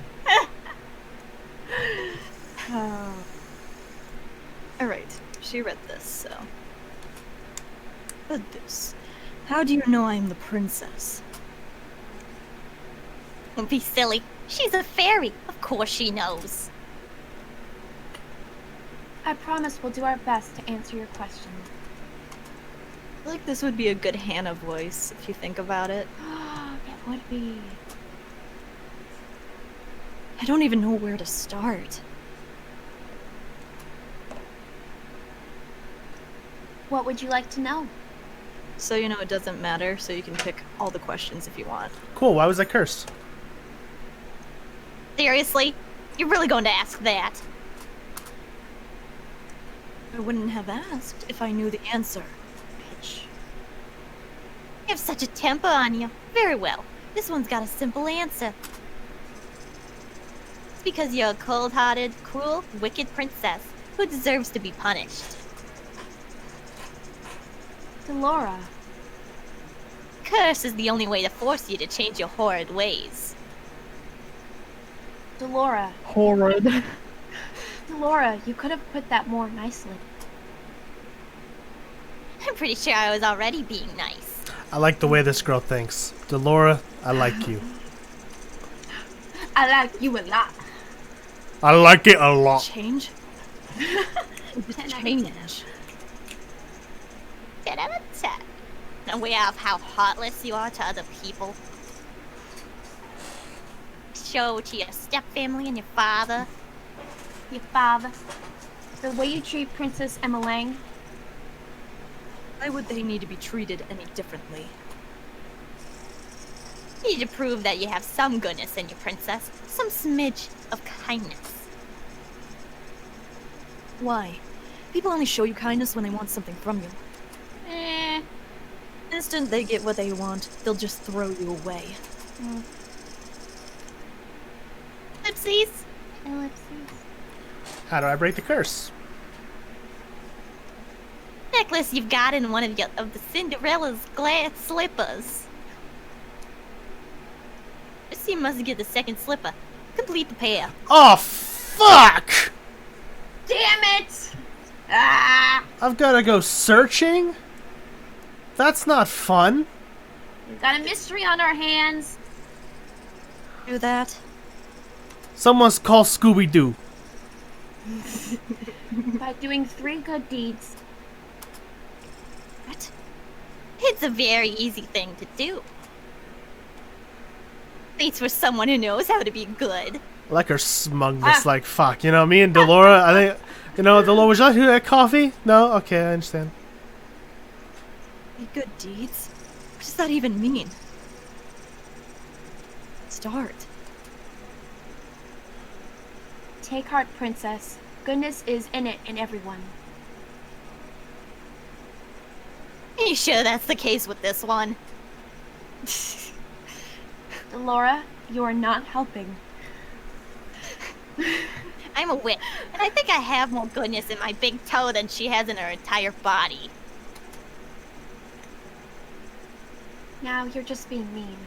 [SPEAKER 1] Alright, she read this, so. Read this. How do you know I'm the princess?
[SPEAKER 5] Don't be silly. She's a fairy. Of course she knows.
[SPEAKER 3] I promise we'll do our best to answer your question.
[SPEAKER 1] I feel like this would be a good Hannah voice, if you think about it.
[SPEAKER 3] It would be.
[SPEAKER 1] I don't even know where to start.
[SPEAKER 3] What would you like to know?
[SPEAKER 1] So you know it doesn't matter, so you can pick all the questions if you want.
[SPEAKER 2] Cool, why was I cursed?
[SPEAKER 5] Seriously? You're really going to ask that?
[SPEAKER 1] I wouldn't have asked if I knew the answer. Bitch.
[SPEAKER 5] You have such a temper on you. Very well. This one's got a simple answer. It's because you're a cold-hearted, cruel, wicked princess who deserves to be punished.
[SPEAKER 3] Delora.
[SPEAKER 5] Curse is the only way to force you to change your horrid ways.
[SPEAKER 3] Delora.
[SPEAKER 1] Horrid.
[SPEAKER 3] Delora, you could have put that more nicely.
[SPEAKER 5] I'm pretty sure I was already being nice.
[SPEAKER 2] I like the way this girl thinks. Delora, I like you.
[SPEAKER 3] I like you a lot.
[SPEAKER 2] I like it a lot.
[SPEAKER 1] Change? Change.
[SPEAKER 5] 10 out of 10. Aware of how heartless you are to other people. Show to your stepfamily and your father.
[SPEAKER 3] Your father. The way you treat Princess Emma Lang.
[SPEAKER 1] Why would they need to be treated any differently?
[SPEAKER 5] You need to prove that you have some goodness in you, princess. Some smidge of kindness.
[SPEAKER 1] Why? People only show you kindness when they want something from you. The instant they get what they want, they'll just throw you away.
[SPEAKER 5] Ellipses.
[SPEAKER 2] How do I break the curse?
[SPEAKER 5] Necklace you've got in one of the Cinderella's glass slippers. First you must get the second slipper. Complete the pair.
[SPEAKER 2] Oh, fuck!
[SPEAKER 3] Damn it! Ah!
[SPEAKER 2] I've gotta go searching? That's not fun.
[SPEAKER 3] We've got a mystery on our hands.
[SPEAKER 1] Do that?
[SPEAKER 2] Someone's call Scooby-Doo.
[SPEAKER 3] By doing 3 good deeds.
[SPEAKER 5] What? It's a very easy thing to do. Thanks for someone who knows how to be good.
[SPEAKER 2] I like her smugness, like, fuck. You know, me and Delora, I think... You know, Delora, would you like to do that coffee? No? Okay, I understand.
[SPEAKER 1] Good deeds? What does that even mean? Start.
[SPEAKER 3] Take heart, princess. Goodness is in it in everyone.
[SPEAKER 5] Are you sure that's the case with this one?
[SPEAKER 3] Delora, you are not helping.
[SPEAKER 5] I'm a witch, and I think I have more goodness in my big toe than she has in her entire body.
[SPEAKER 3] Now you're just being mean.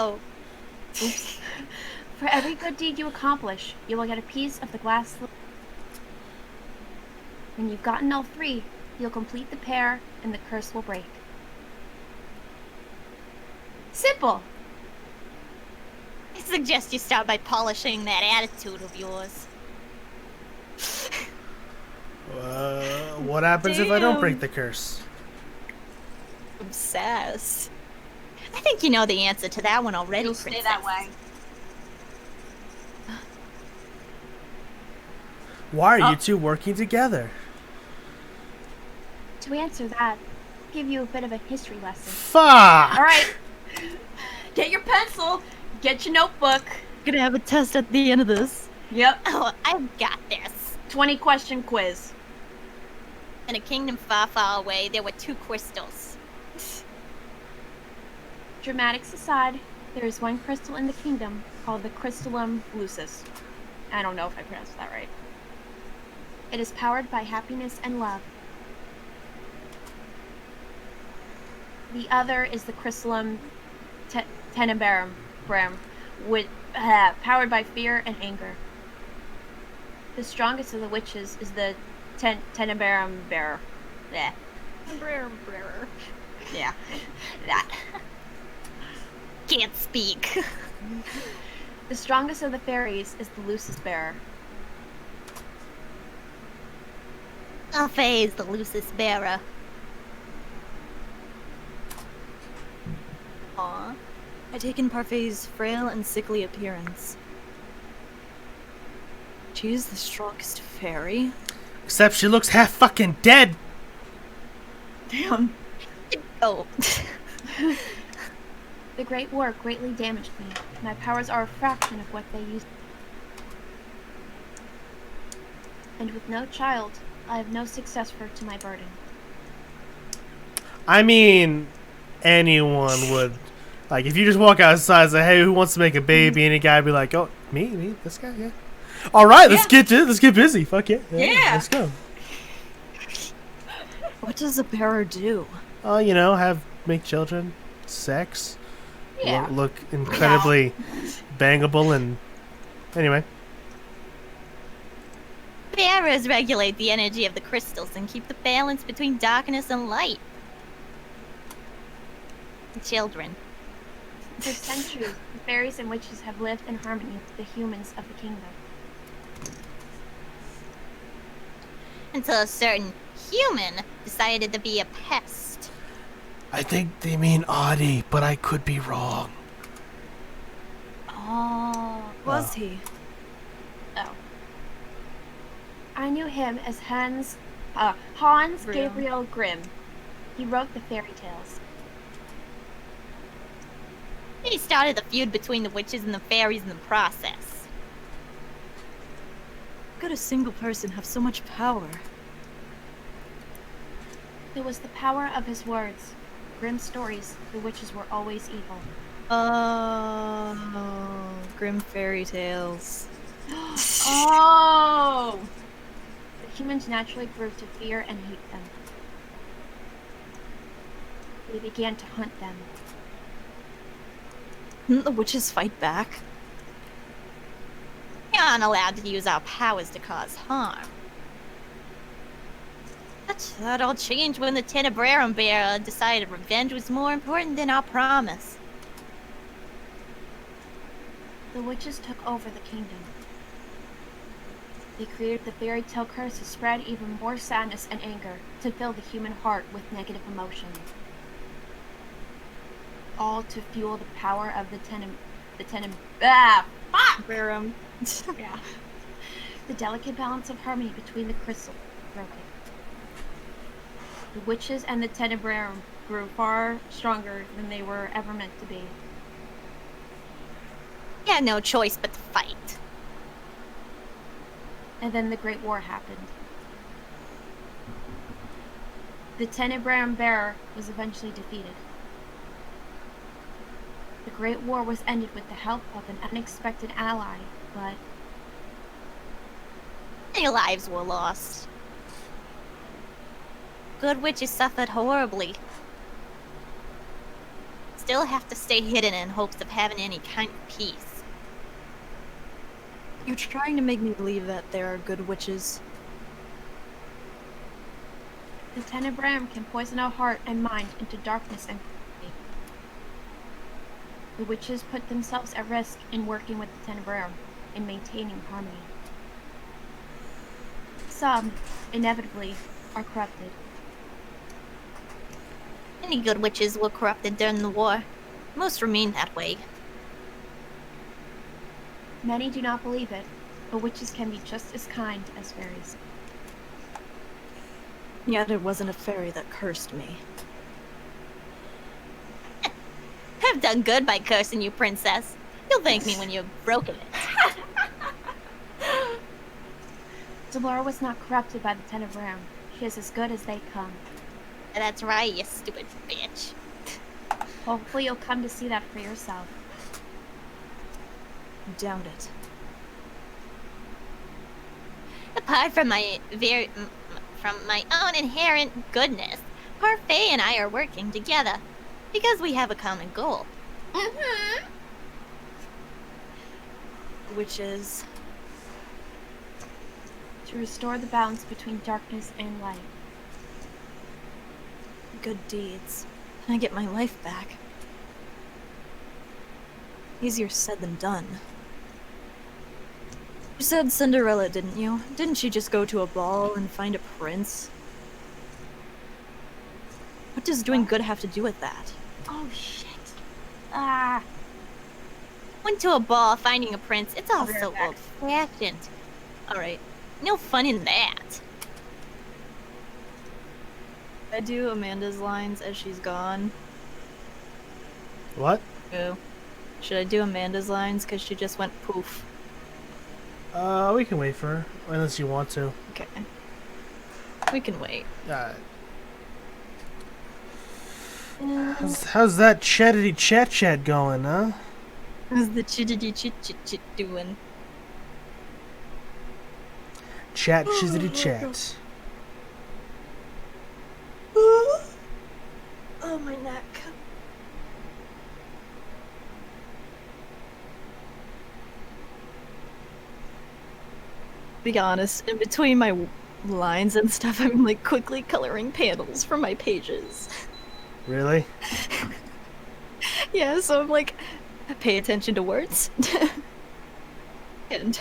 [SPEAKER 3] Oops. For every good deed you accomplish, you will get a piece of the glass slipper. When you've gotten all 3, you'll complete the pair, and the curse will break. Simple!
[SPEAKER 5] I suggest you start by polishing that attitude of yours.
[SPEAKER 2] What happens if I don't break the curse?
[SPEAKER 5] Obsessed. I think you know the answer to that one already,
[SPEAKER 3] You'll
[SPEAKER 5] princess.
[SPEAKER 3] stay that way.
[SPEAKER 2] Why are you two working together?
[SPEAKER 3] To answer that, I'll give you a bit of a history lesson.
[SPEAKER 2] Fuck!
[SPEAKER 3] Alright. Get your pencil. Get your notebook.
[SPEAKER 1] Gonna have a test at the end of this.
[SPEAKER 3] Yep.
[SPEAKER 5] Oh, I've got this.
[SPEAKER 3] 20-question quiz.
[SPEAKER 5] In a kingdom far, far away, there were 2 crystals.
[SPEAKER 3] Dramatics aside, there is one crystal in the kingdom called the Crystallum Lucis. I don't know if I pronounced that right. It is powered by happiness and love. The other is the Crystallum Tenebrarum, powered by fear and anger. The strongest of the witches is the Tenebrarum bearer. Yeah. Yeah. That.
[SPEAKER 5] Can't speak.
[SPEAKER 3] The strongest of the fairies is the Lucis bearer.
[SPEAKER 5] Alpha is the Lucis bearer.
[SPEAKER 1] Aw. I take in Parfait's frail and sickly appearance. She is the strongest fairy.
[SPEAKER 2] Except she looks half fucking dead.
[SPEAKER 1] Damn. Oh.
[SPEAKER 3] The Great War greatly damaged me. My powers are a fraction of what they used. And with no child, I have no successor to my burden.
[SPEAKER 2] I mean, anyone would. Like, if you just walk outside and say, hey, who wants to make a baby? And a guy would be like, oh, me, this guy, yeah. All right, let's get busy. Fuck yeah. Let's go.
[SPEAKER 1] What does a bearer do?
[SPEAKER 2] You know, make children, sex,
[SPEAKER 3] Yeah.
[SPEAKER 2] look incredibly bangable, and anyway.
[SPEAKER 5] Bearers regulate the energy of the crystals and keep the balance between darkness and light. Children.
[SPEAKER 3] For centuries, the fairies and witches have lived in harmony with the humans of the kingdom.
[SPEAKER 5] Until a certain human decided to be a pest.
[SPEAKER 2] I think they mean Audie, but I could be wrong.
[SPEAKER 1] Oh, was he?
[SPEAKER 3] Oh. I knew him as Hans
[SPEAKER 1] Grimm.
[SPEAKER 3] Gabriel Grimm. He wrote the fairy tales.
[SPEAKER 5] He started the feud between the witches and the fairies in the process.
[SPEAKER 1] How could a single person have so much power?
[SPEAKER 3] It was the power of his words. Grimm's stories, the witches were always evil.
[SPEAKER 1] Oh, grim fairy tales.
[SPEAKER 3] Oh! The humans naturally grew to fear and hate them. They began to hunt them.
[SPEAKER 1] Didn't the witches fight back?
[SPEAKER 5] We aren't allowed to use our powers to cause harm. But that all changed when the Tenebrarum Bearer decided revenge was more important than our promise.
[SPEAKER 3] The witches took over the kingdom. They created the fairy tale curse to spread even more sadness and anger, to fill the human heart with negative emotions. All to fuel the power of the
[SPEAKER 1] Barum.
[SPEAKER 3] Yeah. The delicate balance of harmony between the crystals was broken. The witches and the Tenebrarum grew far stronger than they were ever meant to be.
[SPEAKER 5] We had no choice but to fight.
[SPEAKER 3] And then the Great War happened. The Tenebrarum Bearer was eventually defeated. The Great War was ended with the help of an unexpected ally, but
[SPEAKER 5] Many lives were lost. Good witches suffered horribly. Still have to stay hidden in hopes of having any kind of peace.
[SPEAKER 1] You're trying to make me believe that there are good witches.
[SPEAKER 3] the Tenebrarum can poison our heart and mind into darkness and cruelty. The witches put themselves at risk in working with the Tenebrarum in maintaining harmony. Some, inevitably, are corrupted.
[SPEAKER 5] Many good witches were corrupted during the war. Most remain that way.
[SPEAKER 3] Many do not believe it, but witches can be just as kind as fairies.
[SPEAKER 1] Yet it wasn't a fairy that cursed me.
[SPEAKER 5] I've done good by cursing you, princess. You'll thank me when you've broken it.
[SPEAKER 3] Delora was not corrupted by the Tenebrarum. She is as good as they come.
[SPEAKER 5] That's right, you stupid bitch.
[SPEAKER 3] Hopefully you'll come to see that for yourself.
[SPEAKER 1] Doubt it.
[SPEAKER 5] Apart from my own inherent goodness, Parfait and I are working together because we have a common goal.
[SPEAKER 3] Mm-hmm.
[SPEAKER 1] Which is...
[SPEAKER 3] To restore the balance between darkness and light.
[SPEAKER 1] good deeds. And I get my life back. Easier said than done. You said Cinderella, didn't you? Didn't she just go to a ball and find a prince? What does doing good have to do with that?
[SPEAKER 3] Oh shit. Ah,
[SPEAKER 5] Went to a ball finding a prince. It's all
[SPEAKER 3] I'll be right
[SPEAKER 5] so
[SPEAKER 3] back.
[SPEAKER 5] old-fashioned. Alright. No fun in that.
[SPEAKER 1] I do Amanda's lines as she's gone.
[SPEAKER 2] What?
[SPEAKER 1] Ooh. Should I do Amanda's lines because she just went poof?
[SPEAKER 2] We can wait for her, unless you want to.
[SPEAKER 1] Okay. We can wait.
[SPEAKER 2] How's that chattity chat going, huh?
[SPEAKER 1] How's the chittity chit chit chit doing?
[SPEAKER 2] Chat chizzity chat.
[SPEAKER 1] Oh, my neck. Be honest, in between my lines and stuff, I'm like quickly coloring panels for my pages.
[SPEAKER 2] Really?
[SPEAKER 1] Yeah, so I'm like, pay attention to words. And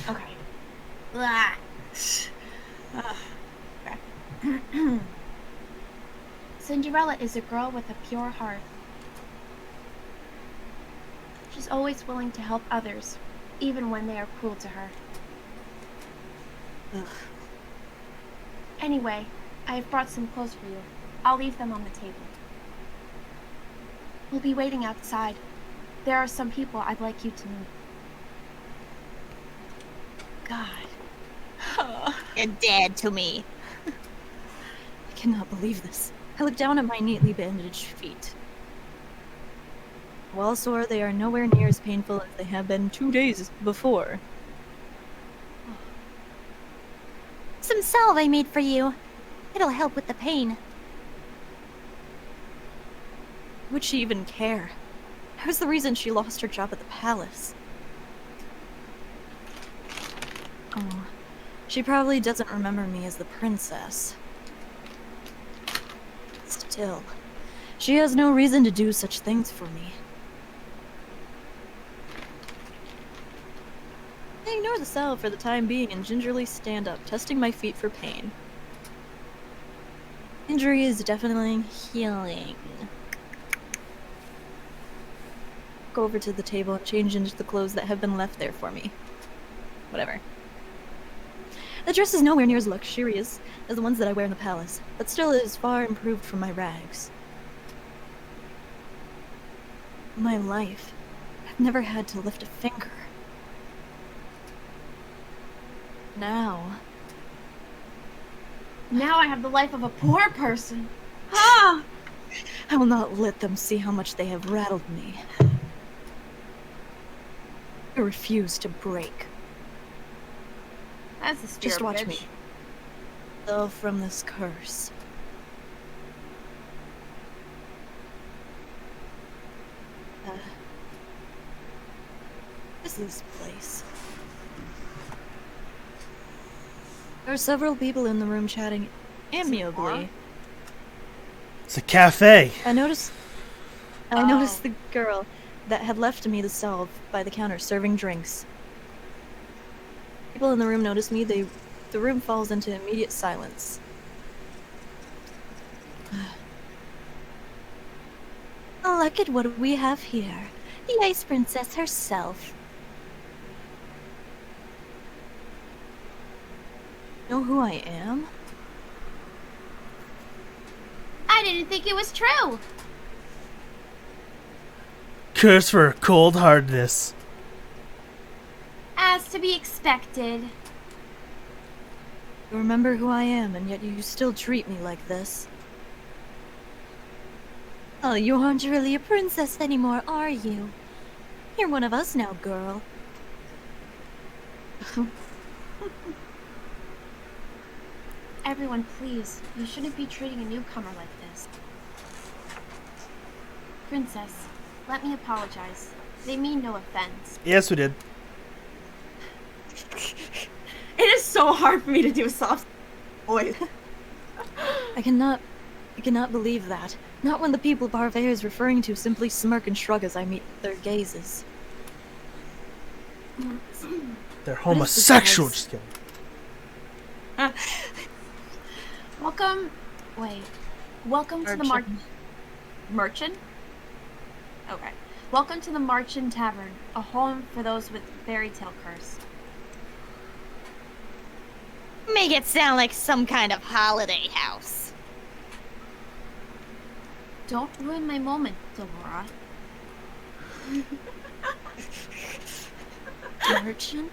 [SPEAKER 3] okay. Blah. Cinderella is a girl with a pure heart. She's always willing to help others, even when they are cruel to her.
[SPEAKER 1] Ugh.
[SPEAKER 3] Anyway, I have brought some clothes for you. I'll leave them on the table. We'll be waiting outside. There are some people I'd like you to meet.
[SPEAKER 1] God.
[SPEAKER 5] You're dead to me.
[SPEAKER 1] I cannot believe this. I look down at my neatly bandaged feet. While sore, they are nowhere near as painful as they have been 2 days before.
[SPEAKER 5] Some salve I made for you. It'll help with the pain.
[SPEAKER 1] Would she even care? I was the reason she lost her job at the palace. Oh, she probably doesn't remember me as the princess. Still, she has no reason to do such things for me. I ignore the salve for the time being and gingerly stand up, testing my feet for pain. Injury is definitely healing. Go over to the table and change into the clothes that have been left there for me. Whatever. The dress is nowhere near as luxurious as the ones that I wear in the palace, but still it is far improved from my rags. In my life, I've never had to lift a finger. Now
[SPEAKER 3] Now I have the life of a poor person. Ah!
[SPEAKER 1] I will not let them see how much they have rattled me. I refuse to break.
[SPEAKER 3] That's the spirit,
[SPEAKER 1] Just watch
[SPEAKER 3] bitch.
[SPEAKER 1] me. Fell from this curse. What is this place? There are several people in the room chatting amiably.
[SPEAKER 2] It's a cafe.
[SPEAKER 1] I noticed the girl that had left me the salve by the counter serving drinks. People in the room notice me. The room falls into immediate silence. Oh, look at what we have here. The Ice Princess herself. Know who I am?
[SPEAKER 3] I didn't think it was true.
[SPEAKER 2] Curse for cold hardness.
[SPEAKER 3] As to be expected.
[SPEAKER 1] You remember who I am, and yet you still treat me like this. Oh, you aren't really a princess anymore, are you? You're one of us now, girl.
[SPEAKER 3] Everyone, please. You shouldn't be treating a newcomer like this. Princess, let me apologize. They mean no offense.
[SPEAKER 2] Yes, we did.
[SPEAKER 4] It is so hard for me to do a soft voice.
[SPEAKER 1] I cannot believe that. Not when the people Parfait is referring to simply smirk and shrug as I meet their gazes.
[SPEAKER 2] They're homosexual.
[SPEAKER 1] this
[SPEAKER 2] Just kidding.
[SPEAKER 3] Welcome to the
[SPEAKER 1] Merchant.
[SPEAKER 3] merchant? Okay. Welcome to the Marchin Tavern, a home for those with fairy tale curse.
[SPEAKER 5] Make it sound like some kind of holiday house.
[SPEAKER 3] Don't ruin my moment, Delora.
[SPEAKER 1] Merchant?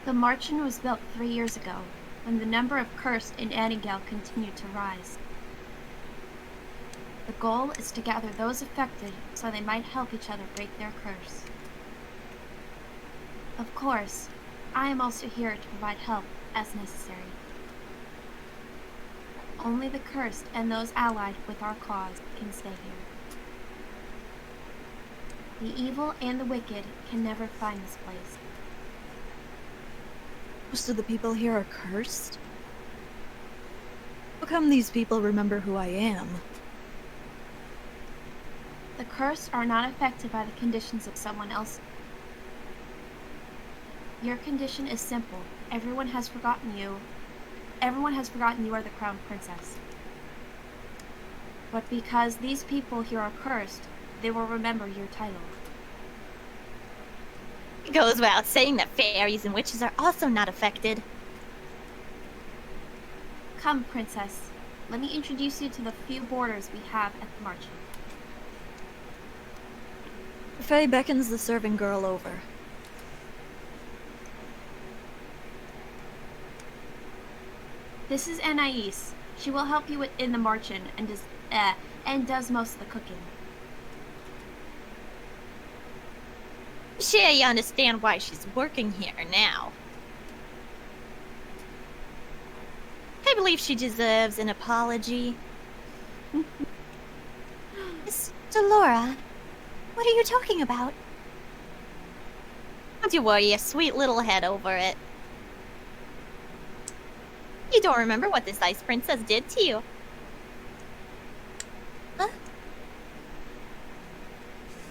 [SPEAKER 3] The Marchin was built 3 years ago, when the number of cursed in Annigale continued to rise. The goal is to gather those affected so they might help each other break their curse. Of course, I am also here to provide help as necessary. Only the cursed and those allied with our cause can stay here. The evil and the wicked can never find this place.
[SPEAKER 1] Most of the people here are cursed? How come these people remember who I am?
[SPEAKER 3] The cursed are not affected by the conditions of someone else. Your condition is simple. Everyone has forgotten you. Everyone has forgotten you are the crown princess. But because these people here are cursed, they will remember your title.
[SPEAKER 5] It goes without saying that fairies and witches are also not affected.
[SPEAKER 3] Come, princess. Let me introduce you to the few boarders we have at the Marchin.
[SPEAKER 1] Faye beckons the serving girl over.
[SPEAKER 3] This is Anais. She will help you in the Marchin and does most of the cooking.
[SPEAKER 5] Sure, you understand why she's working here now. I believe she deserves an apology. Miss Delora, what are you talking about? Don't you worry your sweet little head over it. You don't remember what this ice princess did to you. Huh?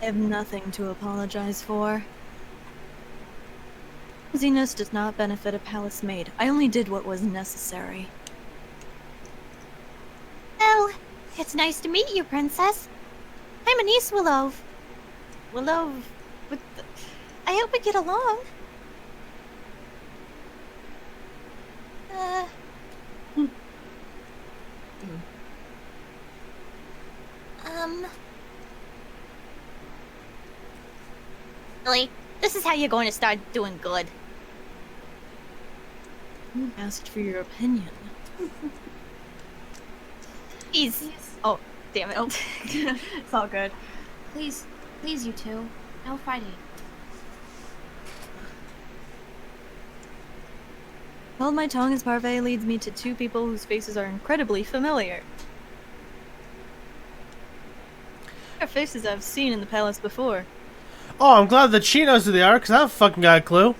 [SPEAKER 1] I have nothing to apologize for. Clumsiness does not benefit a palace maid. I only did what was necessary.
[SPEAKER 5] Well, it's nice to meet you, princess. I'm Anise Willow. I hope we get along. Really? This is how you're going to start doing good.
[SPEAKER 1] Who asked for your opinion?
[SPEAKER 5] Please. Oh, damn it.
[SPEAKER 3] Oh, it's all good. Please, you two. No fighting.
[SPEAKER 1] Hold my tongue as parfait leads me to two people whose faces are incredibly familiar. Their faces I've seen in the palace before.
[SPEAKER 2] Oh, I'm glad that she knows who they are, because I haven't fucking got a clue.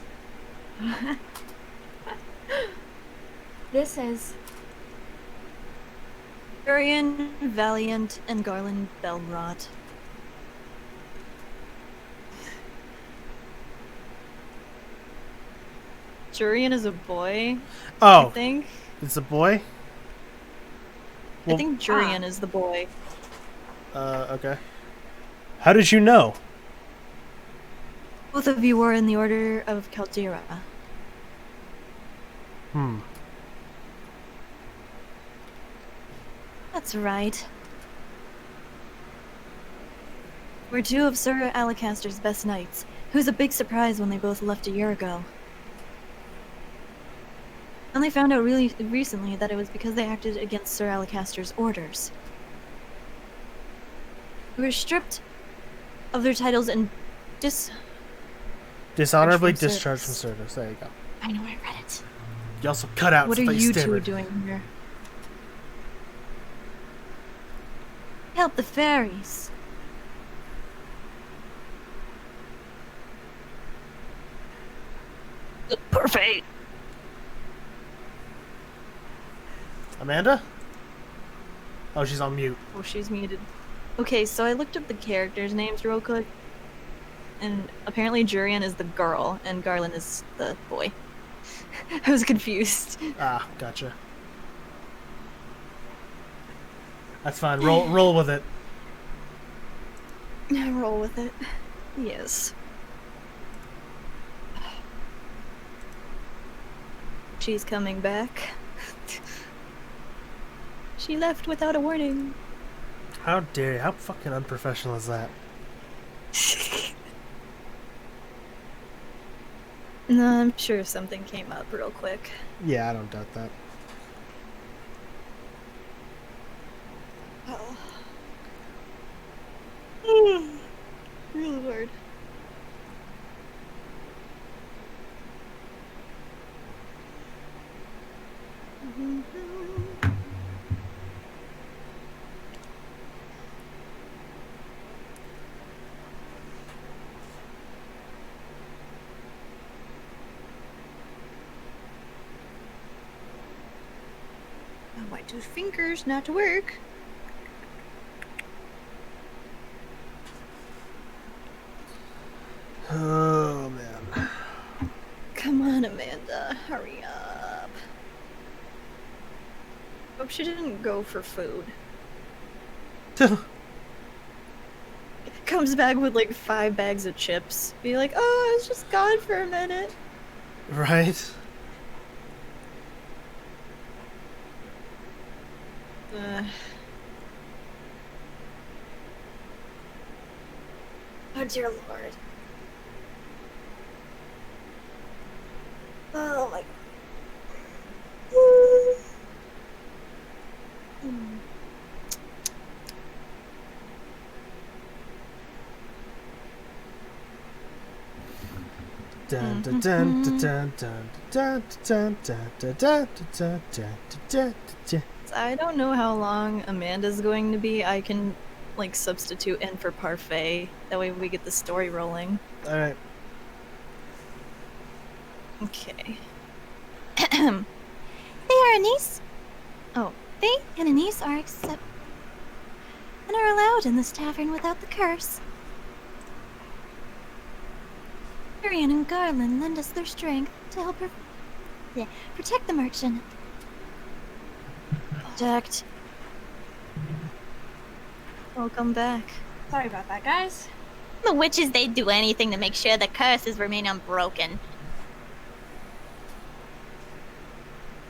[SPEAKER 3] This is...
[SPEAKER 1] Durian, Valiant, and Garland Belrot. Jurian is a boy, I
[SPEAKER 2] Oh,
[SPEAKER 1] think.
[SPEAKER 2] it's a boy?
[SPEAKER 1] I think Jurian is the boy.
[SPEAKER 2] Okay. How did you know?
[SPEAKER 1] Both of you were in the Order of Caldera. That's right. We're two of Sir Alacaster's best knights, who's a big surprise when they both left a year ago. I only found out really recently that it was because they acted against Sir Alacaster's orders. We were stripped of their titles and
[SPEAKER 2] Dishonorably
[SPEAKER 1] from
[SPEAKER 2] discharged from
[SPEAKER 1] service.
[SPEAKER 2] service. There you go.
[SPEAKER 3] I know I read it.
[SPEAKER 2] You also cut out
[SPEAKER 1] What are
[SPEAKER 2] stuff
[SPEAKER 1] you two
[SPEAKER 2] stammered.
[SPEAKER 1] doing here? Help the fairies. Perfect.
[SPEAKER 2] Amanda? Oh, she's on mute.
[SPEAKER 1] Oh, she's muted. Okay, so I looked up the characters' names real quick, and apparently Jurian is the girl, and Garland is the boy. I was confused.
[SPEAKER 2] Ah, gotcha. That's fine. Roll with it.
[SPEAKER 1] Roll with it. Yes. She's coming back. She left without a warning.
[SPEAKER 2] How dare you? How fucking unprofessional is that?
[SPEAKER 1] No, I'm sure something came up real quick.
[SPEAKER 2] Yeah, I don't doubt that.
[SPEAKER 1] Oh. Really hard. I want those fingers not to work.
[SPEAKER 2] Oh, man.
[SPEAKER 1] Come on, Amanda. Hurry up. Hope she didn't go for food. Comes back with like 5 bags of chips. Be like, oh, I was just gone for a minute.
[SPEAKER 2] Right?
[SPEAKER 1] Oh, dear Lord. Oh, my...
[SPEAKER 2] Dun dun dun dun dun dun dun dun dun dun dun dun dun.
[SPEAKER 1] I don't know how long Amanda's going to be. I can, like, substitute in for Parfait. That way we get the story rolling.
[SPEAKER 2] Alright.
[SPEAKER 1] Okay.
[SPEAKER 5] They are Anise. Oh, they and Anise are and are allowed in this tavern without the curse. Marion and Garland lend us their strength to help protect the merchant.
[SPEAKER 1] Protect. Welcome back.
[SPEAKER 3] Sorry about that, guys.
[SPEAKER 5] The witches, they'd do anything to make sure the curses remain unbroken.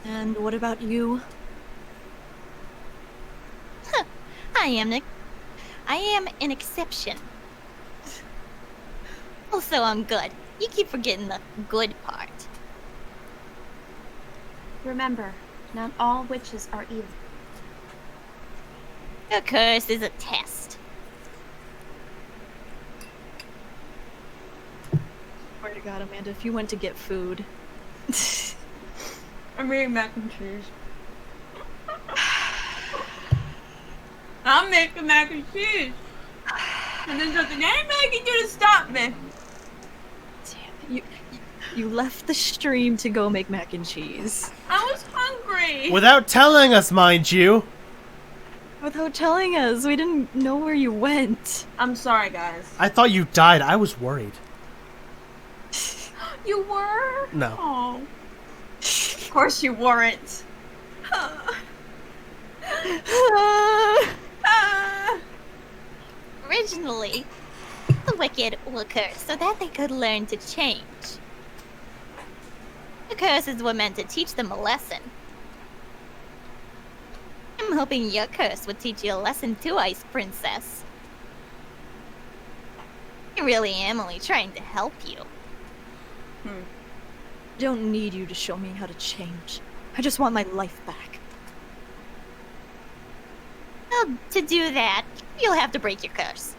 [SPEAKER 1] And what about you?
[SPEAKER 5] I am an exception. Also, I'm good. You keep forgetting the good part.
[SPEAKER 3] Remember, not all witches are evil.
[SPEAKER 5] The curse is a test.
[SPEAKER 1] Swear to God, Amanda, if you went to get food...
[SPEAKER 3] I'm eating mac and cheese. I'm making mac and cheese. And there's nothing anybody can do to stop me.
[SPEAKER 1] Damn it, you left the stream to go make mac and cheese.
[SPEAKER 3] I was hungry.
[SPEAKER 2] Without telling us, mind you.
[SPEAKER 1] Without telling us, we didn't know where you went.
[SPEAKER 3] I'm sorry, guys.
[SPEAKER 2] I thought you died. I was worried.
[SPEAKER 3] You were?
[SPEAKER 2] No.
[SPEAKER 3] Oh. Of course you weren't.
[SPEAKER 5] Originally, the wicked were cursed so that they could learn to change. The curses were meant to teach them a lesson. I'm hoping your curse would teach you a lesson too, Ice Princess. I really am only trying to help you.
[SPEAKER 1] I don't need you to show me how to change. I just want my life back.
[SPEAKER 5] Well, to do that, you'll have to break your curse.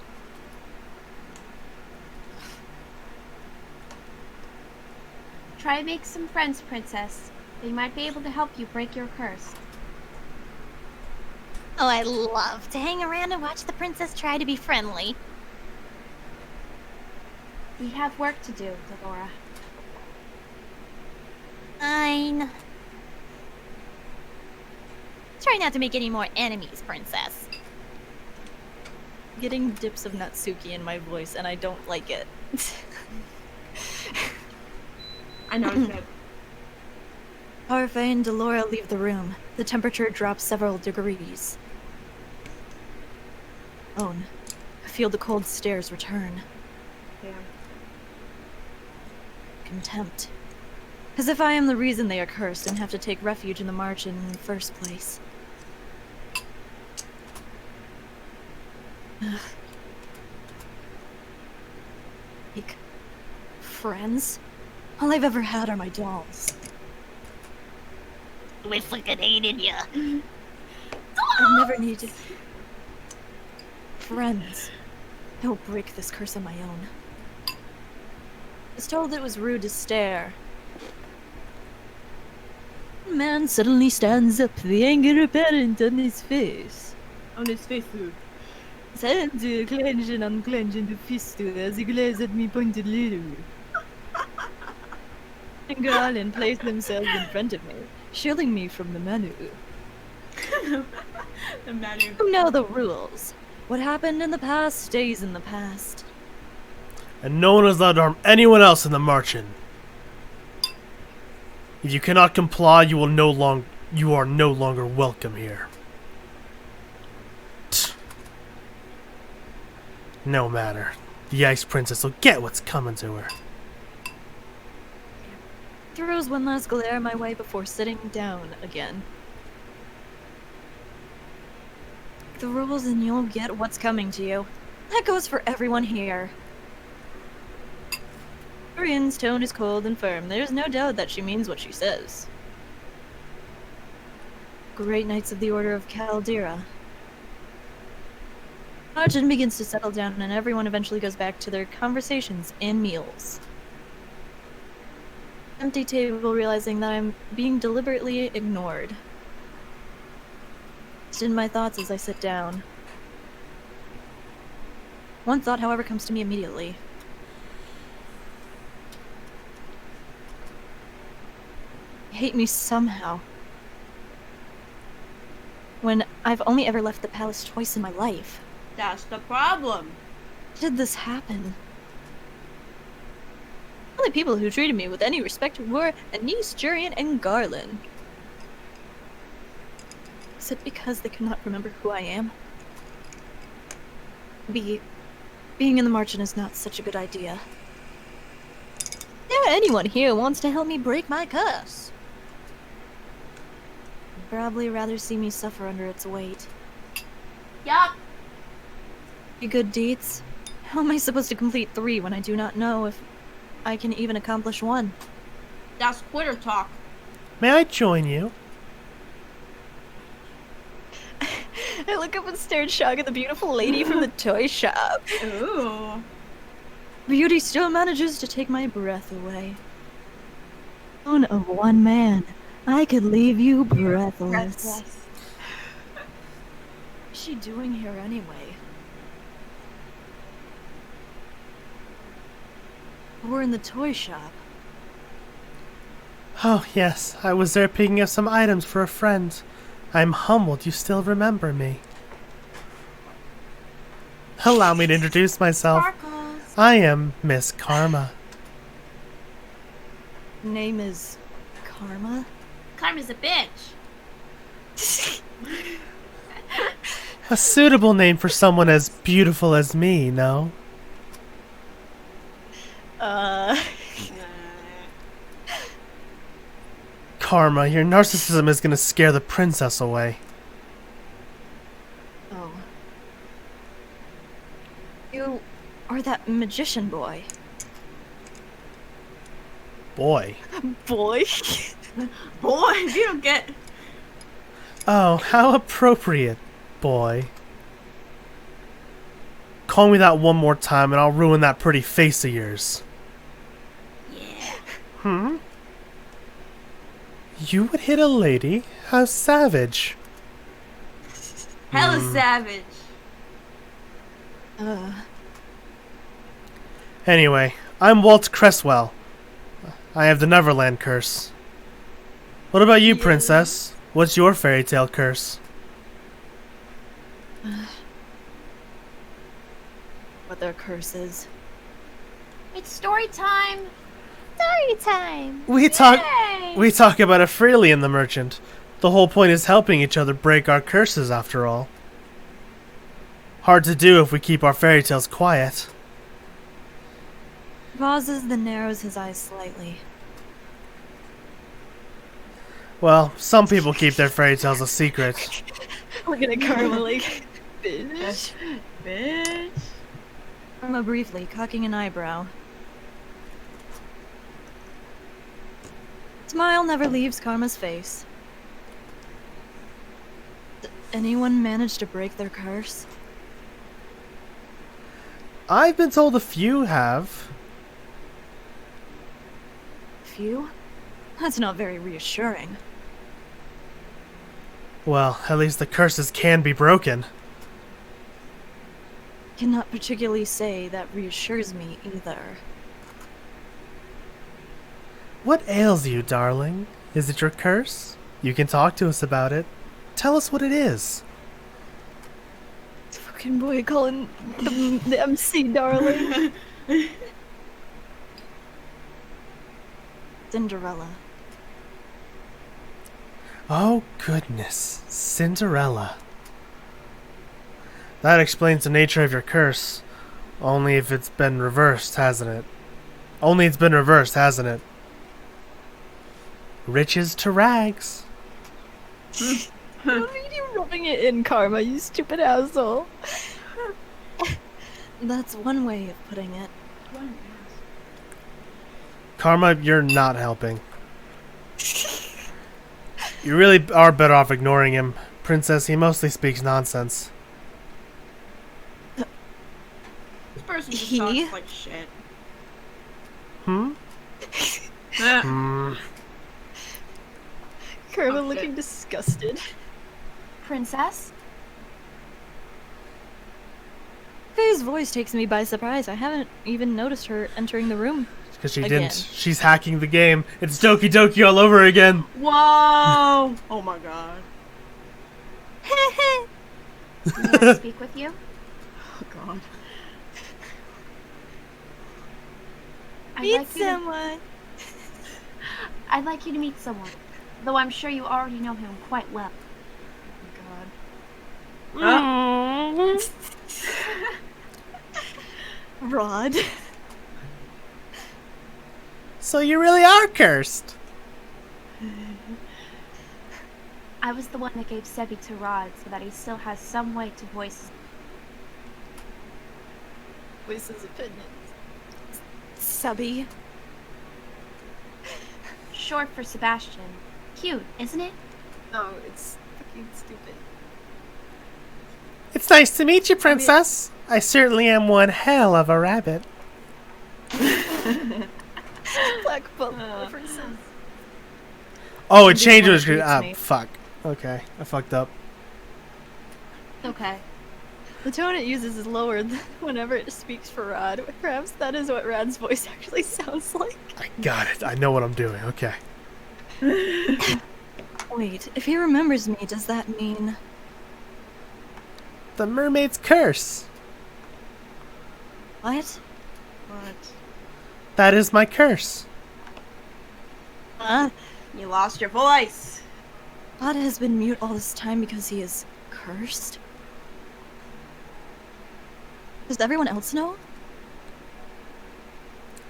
[SPEAKER 3] Try to make some friends, Princess. They might be able to help you break your curse.
[SPEAKER 5] Oh, I love to hang around and watch the princess try to be friendly.
[SPEAKER 3] We have work to do, Delora.
[SPEAKER 5] Fine. Try not to make any more enemies, Princess.
[SPEAKER 1] Getting dips of Natsuki in my voice, and I don't like it.
[SPEAKER 3] I noticed it.
[SPEAKER 1] Parfait and Delora leave the room. The temperature drops several degrees. alone. I feel the cold stares return.
[SPEAKER 3] Yeah.
[SPEAKER 1] Contempt. As if I am the reason they are cursed and have to take refuge in the march in the first place. Like, friends? All I've ever had are my dolls.
[SPEAKER 5] We fucking hated ya.
[SPEAKER 1] I've never needed friends. I will break this curse on my own. I was told it was rude to stare. A man suddenly stands up, the anger apparent on his face.
[SPEAKER 3] On his face, dude.
[SPEAKER 1] His hands clench and unclench into fist as he glares at me pointedly. And Garland place themselves in front of me, shielding me from the menu.
[SPEAKER 3] The menu.
[SPEAKER 1] You know the rules. What happened in the past stays in the past.
[SPEAKER 2] And no one is allowed to harm anyone else in the march-in. If you cannot comply, you are no longer welcome here. No matter. The Ice Princess will get what's coming to her.
[SPEAKER 1] Throws one last glare my way before sitting down again. The rules and you'll get what's coming to you. That goes for everyone here. Orian's tone is cold and firm. There's no doubt that she means what she says. Great Knights of the Order of Caldera. Margin begins to settle down and everyone eventually goes back to their conversations and meals. Empty table, realizing that I'm being deliberately ignored. It's in my thoughts as I sit down. One thought, however, comes to me immediately. You hate me somehow. When I've only ever left the palace twice in my life.
[SPEAKER 3] That's the problem.
[SPEAKER 1] How did this happen? The only people who treated me with any respect were Anise, Jurian, and Garland. Is it because they cannot remember who I am? Being in the margin is not such a good idea. There anyone here wants to help me break my curse? I'd probably rather see me suffer under its weight.
[SPEAKER 3] Yup.
[SPEAKER 1] Good deeds? How am I supposed to complete 3 when I do not know if I can even accomplish 1?
[SPEAKER 3] That's quitter talk.
[SPEAKER 2] May I join you?
[SPEAKER 1] I look up and stare in shock at the beautiful lady from the toy shop.
[SPEAKER 3] Ooh.
[SPEAKER 1] Beauty still manages to take my breath away. Son of one man, I could leave you breathless. What's she doing here anyway? We're in the toy shop.
[SPEAKER 2] Oh, yes. I was there picking up some items for a friend. I'm humbled you still remember me. Allow me to introduce myself.
[SPEAKER 3] Sparkles.
[SPEAKER 2] I am Miss Karma.
[SPEAKER 1] Name is Karma?
[SPEAKER 3] Karma's a bitch.
[SPEAKER 2] A suitable name for someone as beautiful as me, no? Karma, your narcissism is gonna scare the princess away.
[SPEAKER 1] Oh. You are that magician boy.
[SPEAKER 2] Boy.
[SPEAKER 1] Boy?
[SPEAKER 3] Boy, you don't get.
[SPEAKER 2] Oh, how appropriate, boy. Call me that one more time and I'll ruin that pretty face of yours.
[SPEAKER 3] Yeah.
[SPEAKER 2] Hmm? You would hit a lady? How savage.
[SPEAKER 3] Hella savage.
[SPEAKER 2] Anyway, I'm Walt Cresswell. I have the Neverland curse. What about you, princess? What's your fairy tale curse?
[SPEAKER 1] What their curse is.
[SPEAKER 3] It's story time.
[SPEAKER 5] Story time.
[SPEAKER 2] We talk about it freely in The Merchant. The whole point is helping each other break our curses, after all. Hard to do if we keep our fairy tales quiet.
[SPEAKER 1] Pauses, then narrows his eyes slightly.
[SPEAKER 2] Well, some people keep their fairy tales a secret.
[SPEAKER 1] Looking at Karma like, bitch.
[SPEAKER 3] Bitch.
[SPEAKER 1] Karma briefly cocking an eyebrow. Smile never leaves Karma's face. Did anyone manage to break their curse?
[SPEAKER 2] I've been told a few have.
[SPEAKER 1] Few? That's not very reassuring.
[SPEAKER 2] Well, at least the curses can be broken.
[SPEAKER 1] Cannot particularly say that reassures me either.
[SPEAKER 2] What ails you, darling? Is it your curse? You can talk to us about it. Tell us what it is.
[SPEAKER 1] Fucking boy calling the MC darling. Cinderella.
[SPEAKER 2] Oh, goodness. Cinderella. That explains the nature of your curse. Only if it's been reversed, hasn't it? Only it's been reversed, hasn't it? Riches to rags.
[SPEAKER 1] What are you rubbing it in, Karma, you stupid asshole? That's one way of putting it.
[SPEAKER 2] Karma, you're not helping. You really are better off ignoring him. Princess, he mostly speaks nonsense.
[SPEAKER 3] This person just
[SPEAKER 1] He?
[SPEAKER 3] talks like shit.
[SPEAKER 2] Hmm? Hmm.
[SPEAKER 1] Karma
[SPEAKER 3] Oh,
[SPEAKER 1] looking
[SPEAKER 3] shit.
[SPEAKER 1] disgusted.
[SPEAKER 3] Princess?
[SPEAKER 1] Faye's voice takes me by surprise. I haven't even noticed her entering the room.
[SPEAKER 2] Because she
[SPEAKER 1] Again.
[SPEAKER 2] didn't. She's hacking the game. It's Doki Doki all over again.
[SPEAKER 3] Whoa! Oh my god. May I speak with you?
[SPEAKER 4] Oh god.
[SPEAKER 1] Meet someone.
[SPEAKER 3] I'd like you to meet someone, though I'm sure you already know him quite well.
[SPEAKER 1] God. Rod.
[SPEAKER 2] So you really are cursed.
[SPEAKER 3] I was the one that gave Sebi to Rod so that he still has some way to voice
[SPEAKER 1] Voices opinions. Subby.
[SPEAKER 3] short for Sebastian. Cute, isn't it?
[SPEAKER 1] No, it's fucking stupid.
[SPEAKER 2] It's nice to meet you, Princess. I certainly am one hell of a rabbit.
[SPEAKER 1] Black bubble references.
[SPEAKER 2] Oh, it
[SPEAKER 1] This
[SPEAKER 2] changed
[SPEAKER 1] one
[SPEAKER 2] its screen.
[SPEAKER 1] irritates
[SPEAKER 2] Ah,
[SPEAKER 1] me.
[SPEAKER 2] fuck. Okay, I fucked up.
[SPEAKER 3] Okay.
[SPEAKER 1] The tone it uses is lower whenever it speaks for Rod. Perhaps that is what Rod's voice actually sounds like.
[SPEAKER 2] I got it. I know what I'm doing. Okay.
[SPEAKER 1] Wait, if he remembers me, does that mean...
[SPEAKER 2] The mermaid's curse.
[SPEAKER 1] What?
[SPEAKER 3] What?
[SPEAKER 2] That is my curse.
[SPEAKER 1] Huh?
[SPEAKER 3] You lost your voice.
[SPEAKER 1] Rod has been mute all this time because he is cursed? Does everyone else know?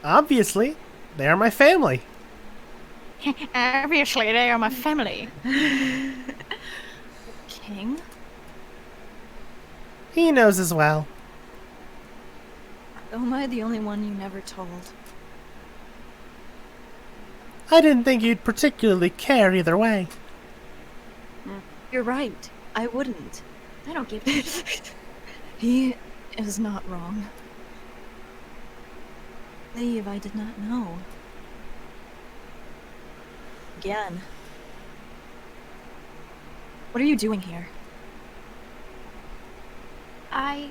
[SPEAKER 2] Obviously, they are my family.
[SPEAKER 1] Obviously, they are my family. King?
[SPEAKER 2] He knows as well.
[SPEAKER 1] Oh, am I the only one you never told?
[SPEAKER 2] I didn't think you'd particularly care either way.
[SPEAKER 1] You're right. I wouldn't.
[SPEAKER 3] I don't give a shit.
[SPEAKER 1] He is not wrong. Leave, I did not know. Again. What are you doing here?
[SPEAKER 3] I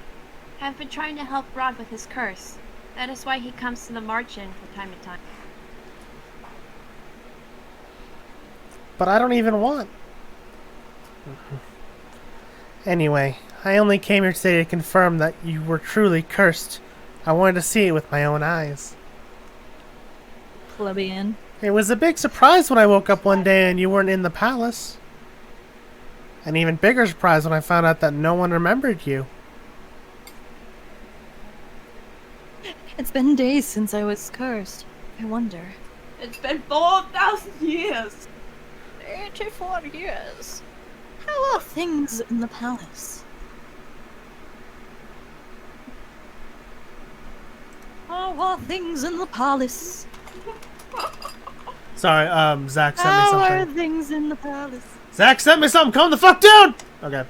[SPEAKER 3] have been trying to help Rod with his curse. That is why he comes to the march-in from time to time.
[SPEAKER 2] But I don't even want. Anyway, I only came here today to confirm that you were truly cursed. I wanted to see it with my own eyes.
[SPEAKER 1] Plebeian.
[SPEAKER 2] It was a big surprise when I woke up one day and you weren't in the palace. An even bigger surprise when I found out that no one remembered you.
[SPEAKER 1] been days since I was cursed. I wonder.
[SPEAKER 3] It's been 4,000 years.
[SPEAKER 1] 84 years. How are things in the palace? How are things in the palace?
[SPEAKER 2] Sorry, Zach sent me
[SPEAKER 1] How are
[SPEAKER 2] something.
[SPEAKER 1] things in the palace?
[SPEAKER 2] Zach sent me something. Calm the fuck down. Okay.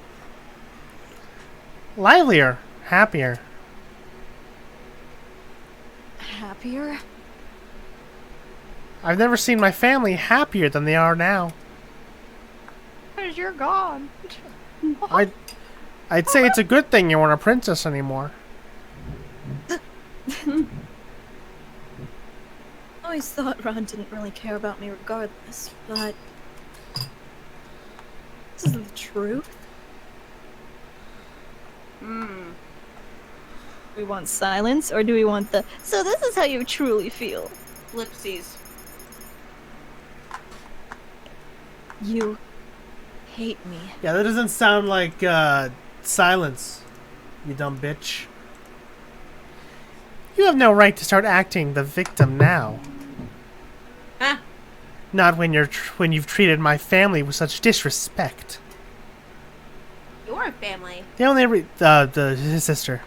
[SPEAKER 2] Livelier, happier.
[SPEAKER 1] Happier?
[SPEAKER 2] I've never seen my family happier than they are now.
[SPEAKER 1] Because you're gone.
[SPEAKER 2] I'd say it's a good thing you weren't a princess anymore.
[SPEAKER 1] I always thought Ron didn't really care about me regardless, but... This is the truth. Do we want silence, or do we want the... So this is how you truly feel.
[SPEAKER 3] Ellipses.
[SPEAKER 1] You... hate me.
[SPEAKER 2] Yeah, that doesn't sound like silence, you dumb bitch. You have no right to start acting the victim now.
[SPEAKER 3] Huh?
[SPEAKER 2] Not when you've treated my family with such disrespect.
[SPEAKER 3] Your family.
[SPEAKER 2] The only his sister.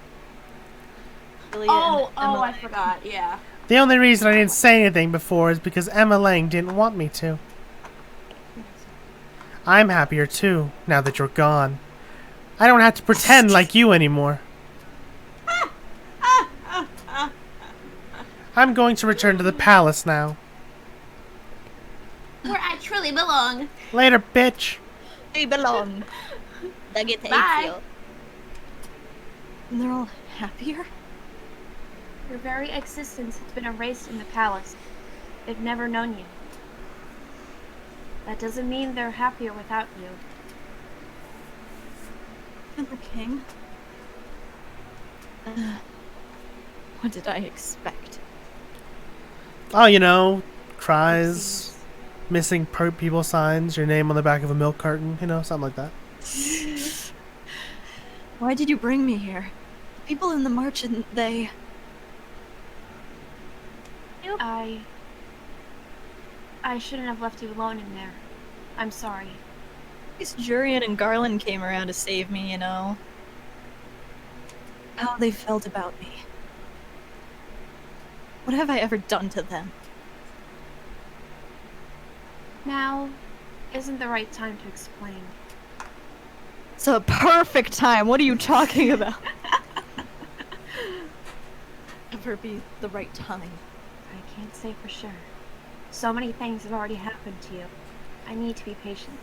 [SPEAKER 1] Julia
[SPEAKER 3] Oh,
[SPEAKER 1] and Emily.
[SPEAKER 3] I forgot. Yeah.
[SPEAKER 2] The only reason I didn't say anything before is because Emma Lang didn't want me to. I'm happier too, now that you're gone. I don't have to pretend like you anymore. I'm going to return to the palace now.
[SPEAKER 4] Where I truly belong.
[SPEAKER 2] Later, bitch.
[SPEAKER 1] They belong.
[SPEAKER 5] Look at
[SPEAKER 3] Bye.
[SPEAKER 5] you.
[SPEAKER 1] And they're all happier?
[SPEAKER 3] Your very existence has been erased in the palace. They've never known you. That doesn't mean they're happier without you.
[SPEAKER 1] And the king? What did I expect?
[SPEAKER 2] Oh, you know, cries, missing people signs, your name on the back of a milk carton, you know, something like that.
[SPEAKER 1] Why did you bring me here? People in the merchant, they...
[SPEAKER 3] I shouldn't have left you alone in there. I'm sorry.
[SPEAKER 1] At least Jurian and Garland came around to save me, you know. How they felt about me. What have I ever done to them?
[SPEAKER 3] Now isn't the right time to explain.
[SPEAKER 1] It's a perfect time. What are you talking about? Ever be the right time?
[SPEAKER 3] I can't say for sure. So many things have already happened to you. I need to be patient,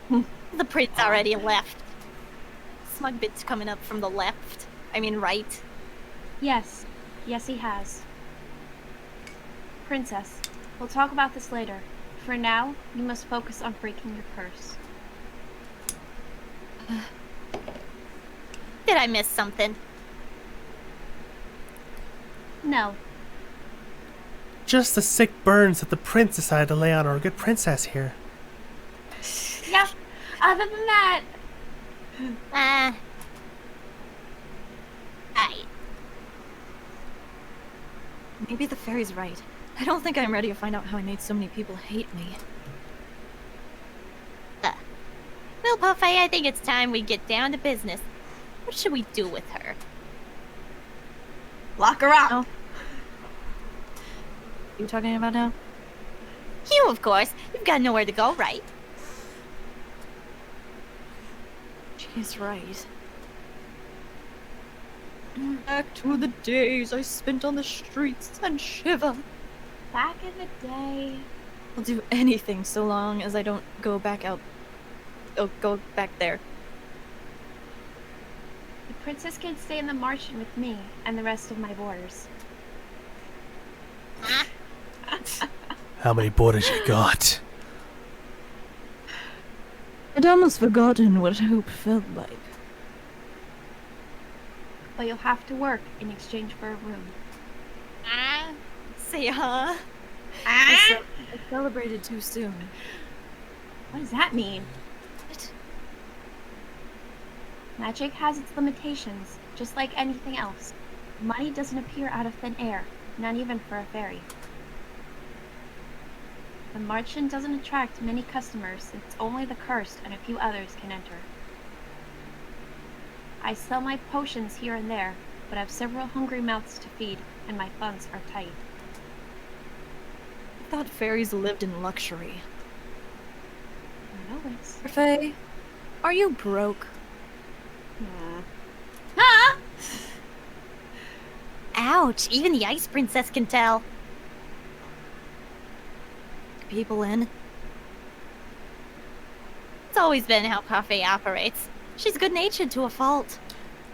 [SPEAKER 3] Audie.
[SPEAKER 5] The prince already left. Smug bit's coming up from the left. I mean right.
[SPEAKER 3] Yes. Yes, he has. Princess, we'll talk about this later. For now, you must focus on breaking your curse.
[SPEAKER 5] Did I miss something?
[SPEAKER 3] No.
[SPEAKER 2] Just the sick burns that the prince decided to lay on our good princess here.
[SPEAKER 3] Yep. Other than that,
[SPEAKER 5] Aye.
[SPEAKER 1] Maybe the fairy's right. I don't think I'm ready to find out how I made so many people hate me.
[SPEAKER 5] Well, Buffet, I think it's time we get down to business. What should we do with her?
[SPEAKER 3] lock her up.
[SPEAKER 1] Oh. You talking about now?
[SPEAKER 5] You, of course. You've got nowhere to go, right?
[SPEAKER 1] She's right. Back to the days I spent on the streets and shiver.
[SPEAKER 3] Back in the day.
[SPEAKER 1] I'll do anything so long as I don't go back out. Oh, go back there.
[SPEAKER 3] The princess can stay in the margin with me and the rest of my boarders.
[SPEAKER 2] How many borders you got?
[SPEAKER 1] I'd almost forgotten what hope felt like.
[SPEAKER 3] But you'll have to work in exchange for a room.
[SPEAKER 5] Say, huh?
[SPEAKER 1] I celebrated too soon.
[SPEAKER 3] What does that mean? Magic has its limitations, just like anything else. Money doesn't appear out of thin air, not even for a fairy. The marchand doesn't attract many customers since only the cursed and a few others can enter. I sell my potions here and there, but have several hungry mouths to feed, and my funds are tight.
[SPEAKER 1] I thought fairies lived in luxury.
[SPEAKER 3] Not always.
[SPEAKER 1] Faye, are you broke?
[SPEAKER 3] Ah!
[SPEAKER 5] Ouch, even the Ice Princess can tell.
[SPEAKER 1] People in?
[SPEAKER 5] It's always been how Cafe operates. She's good-natured to a fault.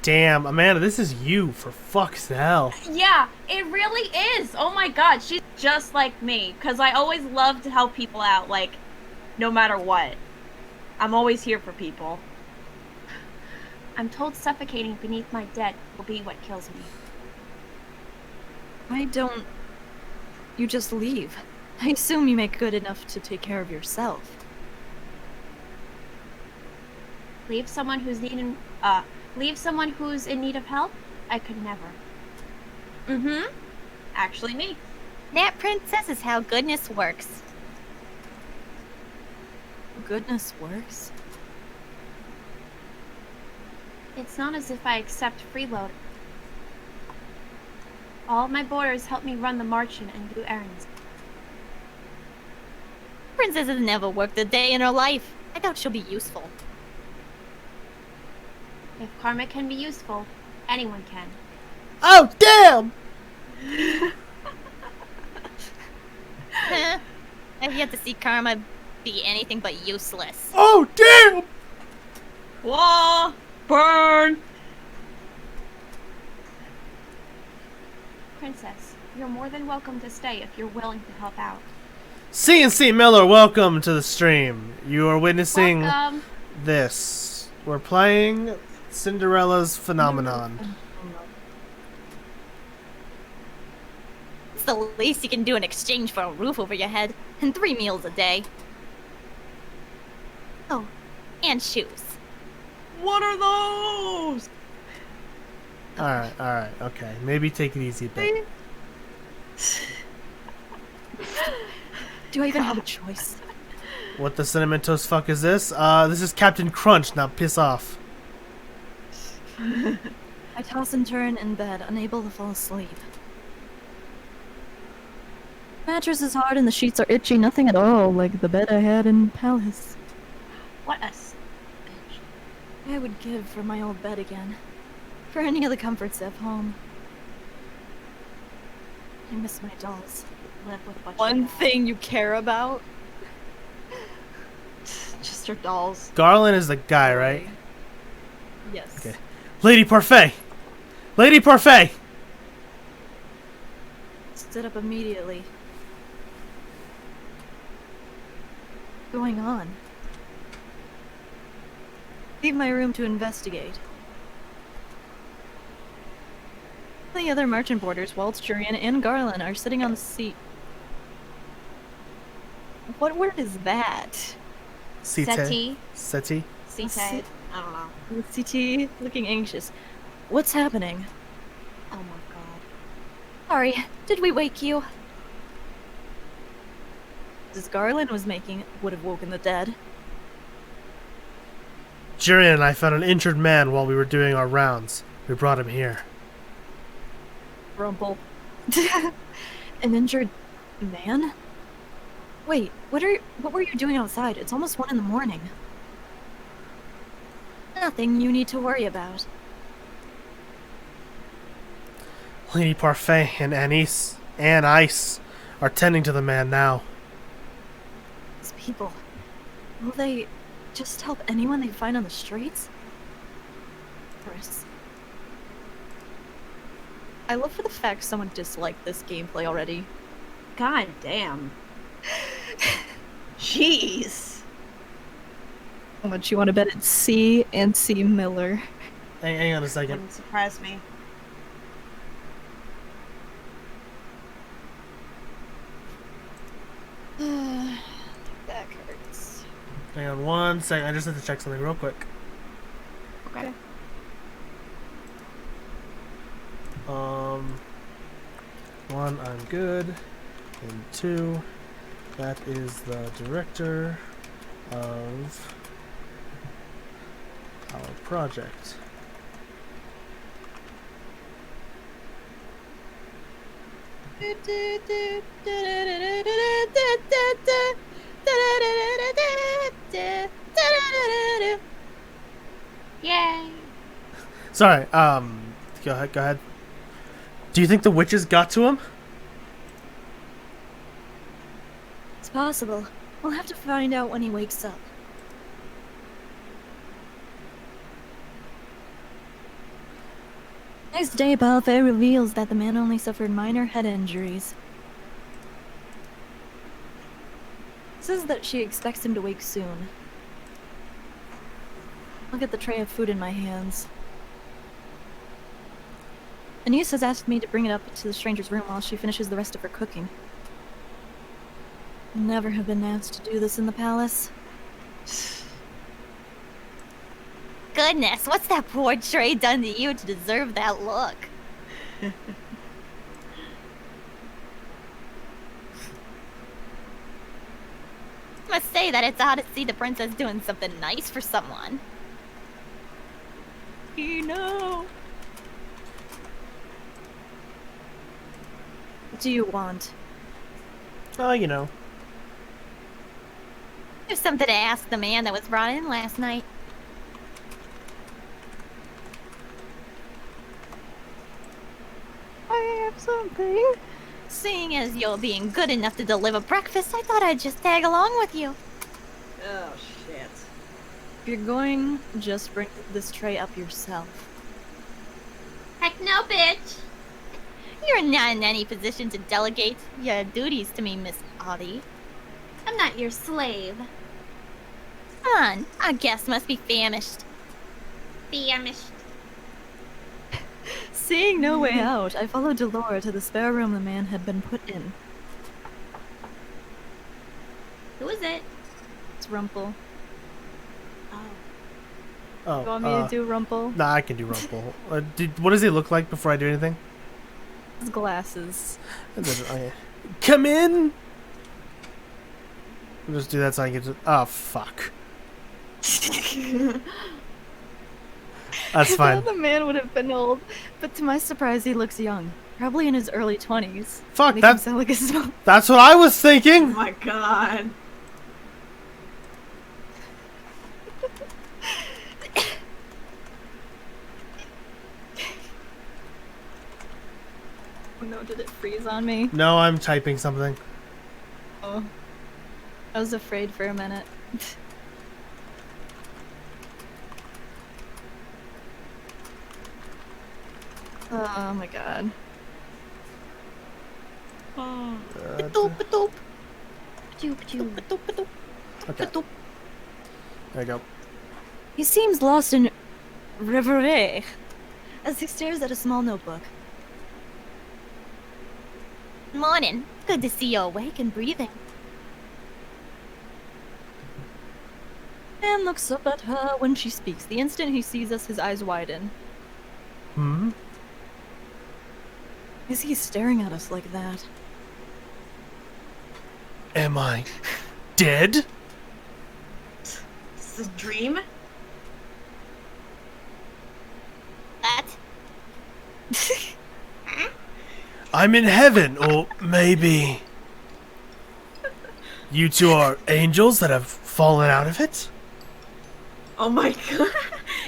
[SPEAKER 2] Damn, Amanda, this is you, for fuck's hell.
[SPEAKER 3] Yeah, it really is. Oh my god, she's just like me. Because I always love to help people out, like, no matter what. I'm always here for people. I'm told suffocating beneath my debt will be what kills me.
[SPEAKER 1] Why don't you just leave? I assume you make good enough to take care of yourself.
[SPEAKER 3] Leave someone who's in need of help? I could never. Actually me.
[SPEAKER 5] That princess is how goodness works.
[SPEAKER 1] Goodness works.
[SPEAKER 3] It's not as if I accept freeload. All of my boarders help me run the marchand and do errands.
[SPEAKER 5] Princess has never worked a day in her life. I doubt she'll be useful.
[SPEAKER 3] If karma can be useful, anyone can.
[SPEAKER 2] Oh, damn!
[SPEAKER 5] I've yet to see karma be anything but useless.
[SPEAKER 2] Oh, damn!
[SPEAKER 3] Whoa! Burn! Princess, you're more than welcome to stay if you're willing to help out.
[SPEAKER 2] C&C Miller, welcome to the stream. You are witnessing
[SPEAKER 3] Welcome.
[SPEAKER 2] this. We're playing Cinderella's Phenomenon.
[SPEAKER 5] It's the least you can do in exchange for a roof over your head and 3 meals a day. Oh, and shoes.
[SPEAKER 3] What are those?
[SPEAKER 2] Alright, okay. Maybe take it easy a bit.
[SPEAKER 1] Do I even have a choice?
[SPEAKER 2] What the cinnamon toast fuck is this? This is Captain Crunch, now piss off.
[SPEAKER 1] I toss and turn in bed, unable to fall asleep. Mattress is hard and the sheets are itchy, nothing at all like the bed I had in Palace.
[SPEAKER 3] What a bitch.
[SPEAKER 1] I would give for my old bed again. For any of the comforts of home. I miss my dolls.
[SPEAKER 3] Live with what
[SPEAKER 1] One
[SPEAKER 3] you got.
[SPEAKER 1] thing you care about? Just your dolls.
[SPEAKER 2] Garland is the guy, right?
[SPEAKER 1] Yes.
[SPEAKER 2] Okay. Lady Parfait! Lady Parfait!
[SPEAKER 1] Stood up immediately. What's going on? Leave my room to investigate. The other merchant boarders, Waltz, Jurian, and Garland, are sitting on the seat. What word is that?
[SPEAKER 3] Seti.
[SPEAKER 2] Seti?
[SPEAKER 3] Seti. I don't know.
[SPEAKER 1] CT, looking anxious. What's happening?
[SPEAKER 3] Oh my god.
[SPEAKER 1] Sorry, did we wake you? Mrs. Garland was making would have woken the dead.
[SPEAKER 2] Jurian and I found an injured man while we were doing our rounds. We brought him here.
[SPEAKER 1] Rumple. An injured man? Wait, what were you doing outside? It's almost 1 a.m. Nothing you need to worry about.
[SPEAKER 2] Lady Parfait and Anne Ice are tending to the man now.
[SPEAKER 1] These people, will they just help anyone they find on the streets? Chris. I love for the fact someone disliked this gameplay already.
[SPEAKER 3] God damn. Jeez.
[SPEAKER 1] How much you want to bet it's C and C Miller?
[SPEAKER 2] Hang on a second.
[SPEAKER 3] Wouldn't surprise me.
[SPEAKER 1] Back hurts.
[SPEAKER 2] Hang on 1 second. I just have to check something real quick.
[SPEAKER 3] Okay.
[SPEAKER 2] 1, I'm good. And 2, that is the director of our project.
[SPEAKER 3] Yay!
[SPEAKER 2] Sorry, go ahead. Do you think the witches got to him?
[SPEAKER 1] It's possible. We'll have to find out when he wakes up. Next day, Balfour reveals that the man only suffered minor head injuries. Says that she expects him to wake soon. Look at the tray of food in my hands. Anise has asked me to bring it up to the stranger's room while she finishes the rest of her cooking. Never have been asked to do this in the palace.
[SPEAKER 5] Goodness, what's that poor tray done to you to deserve that look? Must say that it's odd to see the princess doing something nice for someone.
[SPEAKER 1] You know. What do you want?
[SPEAKER 2] Oh, you know.
[SPEAKER 5] There's something to ask the man that was brought in last night. I have something. Seeing as you're being good enough to deliver breakfast, I thought I'd just tag along with you.
[SPEAKER 4] Oh, shit.
[SPEAKER 1] If you're going, just bring this tray up yourself.
[SPEAKER 3] Heck no, bitch!
[SPEAKER 5] You're not in any position to delegate your duties to me, Miss Audie.
[SPEAKER 3] I'm not your slave.
[SPEAKER 5] On, our guest must be famished.
[SPEAKER 3] Famished.
[SPEAKER 1] Seeing no way out, I followed Delora to the spare room the man had been put in.
[SPEAKER 3] Who is it?
[SPEAKER 1] It's Rumple.
[SPEAKER 2] Oh,
[SPEAKER 1] You want me to do Rumple?
[SPEAKER 2] Nah, I can do Rumple. What does he look like before I do anything?
[SPEAKER 1] His glasses.
[SPEAKER 2] And then, okay. Come in! I'll just do that so I get to... Oh, fuck. That's
[SPEAKER 1] I
[SPEAKER 2] fine.
[SPEAKER 1] thought the man would have been old, but to my surprise, he looks young. Probably in his early 20s.
[SPEAKER 2] Fuck,
[SPEAKER 1] Make him sound like a small...
[SPEAKER 2] that's what I was
[SPEAKER 4] Oh
[SPEAKER 2] thinking!
[SPEAKER 4] my god.
[SPEAKER 1] Oh no, did it freeze on me?
[SPEAKER 2] No, I'm typing something.
[SPEAKER 1] Oh. I was afraid for a minute. Oh my god.
[SPEAKER 2] Okay. There you go.
[SPEAKER 1] He seems lost in reverie as he stares at a small notebook.
[SPEAKER 5] Morning. Good to see you awake and breathing.
[SPEAKER 1] And looks up at her when she speaks. The instant he sees us, his eyes widen.
[SPEAKER 2] Hmm?
[SPEAKER 1] Is he staring at us like that?
[SPEAKER 2] Am I dead?
[SPEAKER 4] This is a dream?
[SPEAKER 5] That?
[SPEAKER 2] I'm in heaven, or maybe... You two are angels that have fallen out of it?
[SPEAKER 4] Oh my god.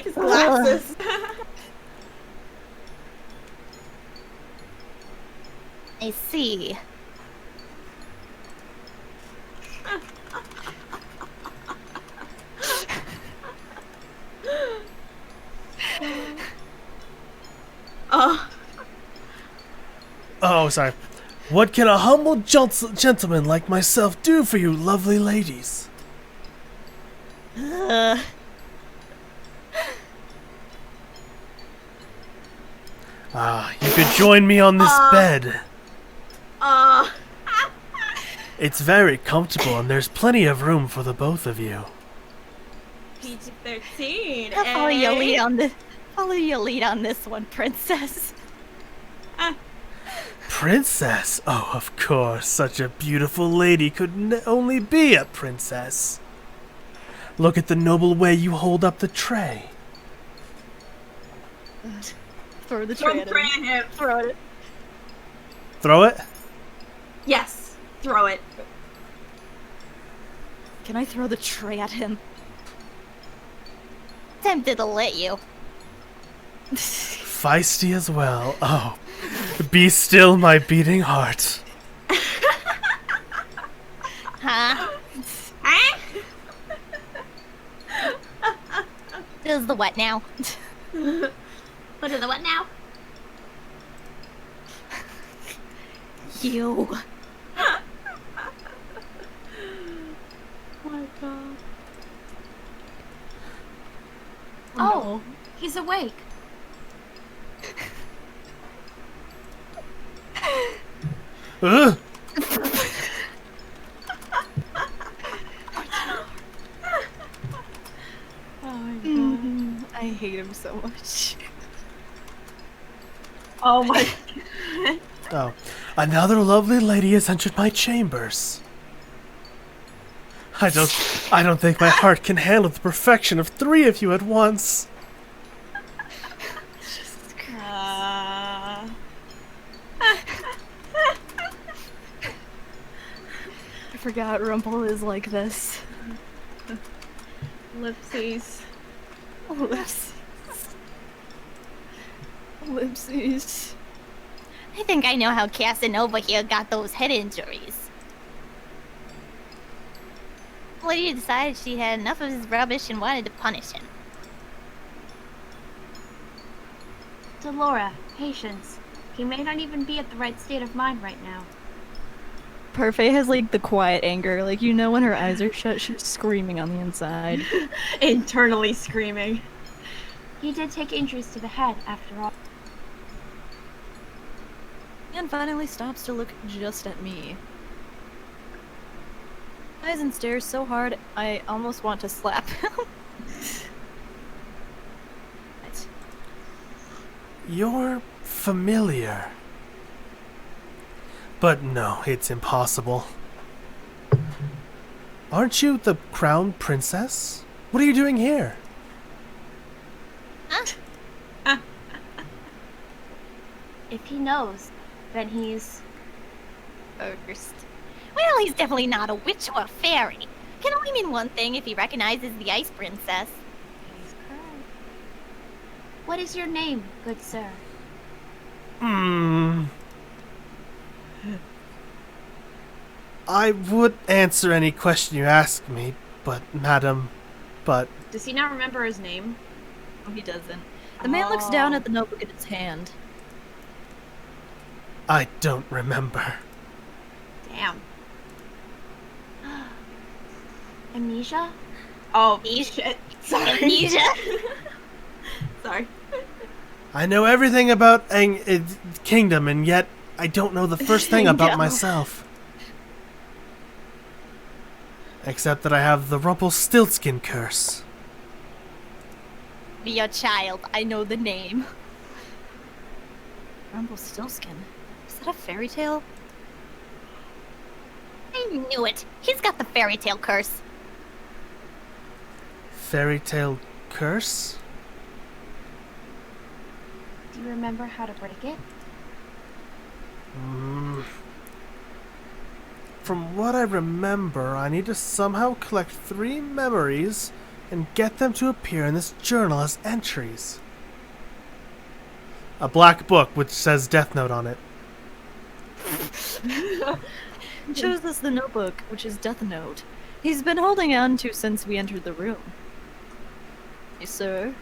[SPEAKER 4] His glasses.
[SPEAKER 5] I see.
[SPEAKER 4] Oh.
[SPEAKER 2] Oh, sorry. What can a humble gentleman like myself do for you lovely ladies? You could join me on this bed. It's very comfortable and there's plenty of room for the both of you.
[SPEAKER 4] PG-13.
[SPEAKER 5] I'll follow your lead on this. Follow your lead on this one, princess.
[SPEAKER 2] princess? Oh, of course. Such a beautiful lady could only be a princess. Look at the noble way you hold up the tray.
[SPEAKER 1] Throw the
[SPEAKER 4] Throw
[SPEAKER 1] tray
[SPEAKER 4] the tray at him.
[SPEAKER 1] Throw it.
[SPEAKER 2] Throw it?
[SPEAKER 4] Yes, throw it.
[SPEAKER 1] Can I throw the tray at him?
[SPEAKER 5] Tempted to let you.
[SPEAKER 2] Feisty as well. Oh, be still, my beating heart.
[SPEAKER 5] Huh?
[SPEAKER 4] Huh?
[SPEAKER 5] This is the what now?
[SPEAKER 4] What is the what now?
[SPEAKER 1] You.
[SPEAKER 3] Oh my god. Oh, he's awake.
[SPEAKER 2] Ugh!
[SPEAKER 1] I hate him so much.
[SPEAKER 4] Oh my.
[SPEAKER 2] Oh, another lovely lady has entered my chambers. I don't think my heart can handle the perfection of 3 of you at once.
[SPEAKER 1] I forgot Rumple is like this.
[SPEAKER 3] Lipsies.
[SPEAKER 1] Ellipses. Ellipses.
[SPEAKER 5] I think I know how Casanova here got those head injuries. Lydia decided she had enough of his rubbish and wanted to punish him.
[SPEAKER 3] Delora, patience. He may not even be at the right state of mind right now.
[SPEAKER 1] Parfait has like the quiet anger, like you know when her eyes are shut, she's screaming on the inside.
[SPEAKER 3] Internally screaming. He did take injuries to the head, after all.
[SPEAKER 1] And finally stops to look just at me. Eyes and stares so hard, I almost want to slap him. What?
[SPEAKER 2] You're familiar. But no, it's impossible. Aren't you the crown princess? What are you doing here?
[SPEAKER 5] Huh?
[SPEAKER 3] If he knows, then he's...
[SPEAKER 5] First. Well, he's definitely not a witch or a fairy. Can only mean one thing if he recognizes the ice princess.
[SPEAKER 3] He's correct. What is your name, good sir?
[SPEAKER 2] I would answer any question you ask me, but madam,
[SPEAKER 3] Does he not remember his name?
[SPEAKER 1] No, he doesn't. The man looks down at the notebook in his hand.
[SPEAKER 2] I don't remember.
[SPEAKER 3] Damn. Amnesia? Oh, shit. Sorry.
[SPEAKER 5] Amnesia.
[SPEAKER 3] Sorry.
[SPEAKER 2] I know everything about Kingdom, and yet I don't know the first thing about
[SPEAKER 1] No.
[SPEAKER 2] myself. Except that I have the Rumpelstiltskin curse.
[SPEAKER 5] Be your child.
[SPEAKER 1] I know the name. Rumpelstiltskin. Is that a fairy tale?
[SPEAKER 5] I knew it. He's got the fairy tale curse.
[SPEAKER 2] Fairy tale curse?
[SPEAKER 3] Do you remember how to break it?
[SPEAKER 2] From what I remember, I need to somehow collect 3 memories and get them to appear in this journal as entries. A black book which says Death Note on it.
[SPEAKER 1] Shows us the notebook, which is Death Note. He's been holding on to since we entered the room. Yes, sir.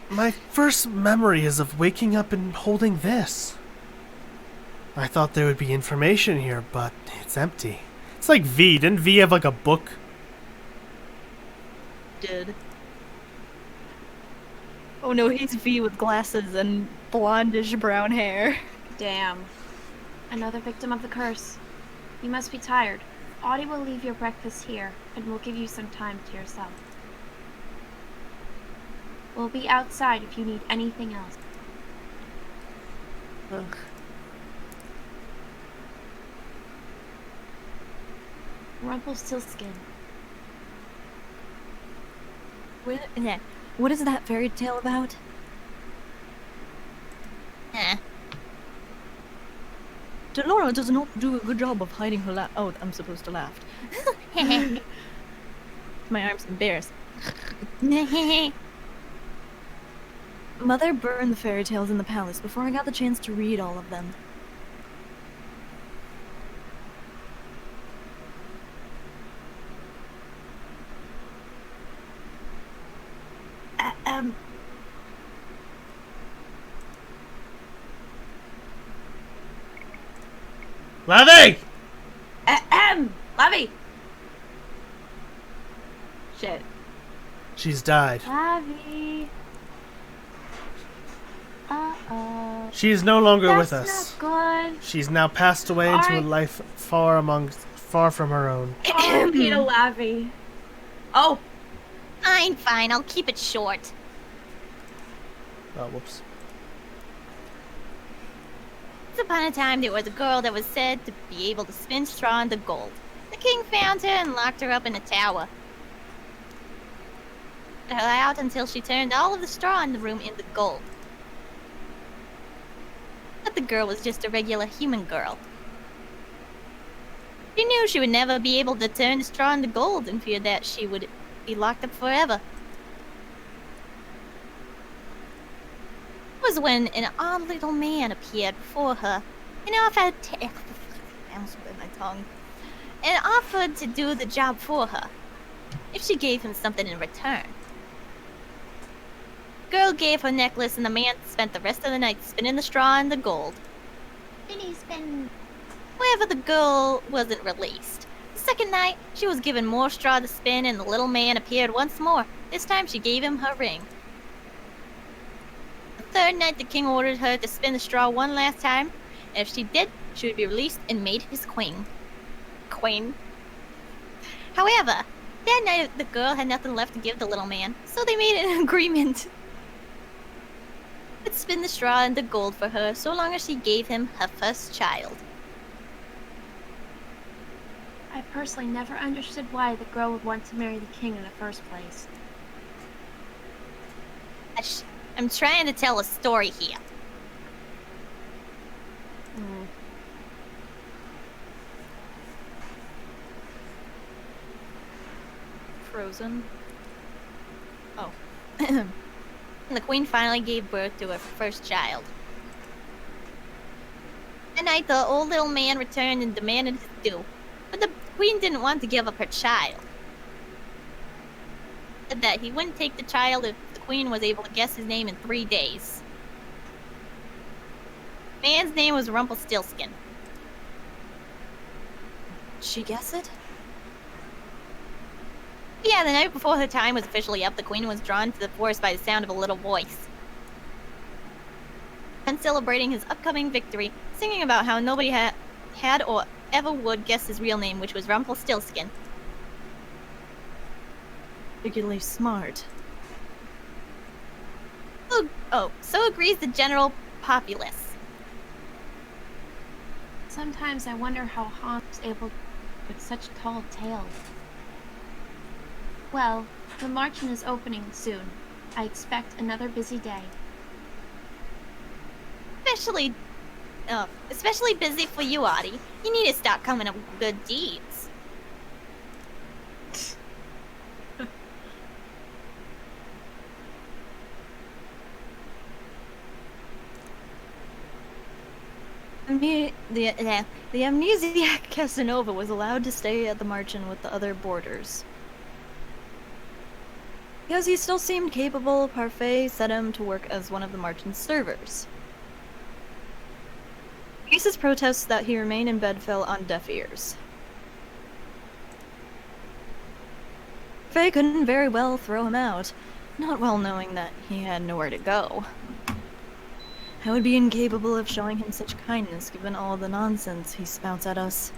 [SPEAKER 2] My first memory is of waking up and holding this. I thought there would be information here, but it's empty. It's like V. Didn't V have like a book?
[SPEAKER 1] Did. Oh no, he's V with glasses and blondish brown hair.
[SPEAKER 3] Damn. Another victim of the curse. You must be tired. Audie will leave your breakfast here, and we'll give you some time to yourself. We'll be outside if you need anything else.
[SPEAKER 1] Ugh.
[SPEAKER 3] Rumpelstiltskin.
[SPEAKER 1] What is that fairy tale about? Delora does not do a good job of hiding her laugh. Oh, I'm supposed to laugh. My arm's embarrassed. Mother burned the fairy tales in the palace before I got the chance to read all of them.
[SPEAKER 2] Lavi!
[SPEAKER 3] Lavi! Shit.
[SPEAKER 2] She's died.
[SPEAKER 3] Lavi. Uh-oh.
[SPEAKER 2] She is no longer with
[SPEAKER 3] That's
[SPEAKER 2] us.
[SPEAKER 3] not good.
[SPEAKER 2] She's now passed away into a
[SPEAKER 3] Alright.
[SPEAKER 2] life far from her own.
[SPEAKER 3] R.I.P. to Lavi. Oh,
[SPEAKER 5] Fine, I'll keep it short.
[SPEAKER 2] Oh, whoops.
[SPEAKER 5] Once upon a time, there was a girl that was said to be able to spin straw into gold. The king found her and locked her up in a tower. Put her out until she turned all of the straw in the room into gold. But the girl was just a regular human girl. She knew she would never be able to turn the straw into gold and feared that she would be locked up forever. It was when an odd little man appeared before her and offered to and offered to do the job for her if she gave him something in return. The girl gave her necklace and the man spent the rest of the night spinning the straw into gold. However, the girl wasn't released. The second night, she was given more straw to spin and the little man appeared once more. This time she gave him her ring. The third night, the king ordered her to spin the straw one last time, and if she did, she would be released and made his queen. However, that night the girl had nothing left to give the little man, so they made an agreement. He'd spin the straw into gold for her so long as she gave him her first child.
[SPEAKER 3] I personally never understood why the girl would want to marry the king in the first place.
[SPEAKER 5] I'm trying to tell a story here.
[SPEAKER 1] Frozen. Oh.
[SPEAKER 5] And the queen finally gave birth to her first child. That night, the old little man returned and demanded his due, but the queen didn't want to give up her child. Said that he wouldn't take the child if the queen was able to guess his name in 3 days. The man's name was Rumpelstiltskin.
[SPEAKER 1] She guess it?
[SPEAKER 5] Yeah, the night before her time was officially up, the queen was drawn to the forest by the sound of a little voice. And celebrating his upcoming victory, singing about how nobody had or ever would guess his real name, which was Rumpelstiltskin.
[SPEAKER 1] Particularly smart.
[SPEAKER 5] So agrees the general populace.
[SPEAKER 3] Sometimes I wonder how Hans was able with such tall tales. Well, the marching is opening soon. I expect another busy day.
[SPEAKER 5] Especially busy for you, Audie. You need to start coming up with good deeds.
[SPEAKER 1] The amnesiac Casanova was allowed to stay at the Marchen with the other boarders. Because he still seemed capable, Parfait set him to work as one of the Marchen's servers. Ace's protests that he remain in bed fell on deaf ears. Faye couldn't very well throw him out, not well knowing that he had nowhere to go. I would be incapable of showing him such kindness given all the nonsense he spouts at us.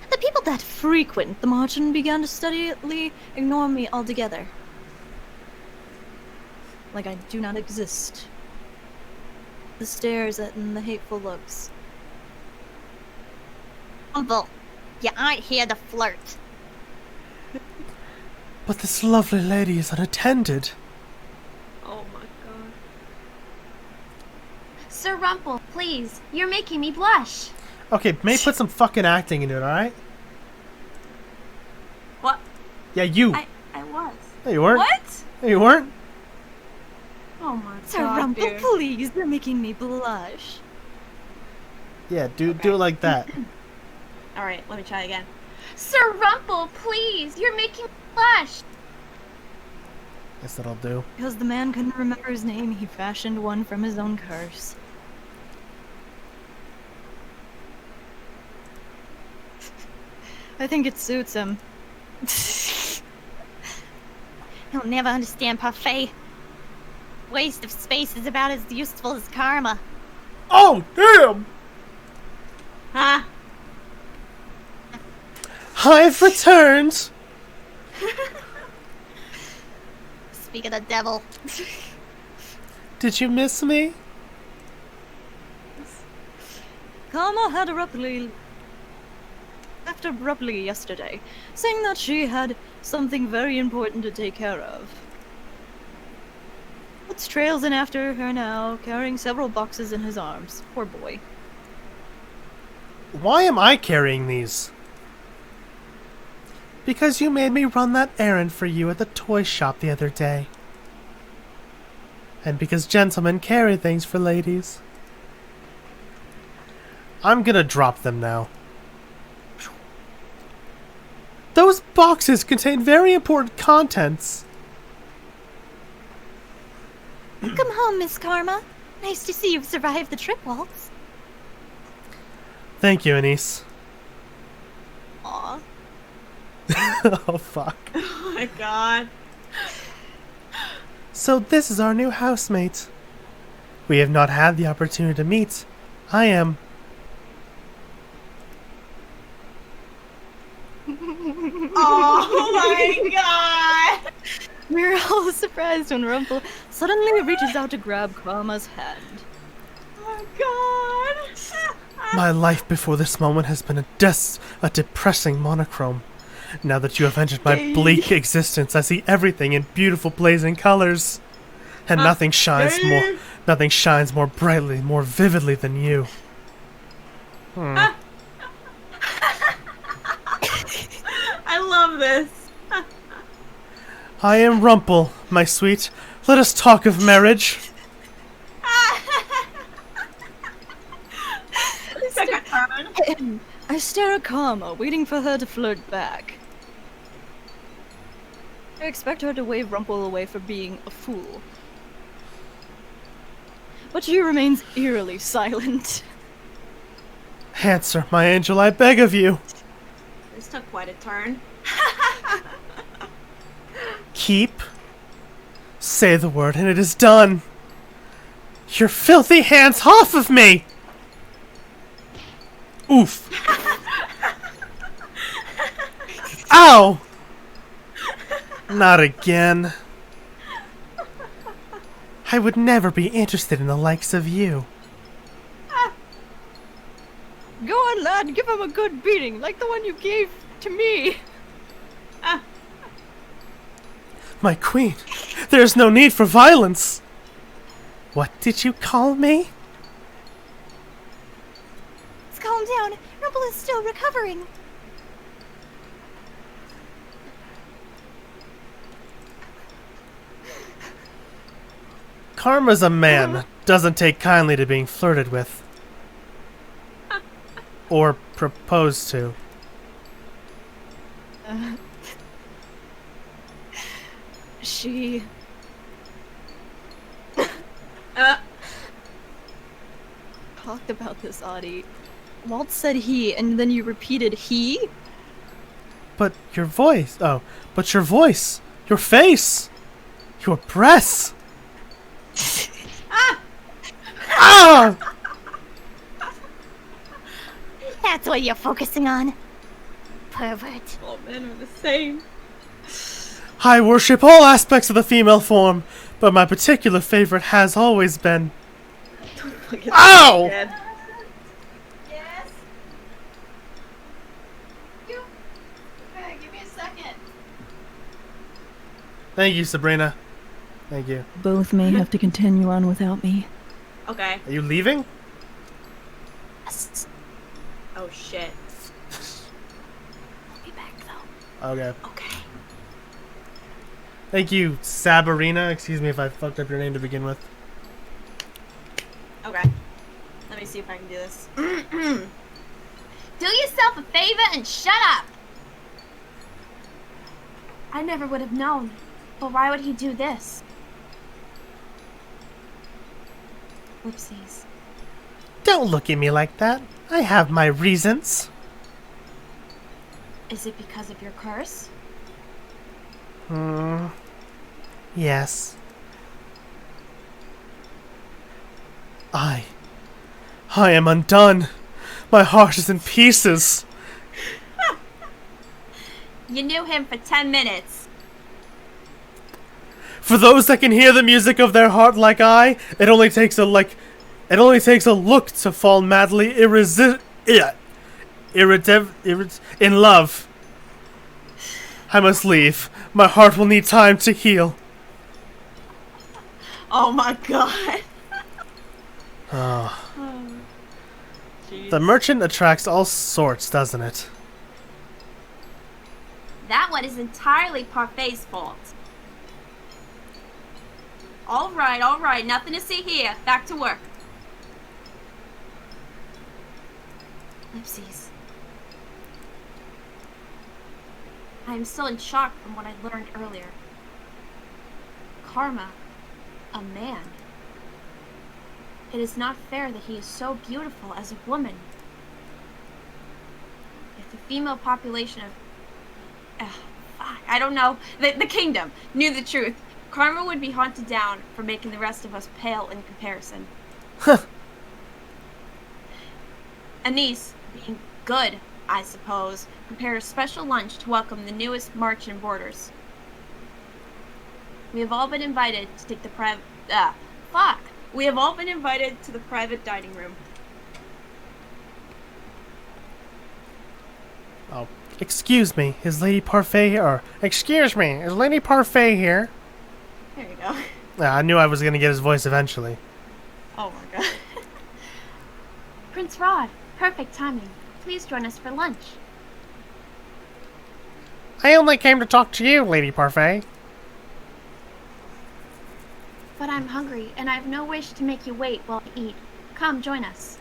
[SPEAKER 1] The people that frequent the Marchen began to steadily ignore me altogether. Like I do not exist. The stares and the hateful looks.
[SPEAKER 5] Rumple, you aren't here to flirt.
[SPEAKER 2] But this lovely lady is unattended.
[SPEAKER 3] Oh my god. Sir Rumple, please. You're making me blush.
[SPEAKER 2] Okay, May put some fucking acting into it, alright?
[SPEAKER 3] What?
[SPEAKER 2] Yeah, you.
[SPEAKER 3] I was.
[SPEAKER 2] No, you weren't.
[SPEAKER 3] What?
[SPEAKER 2] No, you weren't.
[SPEAKER 3] Oh my
[SPEAKER 5] Sir
[SPEAKER 3] god,
[SPEAKER 5] Rumple,
[SPEAKER 3] dude.
[SPEAKER 5] please, you're making me blush.
[SPEAKER 2] Yeah, do it like that.
[SPEAKER 3] Alright, let me try again. Sir Rumple, please. You're making me blush.
[SPEAKER 2] Guess that'll do.
[SPEAKER 1] Because the man couldn't remember his name, he fashioned one from his own curse. I think it suits him.
[SPEAKER 5] He'll never understand parfait. Waste of space is about as useful as karma.
[SPEAKER 2] Oh, damn!
[SPEAKER 3] Huh?
[SPEAKER 2] I've returned!
[SPEAKER 5] Speak of the devil.
[SPEAKER 2] Did you miss me?
[SPEAKER 1] Karma had left abruptly yesterday, saying that she had something very important to take care of. What's trails in after her now, carrying several boxes in his arms. Poor boy.
[SPEAKER 2] Why am I carrying these? Because you made me run that errand for you at the toy shop the other day. And because gentlemen carry things for ladies. I'm gonna drop them now. Those boxes contain very important contents.
[SPEAKER 5] Come home, Miss Karma. Nice to see you've survived the trip waltz.
[SPEAKER 2] Thank you, Anise.
[SPEAKER 5] Aw.
[SPEAKER 2] Oh, fuck.
[SPEAKER 3] Oh my god.
[SPEAKER 2] So this is our new housemate. We have not had the opportunity to meet. I am...
[SPEAKER 3] Oh my god.
[SPEAKER 1] We're all surprised when Rumple suddenly reaches out to grab Karma's hand.
[SPEAKER 3] Oh god.
[SPEAKER 2] My life before this moment has been a depressing monochrome. Now that you have entered my bleak existence, I see everything in beautiful blazing colors. And nothing shines more brightly, more vividly than you.
[SPEAKER 3] I love this.
[SPEAKER 2] I am Rumple, my sweet. Let us talk of marriage.
[SPEAKER 3] Second turn.
[SPEAKER 1] I stare at Karma, waiting for her to flirt back. I expect her to wave Rumple away for being a fool. But she remains eerily silent.
[SPEAKER 2] Answer, my angel, I beg of you.
[SPEAKER 3] This took quite a turn.
[SPEAKER 2] Keep. Say the word and it is done. Your filthy hands off of me! Oof. Ow! Not again. I would never be interested in the likes of you.
[SPEAKER 1] Go on, lad, give him a good beating, like the one you gave to me.
[SPEAKER 2] My queen, there is no need for violence. What did you call me?
[SPEAKER 5] Let's calm down. Rumple is still recovering.
[SPEAKER 2] Karma's a man, doesn't take kindly to being flirted with. Or proposed to.
[SPEAKER 1] She... talked about this, Audie. Walt said he, and then you repeated he?
[SPEAKER 2] But your voice, your face, your breasts. Ah!
[SPEAKER 5] That's what you're focusing on. Pervert.
[SPEAKER 3] All men are the same.
[SPEAKER 2] I worship all aspects of the female form, but my particular favorite has always been... Ow!
[SPEAKER 3] Yes.
[SPEAKER 5] you. Okay, give me a second.
[SPEAKER 2] Thank you, Sabrina. Thank you.
[SPEAKER 1] Both may have to continue on without me.
[SPEAKER 3] Okay.
[SPEAKER 2] Are you leaving?
[SPEAKER 5] Yes.
[SPEAKER 3] Oh shit.
[SPEAKER 5] I'll be back though.
[SPEAKER 2] Okay.
[SPEAKER 3] Okay.
[SPEAKER 2] Thank you, Sabrina. Excuse me if I fucked up your name to begin with.
[SPEAKER 3] Okay. Let me see if I can do this. Do yourself a favor and shut up! I never would have known. But why would he do this? Whoopsies.
[SPEAKER 2] Don't look at me like that. I have my reasons.
[SPEAKER 3] Is it because of your curse?
[SPEAKER 2] Yes. I am undone. My heart is in pieces.
[SPEAKER 3] You knew him for 10 minutes.
[SPEAKER 2] For those that can hear the music of their heart like I, it only takes a look to fall madly in love. I must leave. My heart will need time to heal.
[SPEAKER 3] Oh my god.
[SPEAKER 2] The merchant attracts all sorts, doesn't it?
[SPEAKER 3] That one is entirely Parfai's fault. Alright, nothing to see here. Back to work. Ellipses. I am still in shock from what I learned earlier. Karma. A man. It is not fair that he is so beautiful as a woman. If the female population of... I don't know. The kingdom knew the truth. Karma would be hunted down for making the rest of us pale in comparison. Anise, being good, I suppose, prepared a special lunch to welcome the newest merchant boarders. We have all been invited to take the We have all been invited to the private dining room.
[SPEAKER 2] Oh, excuse me, is Lady Parfait here? Excuse me, is Lady Parfait here?
[SPEAKER 3] There you go.
[SPEAKER 2] I knew I was gonna get his voice eventually.
[SPEAKER 3] Oh my god. Prince Rod, perfect timing. Please join us for lunch.
[SPEAKER 2] I only came to talk to you, Lady Parfait.
[SPEAKER 3] But I'm hungry, and I have no wish to make you wait while I eat. Come, join us.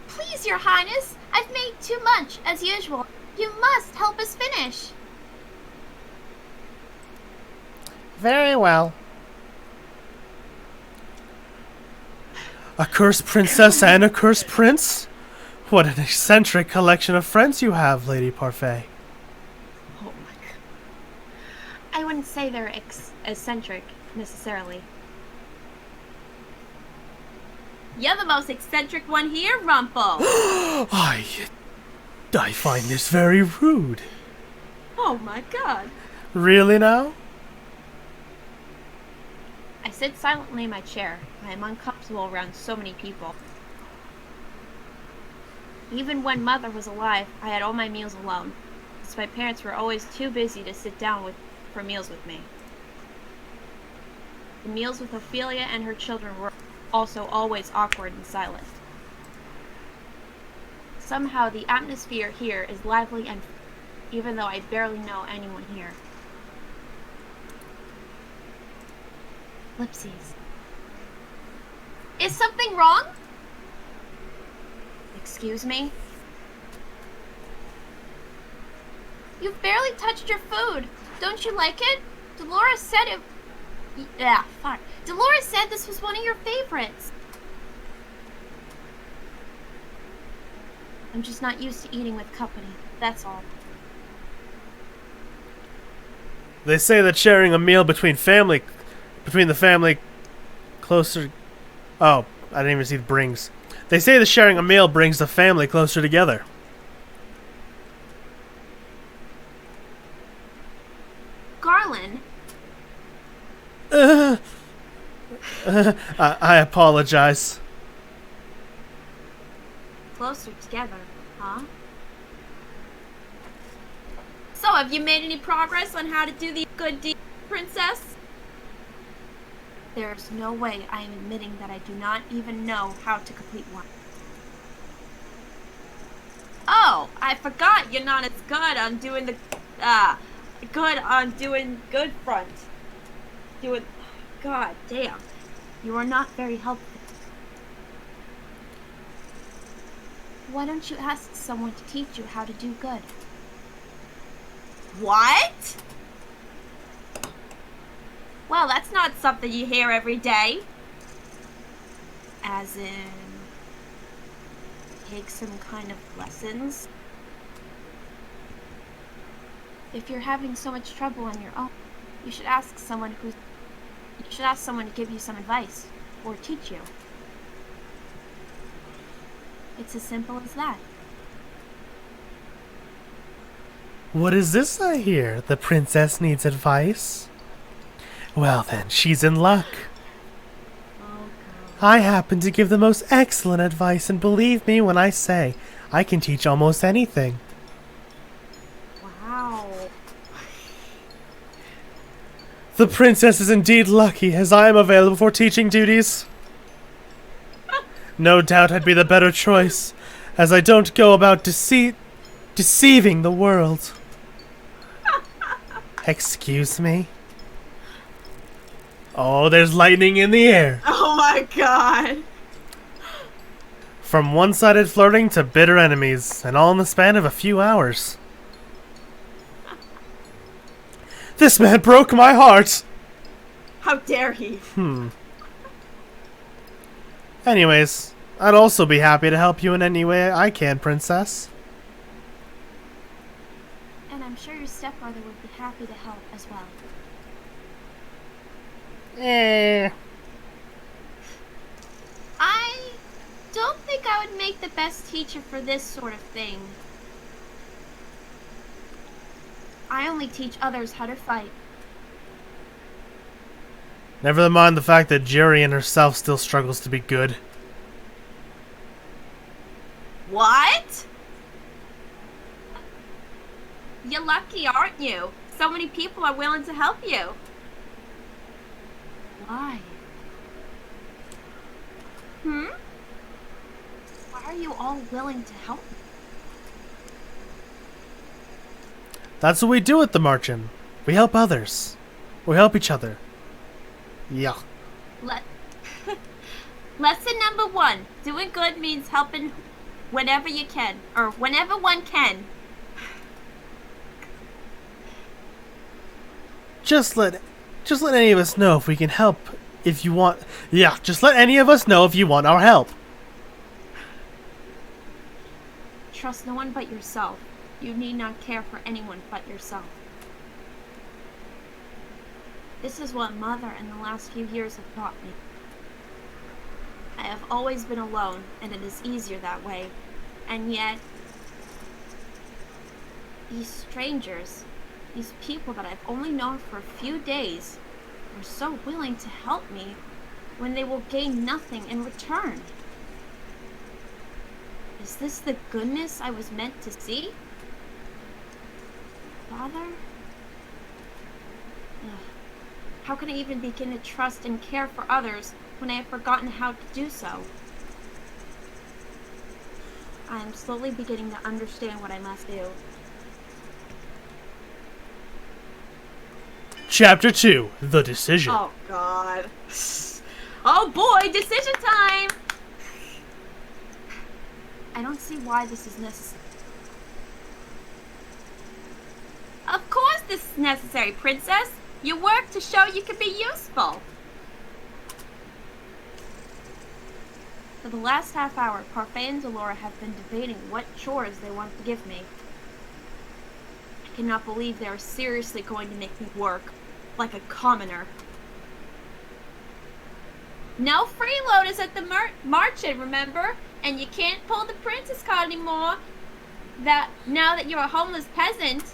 [SPEAKER 3] Please, Your Highness, I've made too much, as usual. You must help us finish.
[SPEAKER 2] Very well. A cursed princess and a cursed prince? What an eccentric collection of friends you have, Lady Parfait.
[SPEAKER 3] Oh my god. I wouldn't say they're eccentric, necessarily. You're the most eccentric one here, Rumple.
[SPEAKER 2] I find this very rude.
[SPEAKER 3] Oh my god.
[SPEAKER 2] Really now?
[SPEAKER 3] I sit silently in my chair. I am uncomfortable around so many people. Even when Mother was alive, I had all my meals alone, since my parents were always too busy to sit down for meals with me. The meals with Ophelia and her children were also always awkward and silent. Somehow the atmosphere here is lively and even though I barely know anyone here. Ellipses. Is something wrong? Excuse me? You've barely touched your food. Don't you like it? Dolores said it... Yeah, fuck. Dolores said this was one of your favorites. I'm just not used to eating with company. That's all.
[SPEAKER 2] They say that sharing a meal between the family closer... Oh, I didn't even see the brings. They say that sharing a meal brings the family closer together.
[SPEAKER 3] Garland?
[SPEAKER 2] I apologize.
[SPEAKER 3] closer together, huh? So, have you made any progress on how to do these good deeds, Princess? There's no way I am admitting that I do not even know how to complete one. Oh, I forgot you're not as good on doing the, good front. God damn. You are not very helpful. Why don't you ask someone to teach you how to do good? What? Well, that's not something you hear every day. As in, take some kind of lessons. If you're having so much trouble on your own, you should ask someone to give you some advice or teach you. It's as simple as that.
[SPEAKER 2] What is this I hear? The princess needs advice? Well then, she's in luck.
[SPEAKER 3] Oh,
[SPEAKER 2] I happen to give the most excellent advice, and believe me when I say, I can teach almost anything.
[SPEAKER 3] wow.
[SPEAKER 2] The princess is indeed lucky, as I am available for teaching duties. No doubt I'd be the better choice, as I don't go about deceiving the world. Excuse me? Oh, there's lightning in the air.
[SPEAKER 3] Oh my god.
[SPEAKER 2] From one-sided flirting to bitter enemies, and all in the span of a few hours. This man broke my heart!
[SPEAKER 3] How dare he?
[SPEAKER 2] Anyways, I'd also be happy to help you in any way I can, princess.
[SPEAKER 3] And I'm sure your stepbrother would be happy to help as well. I don't think I would make the best teacher for this sort of thing. I only teach others how to fight.
[SPEAKER 2] Never mind the fact that Jurian herself still struggles to be good.
[SPEAKER 3] What? You're lucky, aren't you? So many people are willing to help you. Why? Why are you all willing to help me?
[SPEAKER 2] That's what we do at the Marchin. We help others. We help each other. Yeah.
[SPEAKER 3] Lesson number 1. Doing good means helping whenever you can. Or whenever one can.
[SPEAKER 2] Just let any of us know if we can help. If you want... Yeah, just let any of us know if you want our help.
[SPEAKER 3] Trust no one but yourself. You need not care for anyone but yourself. This is what Mother in the last few years have taught me. I have always been alone, and it is easier that way. And yet, these strangers, these people that I've only known for a few days, are so willing to help me when they will gain nothing in return. Is this the goodness I was meant to see? Father? How can I even begin to trust and care for others when I have forgotten how to do so? I am slowly beginning to understand what I must do.
[SPEAKER 2] Chapter 2. The Decision.
[SPEAKER 3] Oh, God. Oh, boy, decision time! I don't see why this is necessary. Of course this is necessary, Princess! You work to show you can be useful! For the last half hour, Parfait and Delora have been debating what chores they want to give me. I cannot believe they are seriously going to make me work like a commoner. No freeloaders at the Marchin, remember? And you can't pull the princess card anymore. Now that you're a homeless peasant.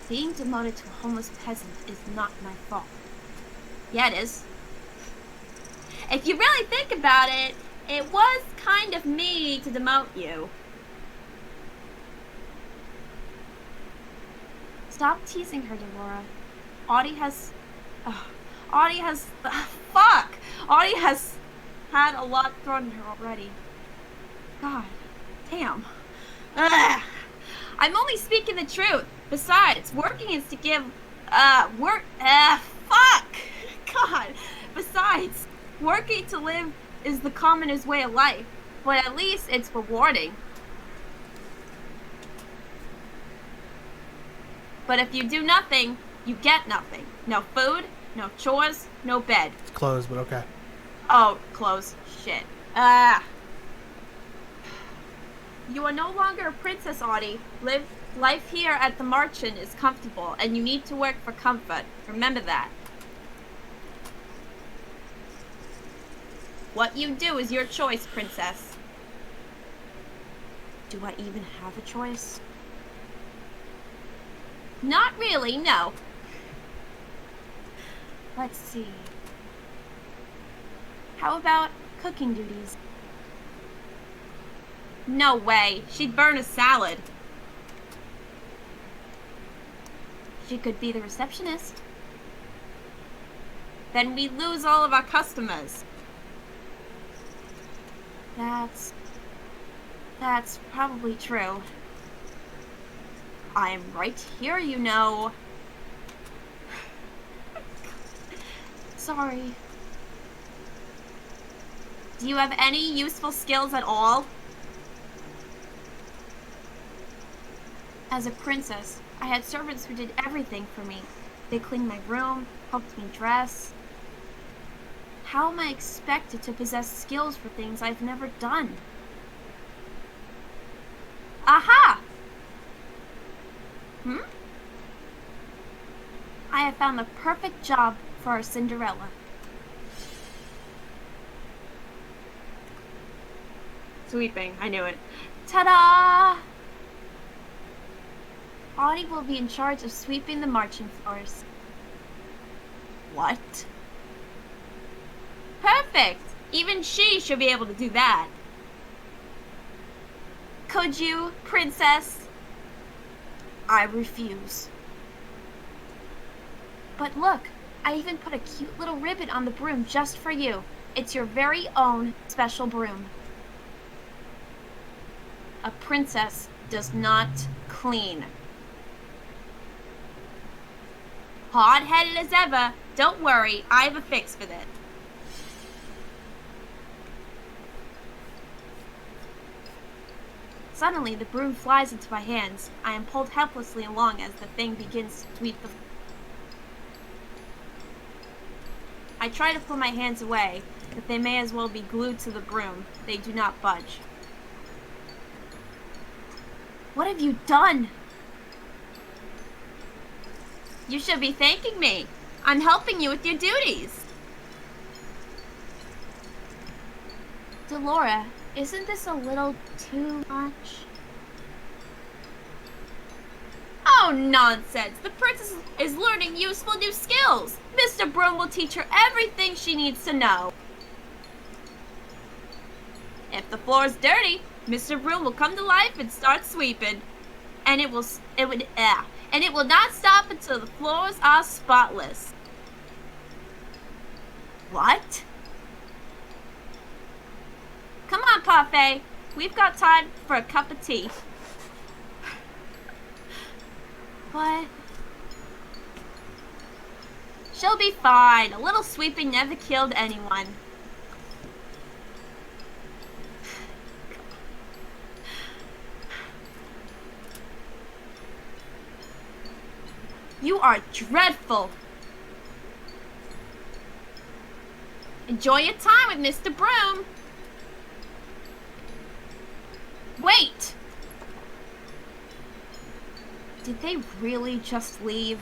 [SPEAKER 3] Being demoted to a homeless peasant is not my fault. Yeah, it is. If you really think about it, it was kind of me to demote you. Stop teasing her, Delora. Audie has... fuck! Audie has had a lot thrown at her already. God damn. Ugh. I'm only speaking the truth. Besides, working is to give... fuck! God. Besides, working to live is the commonest way of life. But at least it's rewarding. But if you do nothing, you get nothing. No food, no chores, no bed.
[SPEAKER 2] It's closed, but okay.
[SPEAKER 3] Oh, clothes. Shit. You are no longer a princess, Audie. Life here at the Marchen is comfortable, and you need to work for comfort. Remember that. What you do is your choice, princess. Do I even have a choice? Not really, no. Let's see. How about cooking duties? No way. She'd burn a salad. She could be the receptionist. Then we lose all of our customers. That's probably true. I am right here, you know. Sorry. Do you have any useful skills at all? As a princess, I had servants who did everything for me. They cleaned my room, helped me dress. How am I expected to possess skills for things I've never done? Aha! I have found the perfect job for our Cinderella. Sweeping, I knew it. Ta-da! Audie will be in charge of sweeping the marching floors. What? Perfect! Even she should be able to do that. Could you, princess? I refuse. But look, I even put a cute little ribbon on the broom just for you. It's your very own special broom. A princess does not clean. Hard-headed as ever. Don't worry, I have a fix for that. Suddenly, the broom flies into my hands. I am pulled helplessly along as the thing begins to sweep the... I try to pull my hands away, but they may as well be glued to the broom. They do not budge. What have you done? You should be thanking me. I'm helping you with your duties. Delora, isn't this a little too much? Oh, nonsense! The princess is learning useful new skills! Mr. Broom will teach her everything she needs to know. If the floor is dirty, Mr. Broom will come to life and start sweeping. And it will not stop until the floors are spotless. What? Come on, Parfait. We've got time for a cup of tea. What? She'll be fine. A little sweeping never killed anyone. You are dreadful. Enjoy your time with Mr. Broom. Wait! Did they really just leave?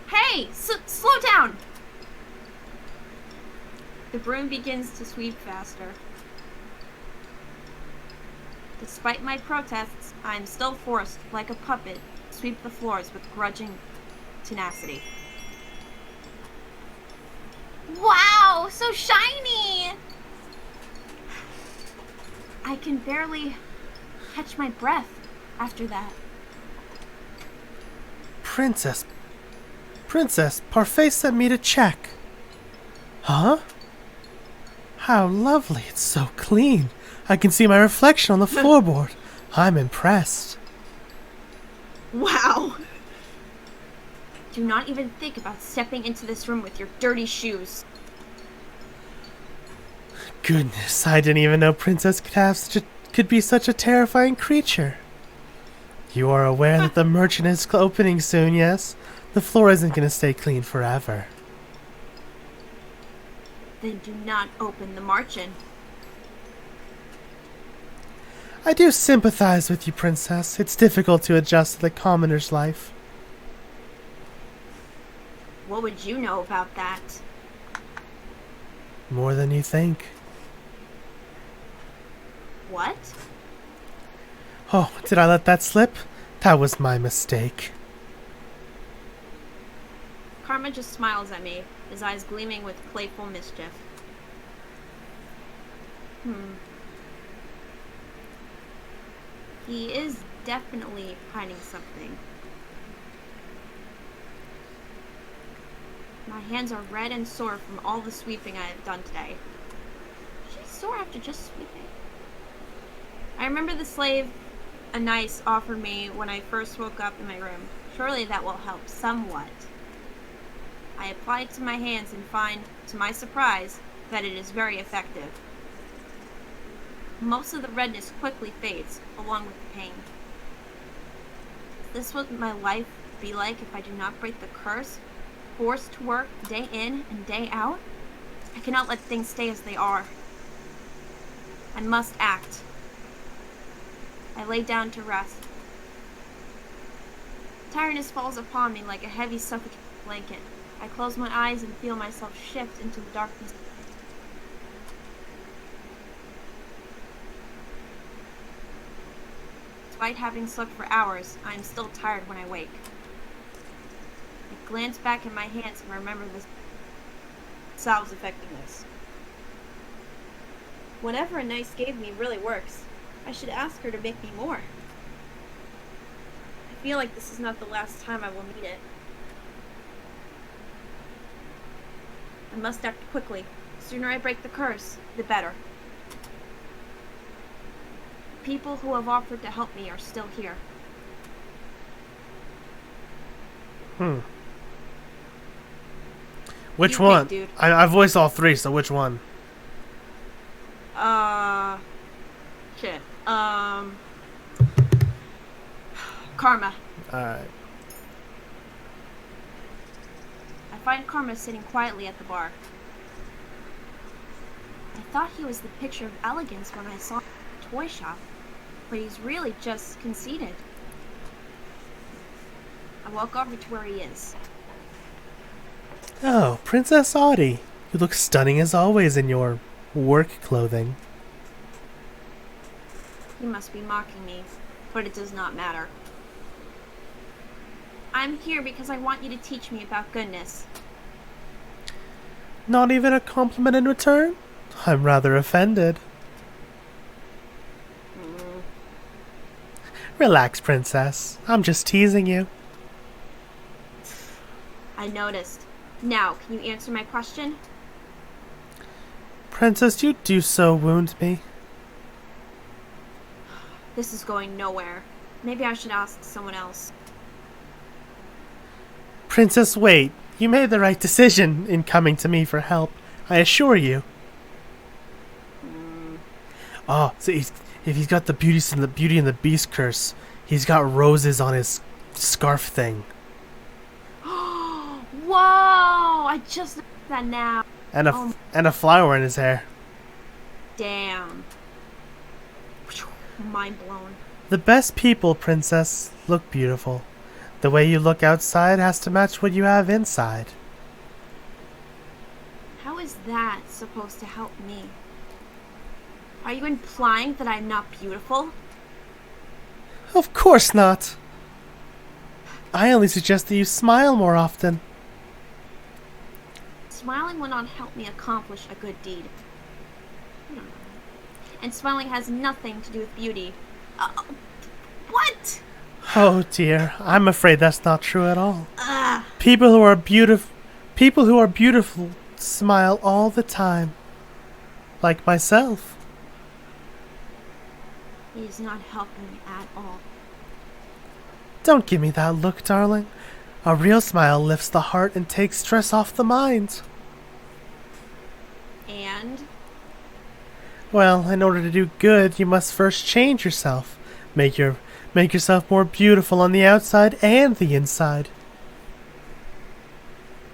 [SPEAKER 3] Hey! Slow down! The broom begins to sweep faster. Despite my protests, I am still forced, like a puppet, to sweep the floors with grudging tenacity. Wow, so shiny! I can barely catch my breath after that.
[SPEAKER 2] Princess, Parfait sent me to check. Huh? How lovely, it's so clean. I can see my reflection on the floorboard. I'm impressed.
[SPEAKER 4] Wow.
[SPEAKER 3] Do not even think about stepping into this room with your dirty shoes.
[SPEAKER 2] Goodness, I didn't even know Princess could be such a terrifying creature. You are aware that the merchant is opening soon, yes? The floor isn't going to stay clean forever.
[SPEAKER 3] Then do not open the margin.
[SPEAKER 2] I do sympathize with you, Princess. It's difficult to adjust to the commoner's life.
[SPEAKER 3] What would you know about that?
[SPEAKER 2] More than you think.
[SPEAKER 3] What?
[SPEAKER 2] Oh, did I let that slip? That was my mistake.
[SPEAKER 3] Karma just smiles at me, his eyes gleaming with playful mischief. He is definitely hiding something. My hands are red and sore from all the sweeping I have done today. She's sore after just sweeping. I remember the slave Anais offered me when I first woke up in my room. Surely that will help somewhat. I apply it to my hands and find, to my surprise, that it is very effective. Most of the redness quickly fades, along with the pain. Is this what my life would be like if I do not break the curse? Forced to work day in and day out? I cannot let things stay as they are. I must act. I lay down to rest. Tiredness falls upon me like a heavy suffocating blanket. I close my eyes and feel myself shift into the darkness. Despite having slept for hours, I am still tired when I wake. I glance back at my hands and remember the salve's effectiveness. Whatever Anais gave me really works. I should ask her to make me more. I feel like this is not the last time I will need it. I must act quickly. The sooner I break the curse, the better. People who have offered to help me are still here.
[SPEAKER 2] Which
[SPEAKER 3] You pick,
[SPEAKER 2] one?
[SPEAKER 3] dude.
[SPEAKER 2] I voiced all three, so which one?
[SPEAKER 3] Shit. Karma.
[SPEAKER 2] Alright.
[SPEAKER 3] I find Karma sitting quietly at the bar. I thought he was the picture of elegance when I saw him at the toy shop, but he's really just conceited. I walk over to where he is.
[SPEAKER 2] Oh, Princess Audie. You look stunning as always in your work clothing.
[SPEAKER 3] He must be mocking me, but it does not matter. I'm here because I want you to teach me about goodness.
[SPEAKER 2] Not even a compliment in return? I'm rather offended. Relax, Princess. I'm just teasing you.
[SPEAKER 3] I noticed. Now, can you answer my question?
[SPEAKER 2] Princess, you do so wound me.
[SPEAKER 3] This is going nowhere. Maybe I should ask someone else.
[SPEAKER 2] Princess, wait. You made the right decision in coming to me for help. I assure you. Oh, so if he's got the Beauty and the Beast curse, he's got roses on his scarf thing.
[SPEAKER 3] Whoa! I just noticed that now.
[SPEAKER 2] And a flower in his hair.
[SPEAKER 3] Damn. Mind blown.
[SPEAKER 2] The best people, Princess, look beautiful. The way you look outside has to match what you have inside.
[SPEAKER 3] How is that supposed to help me? Are you implying that I'm not beautiful?
[SPEAKER 2] Of course not. I only suggest that you smile more often.
[SPEAKER 3] Smiling will not help me accomplish a good deed. I don't know. And smiling has nothing to do with beauty.
[SPEAKER 4] What?
[SPEAKER 2] Oh dear, I'm afraid that's not true at all.
[SPEAKER 4] Ah.
[SPEAKER 2] People who are beautiful smile all the time. Like myself.
[SPEAKER 3] It is not helping me at all.
[SPEAKER 2] Don't give me that look, darling. A real smile lifts the heart and takes stress off the mind.
[SPEAKER 3] And?
[SPEAKER 2] Well, in order to do good, you must first change yourself. Make yourself more beautiful on the outside and the inside.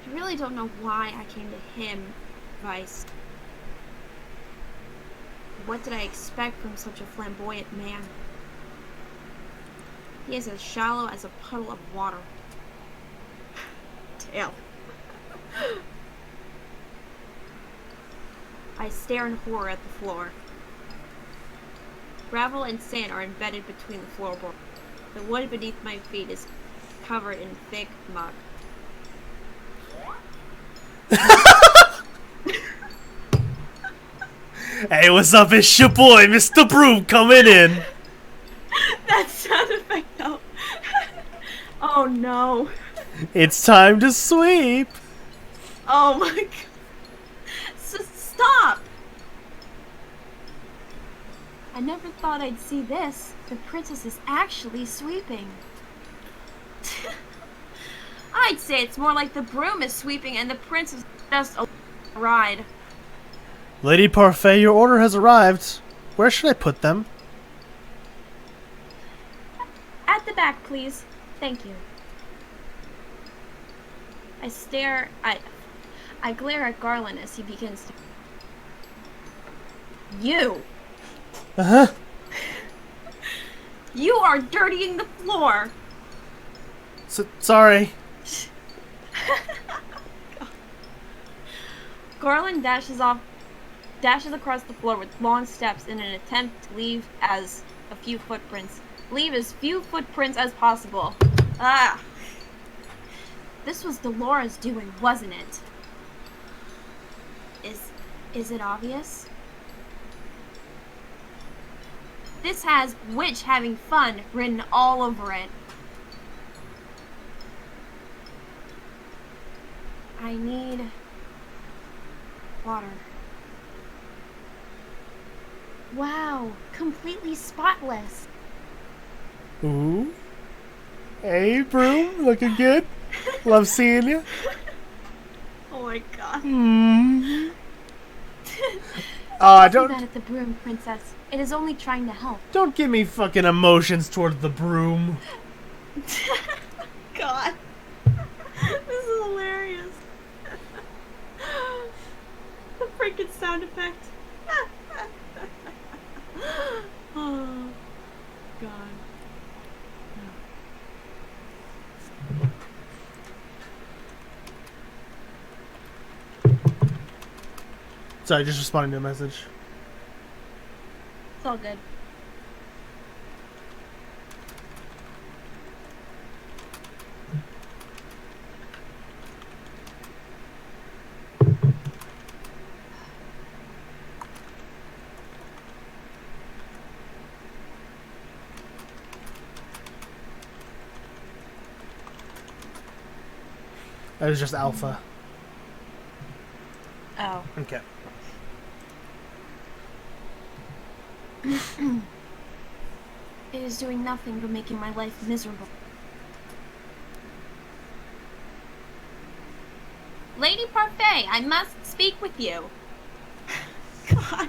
[SPEAKER 3] I really don't know why I came to him, Vice. What did I expect from such a flamboyant man? He is as shallow as a puddle of water. Damn. I stare in horror at the floor. Gravel and sand are embedded between the floorboard. The wood beneath my feet is covered in thick mud.
[SPEAKER 2] Hey, what's up? It's your boy, Mr. Broom, coming in.
[SPEAKER 3] That sound effect though. Oh no.
[SPEAKER 2] It's time to sweep.
[SPEAKER 3] Oh my god. Stop! I never thought I'd see this. The princess is actually sweeping. I'd say it's more like the broom is sweeping and the princess is just a ride.
[SPEAKER 2] Lady Parfait, your order has arrived. Where should I put them?
[SPEAKER 3] At the back, please. Thank you. I glare at Garland as he begins to... You!
[SPEAKER 2] Uh-huh.
[SPEAKER 3] You are dirtying the floor!
[SPEAKER 2] Sorry.
[SPEAKER 3] Garland dashes across the floor with long steps in an attempt to leave as few footprints as possible. Ah! This was Delora's doing, wasn't it? Is it obvious? This has witch having fun written all over it. I need water. Wow, completely spotless.
[SPEAKER 2] Ooh. Hey, Broom, looking good. Love seeing you.
[SPEAKER 3] Oh my god.
[SPEAKER 2] Don't
[SPEAKER 3] That at the broom, princess. It is only trying to help.
[SPEAKER 2] Don't give me fucking emotions toward the broom.
[SPEAKER 3] God. This is hilarious. The freaking sound effect. Oh, God.
[SPEAKER 2] Sorry, just responding to a message.
[SPEAKER 3] It's all good.
[SPEAKER 2] That was just alpha.
[SPEAKER 3] Oh.
[SPEAKER 2] Okay.
[SPEAKER 3] It is doing nothing but making my life miserable. Lady Parfait, I must speak with you. God.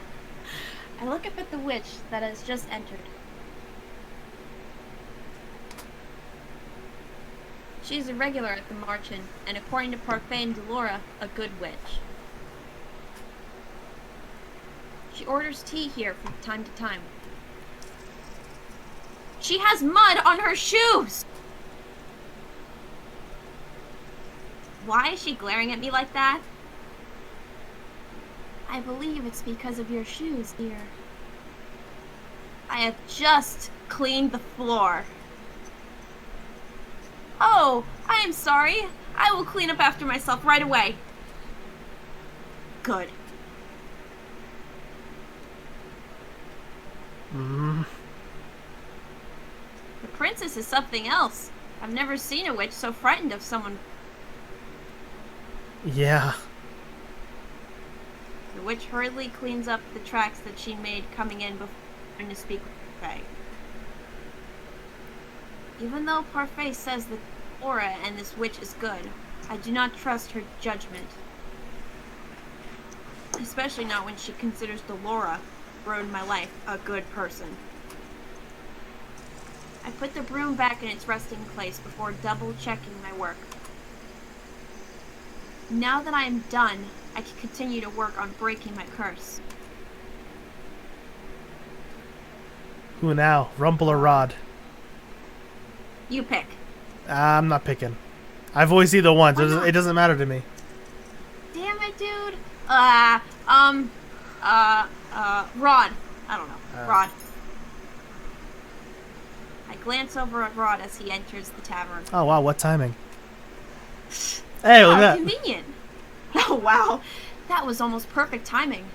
[SPEAKER 3] I look up at the witch that has just entered. She's a regular at the Marchen, and according to Parfait and Delora, a good witch. She orders tea here from time to time. She has mud on her shoes! Why is she glaring at me like that? I believe it's because of your shoes, dear. I have just cleaned the floor. Oh, I am sorry. I will clean up after myself right away. good.
[SPEAKER 2] Mm.
[SPEAKER 3] The princess is something else. I've never seen a witch so frightened of someone.
[SPEAKER 2] Yeah.
[SPEAKER 3] The witch hurriedly cleans up the tracks that she made coming in before trying to speak with Parfait. Even though Parfait says that Aura and this witch is good, I do not trust her judgment. Especially not when she considers Delora, who ruined my life, a good person. I put the broom back in its resting place before double-checking my work. Now that I am done, I can continue to work on breaking my curse.
[SPEAKER 2] Who now? Rumple or Rod?
[SPEAKER 3] You pick.
[SPEAKER 2] I'm not picking. I've always either one.
[SPEAKER 3] Why not?
[SPEAKER 2] It doesn't matter to me.
[SPEAKER 3] Damn it, dude. Rod. I don't know. Rod. I glance over at Rod as he enters the tavern.
[SPEAKER 2] Oh wow, what timing? Hey, look at that.
[SPEAKER 3] Convenient. Oh wow, that was almost perfect timing.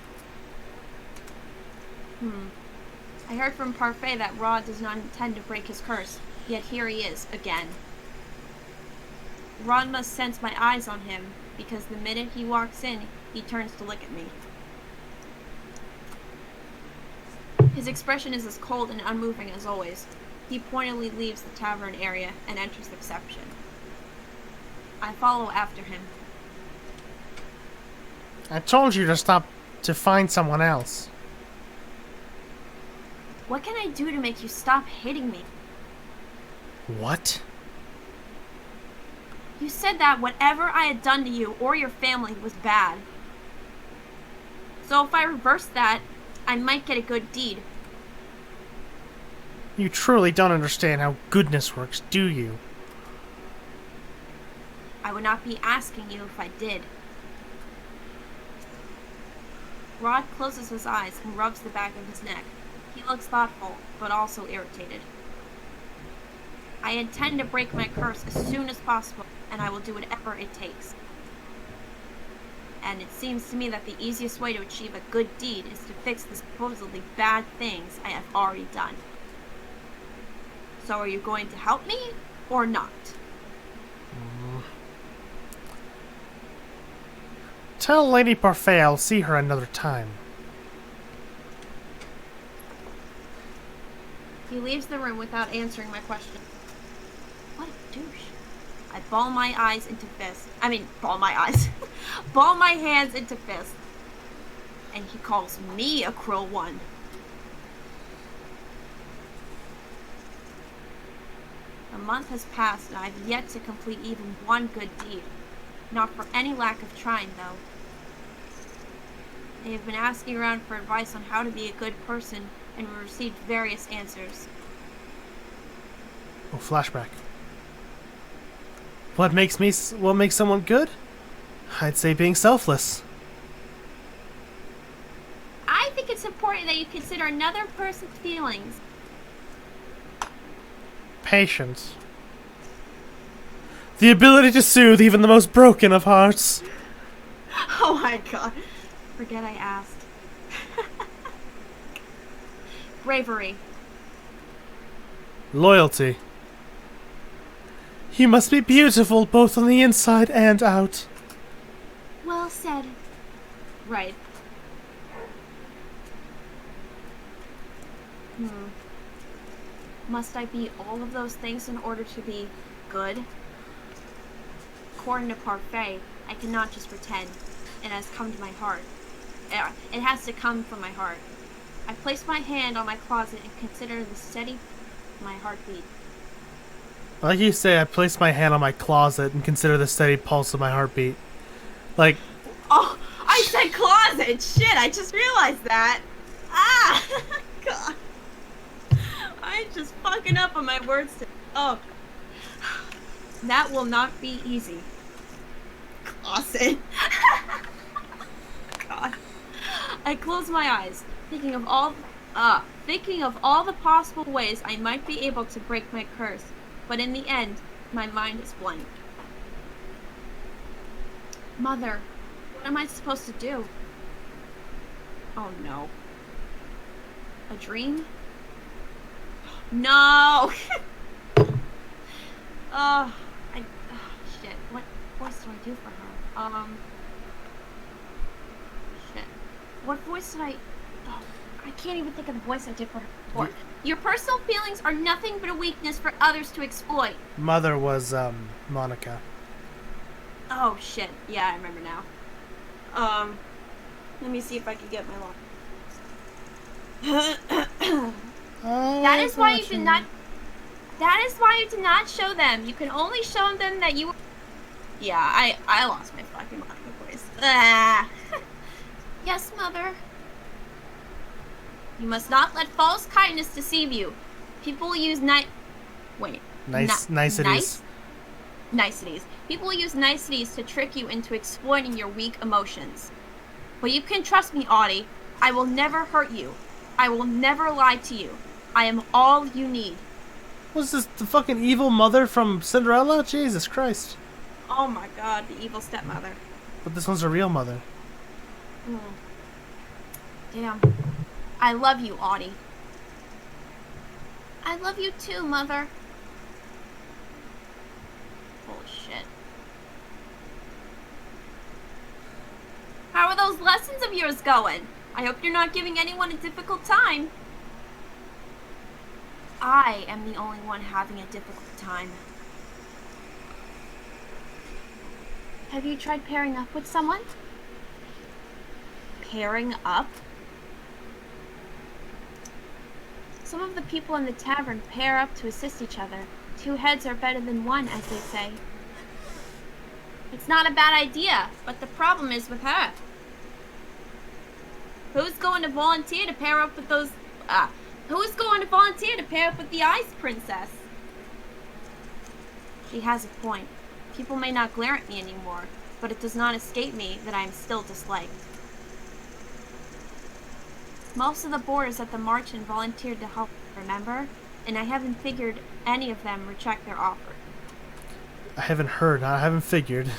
[SPEAKER 3] I heard from Parfait that Rod does not intend to break his curse, yet here he is, again. Rod must sense my eyes on him, because the minute he walks in, he turns to look at me. His expression is as cold and unmoving as always. He pointedly leaves the tavern area and enters the reception. I follow after him.
[SPEAKER 2] I told you to stop to find someone else.
[SPEAKER 3] What can I do to make you stop hating me?
[SPEAKER 2] What?
[SPEAKER 3] You said that whatever I had done to you or your family was bad. So if I reverse that, I might get a good deed.
[SPEAKER 2] You truly don't understand how goodness works, do you?
[SPEAKER 3] I would not be asking you if I did. Rod closes his eyes and rubs the back of his neck. He looks thoughtful, but also irritated. I intend to break my curse as soon as possible, and I will do whatever it takes. And it seems to me that the easiest way to achieve a good deed is to fix the supposedly bad things I have already done. So are you going to help me, or not?
[SPEAKER 2] Tell Lady Parfait I'll see her another time.
[SPEAKER 3] He leaves the room without answering my question. What a douche. I ball my eyes into fists. Ball my hands into fists. And he calls me a cruel one. A month has passed and I have yet to complete even one good deed. Not for any lack of trying, though. I have been asking around for advice on how to be a good person and received various answers.
[SPEAKER 2] Oh, flashback. What makes someone good? I'd say being selfless.
[SPEAKER 3] I think it's important that you consider another person's feelings.
[SPEAKER 2] Patience. The ability to soothe even the most broken of hearts.
[SPEAKER 3] Oh my god. Forget I asked. Bravery.
[SPEAKER 2] Loyalty. You must be beautiful both on the inside and out.
[SPEAKER 3] Well said. Right. Must I be all of those things in order to be good? According to Parfait, I cannot just pretend. It has come to my heart. It has to come from my heart. I place my hand on my closet and consider the steady my heartbeat.
[SPEAKER 2] Like you say, I place my hand on my closet and consider the steady pulse of my heartbeat. Like...
[SPEAKER 3] Oh, I said closet! Shit, I just realized that! Ah! God. I'm just fucking up on my words today. Oh. That will not be easy. Closet. God. I close my eyes, thinking of all the possible ways I might be able to break my curse, but in the end, my mind is blank. Mother, What am I supposed to do? Oh no. A dream? No! Shit. What voice do I do for her? Shit. What voice did I... Oh, I can't even think of the voice I did for her before. Your personal feelings are nothing but a weakness for others to exploit.
[SPEAKER 2] Mother was, Monica.
[SPEAKER 3] Oh, shit. Yeah, I remember now. Let me see if I can get my log. That is why you did not... That is why you did not show them. You can only show them that you... Yeah, I lost my fucking Monica voice. Ah. Yes, Mother. You must not let false kindness deceive you. People use
[SPEAKER 2] Niceties.
[SPEAKER 3] Niceties. People use niceties to trick you into exploiting your weak emotions. But you can trust me, Audie. I will never hurt you. I will never lie to you. I am all you need.
[SPEAKER 2] Was this the fucking evil mother from Cinderella? Jesus Christ.
[SPEAKER 3] Oh my god, the evil stepmother.
[SPEAKER 2] But this one's a real mother.
[SPEAKER 3] Damn. I love you, Audie. I love you too, Mother. Holy shit. How are those lessons of yours going? I hope you're not giving anyone a difficult time. I am the only one having a difficult time. Have you tried pairing up with someone? Pairing up? Some of the people in the tavern pair up to assist each other. 2 heads are better than 1, as they say. It's not a bad idea, but the problem is with her. Who's going to volunteer to pair up with those... Who's going to volunteer to pair up with the Ice Princess? She has a point. People may not glare at me anymore, but it does not escape me that I am still disliked. Most of the boarders at the Marchen volunteered to help, remember? And I haven't figured any of them reject their offer.
[SPEAKER 2] I haven't figured.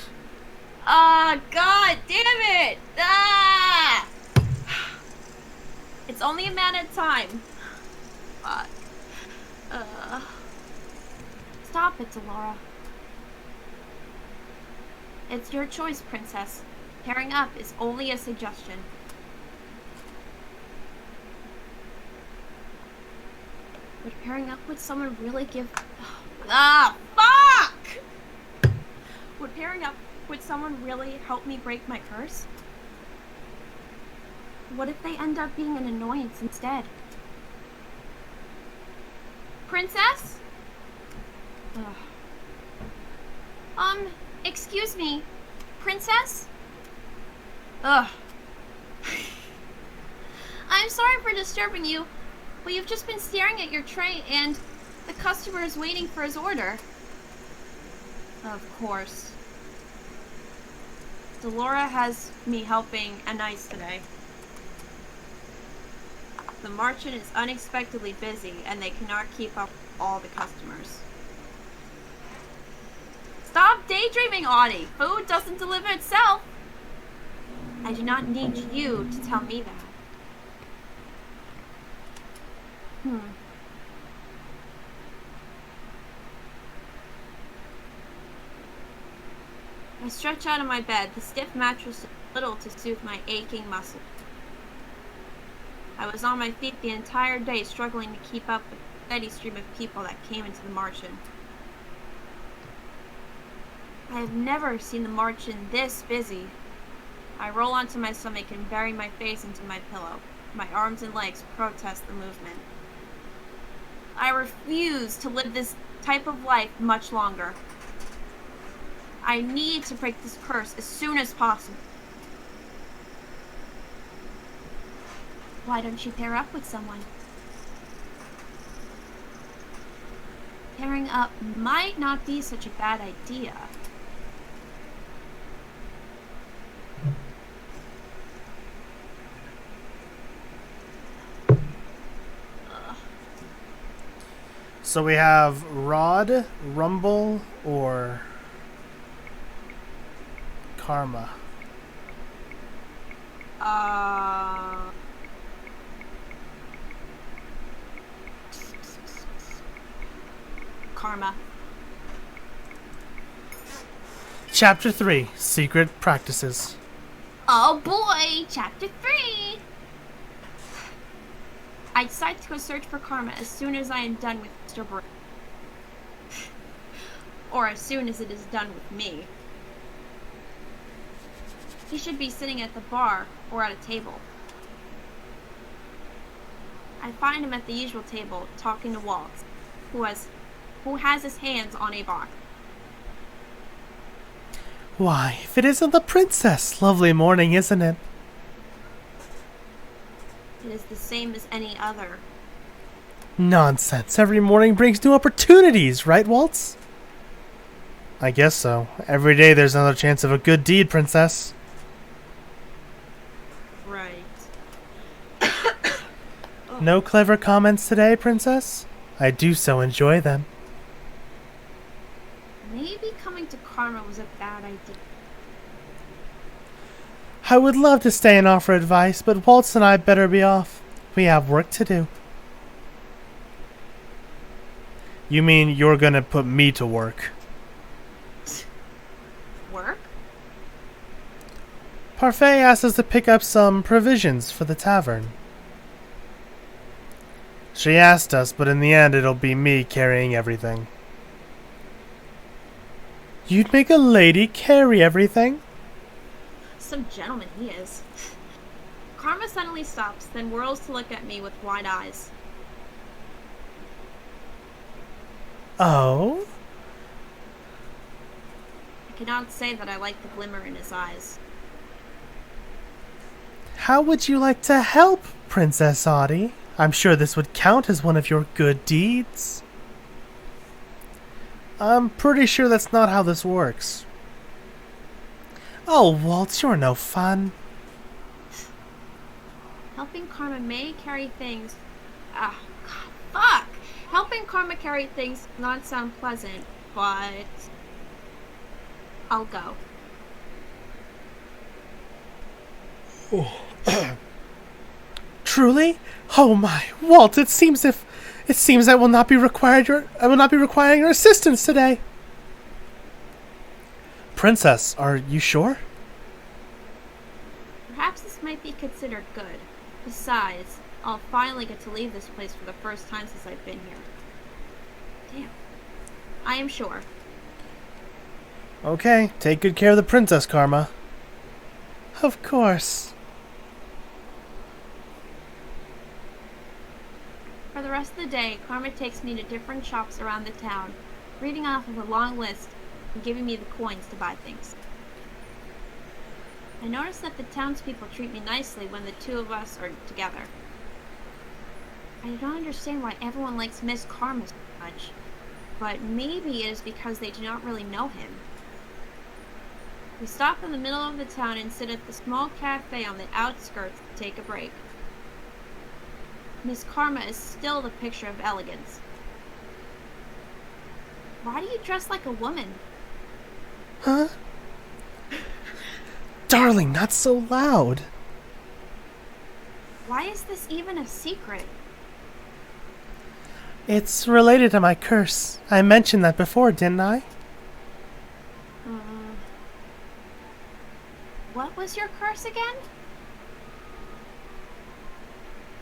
[SPEAKER 3] Ah, god damn it! Ah! It's only a matter of time. Fuck. Stop it, Delora. It's your choice, Princess. Pairing up is only a suggestion. Would pairing up with someone really give... fuck! Would pairing up with someone really help me break my curse? What if they end up being an annoyance instead? Princess? Excuse me. Princess? I'm sorry for disturbing you, but you've just been staring at your tray and the customer is waiting for his order. Of course. Delora has me helping Anais today. The Marchen is unexpectedly busy and they cannot keep up with all the customers. Stop daydreaming, Audie! Food doesn't deliver itself! I do not need you to tell me that. I stretch out of my bed, the stiff mattress a little to soothe my aching muscles. I was on my feet the entire day, struggling to keep up with the steady stream of people that came into the Marchen. I have never seen the Marchen this busy. I roll onto my stomach and bury my face into my pillow. My arms and legs protest the movement. I refuse to live this type of life much longer. I need to break this curse as soon as possible. Why don't you pair up with someone? Pairing up might not be such a bad idea.
[SPEAKER 2] So we have Rod, Rumble, or Karma.
[SPEAKER 3] Karma.
[SPEAKER 2] Chapter 3, Secret Practices.
[SPEAKER 3] Oh boy, chapter 3! I decide to go search for Karma as soon as I am done with Mr. Bray. Or as soon as it is done with me. He should be sitting at the bar or at a table. I find him at the usual table, talking to Walt, who has his hands on a box.
[SPEAKER 2] Why, if it isn't the princess! Lovely morning, isn't it?
[SPEAKER 3] It is the same as any other.
[SPEAKER 2] Nonsense. Every morning brings new opportunities, right, Waltz? I guess so. Every day there's another chance of a good deed, princess.
[SPEAKER 3] Right.
[SPEAKER 2] No clever comments today, princess? I do so enjoy them.
[SPEAKER 3] Maybe coming to Karma was a bad idea.
[SPEAKER 2] I would love to stay and offer advice, but Waltz and I better be off. We have work to do. You mean you're gonna put me to work?
[SPEAKER 3] Work?
[SPEAKER 2] Parfait asked us to pick up some provisions for the tavern. She asked us, but in the end it'll be me carrying everything. You'd make a lady carry everything?
[SPEAKER 3] Some gentleman he is. Karma suddenly stops, then whirls to look at me with wide eyes.
[SPEAKER 2] Oh?
[SPEAKER 3] I cannot say that I like the glimmer in his eyes.
[SPEAKER 2] How would you like to help, Princess Audie? I'm sure this would count as one of your good deeds. I'm pretty sure that's not how this works. Oh, Waltz, you're no fun.
[SPEAKER 3] Helping Karma may carry things... fuck! Helping Karma carry things does not sound pleasant, but... I'll go.
[SPEAKER 2] Truly? Oh my, Walt! It seems I will not be requiring your assistance today. Princess, are you sure?
[SPEAKER 3] Perhaps this might be considered good. Besides, I'll finally get to leave this place for the first time since I've been here. Damn. I am sure.
[SPEAKER 2] Okay, take good care of the princess, Karma. Of course.
[SPEAKER 3] For the rest of the day, Karma takes me to different shops around the town, reading off of a long list and giving me the coins to buy things. I notice that the townspeople treat me nicely when the two of us are together. I do not understand why everyone likes Miss Karma so much, but maybe it is because they do not really know him. We stop in the middle of the town and sit at the small cafe on the outskirts to take a break. Miss Karma is still the picture of elegance. Why do you dress like a woman?
[SPEAKER 2] Huh? Darling, not so loud.
[SPEAKER 3] Why is this even a secret?
[SPEAKER 2] It's related to my curse. I mentioned that before, didn't I?
[SPEAKER 3] What was your curse again?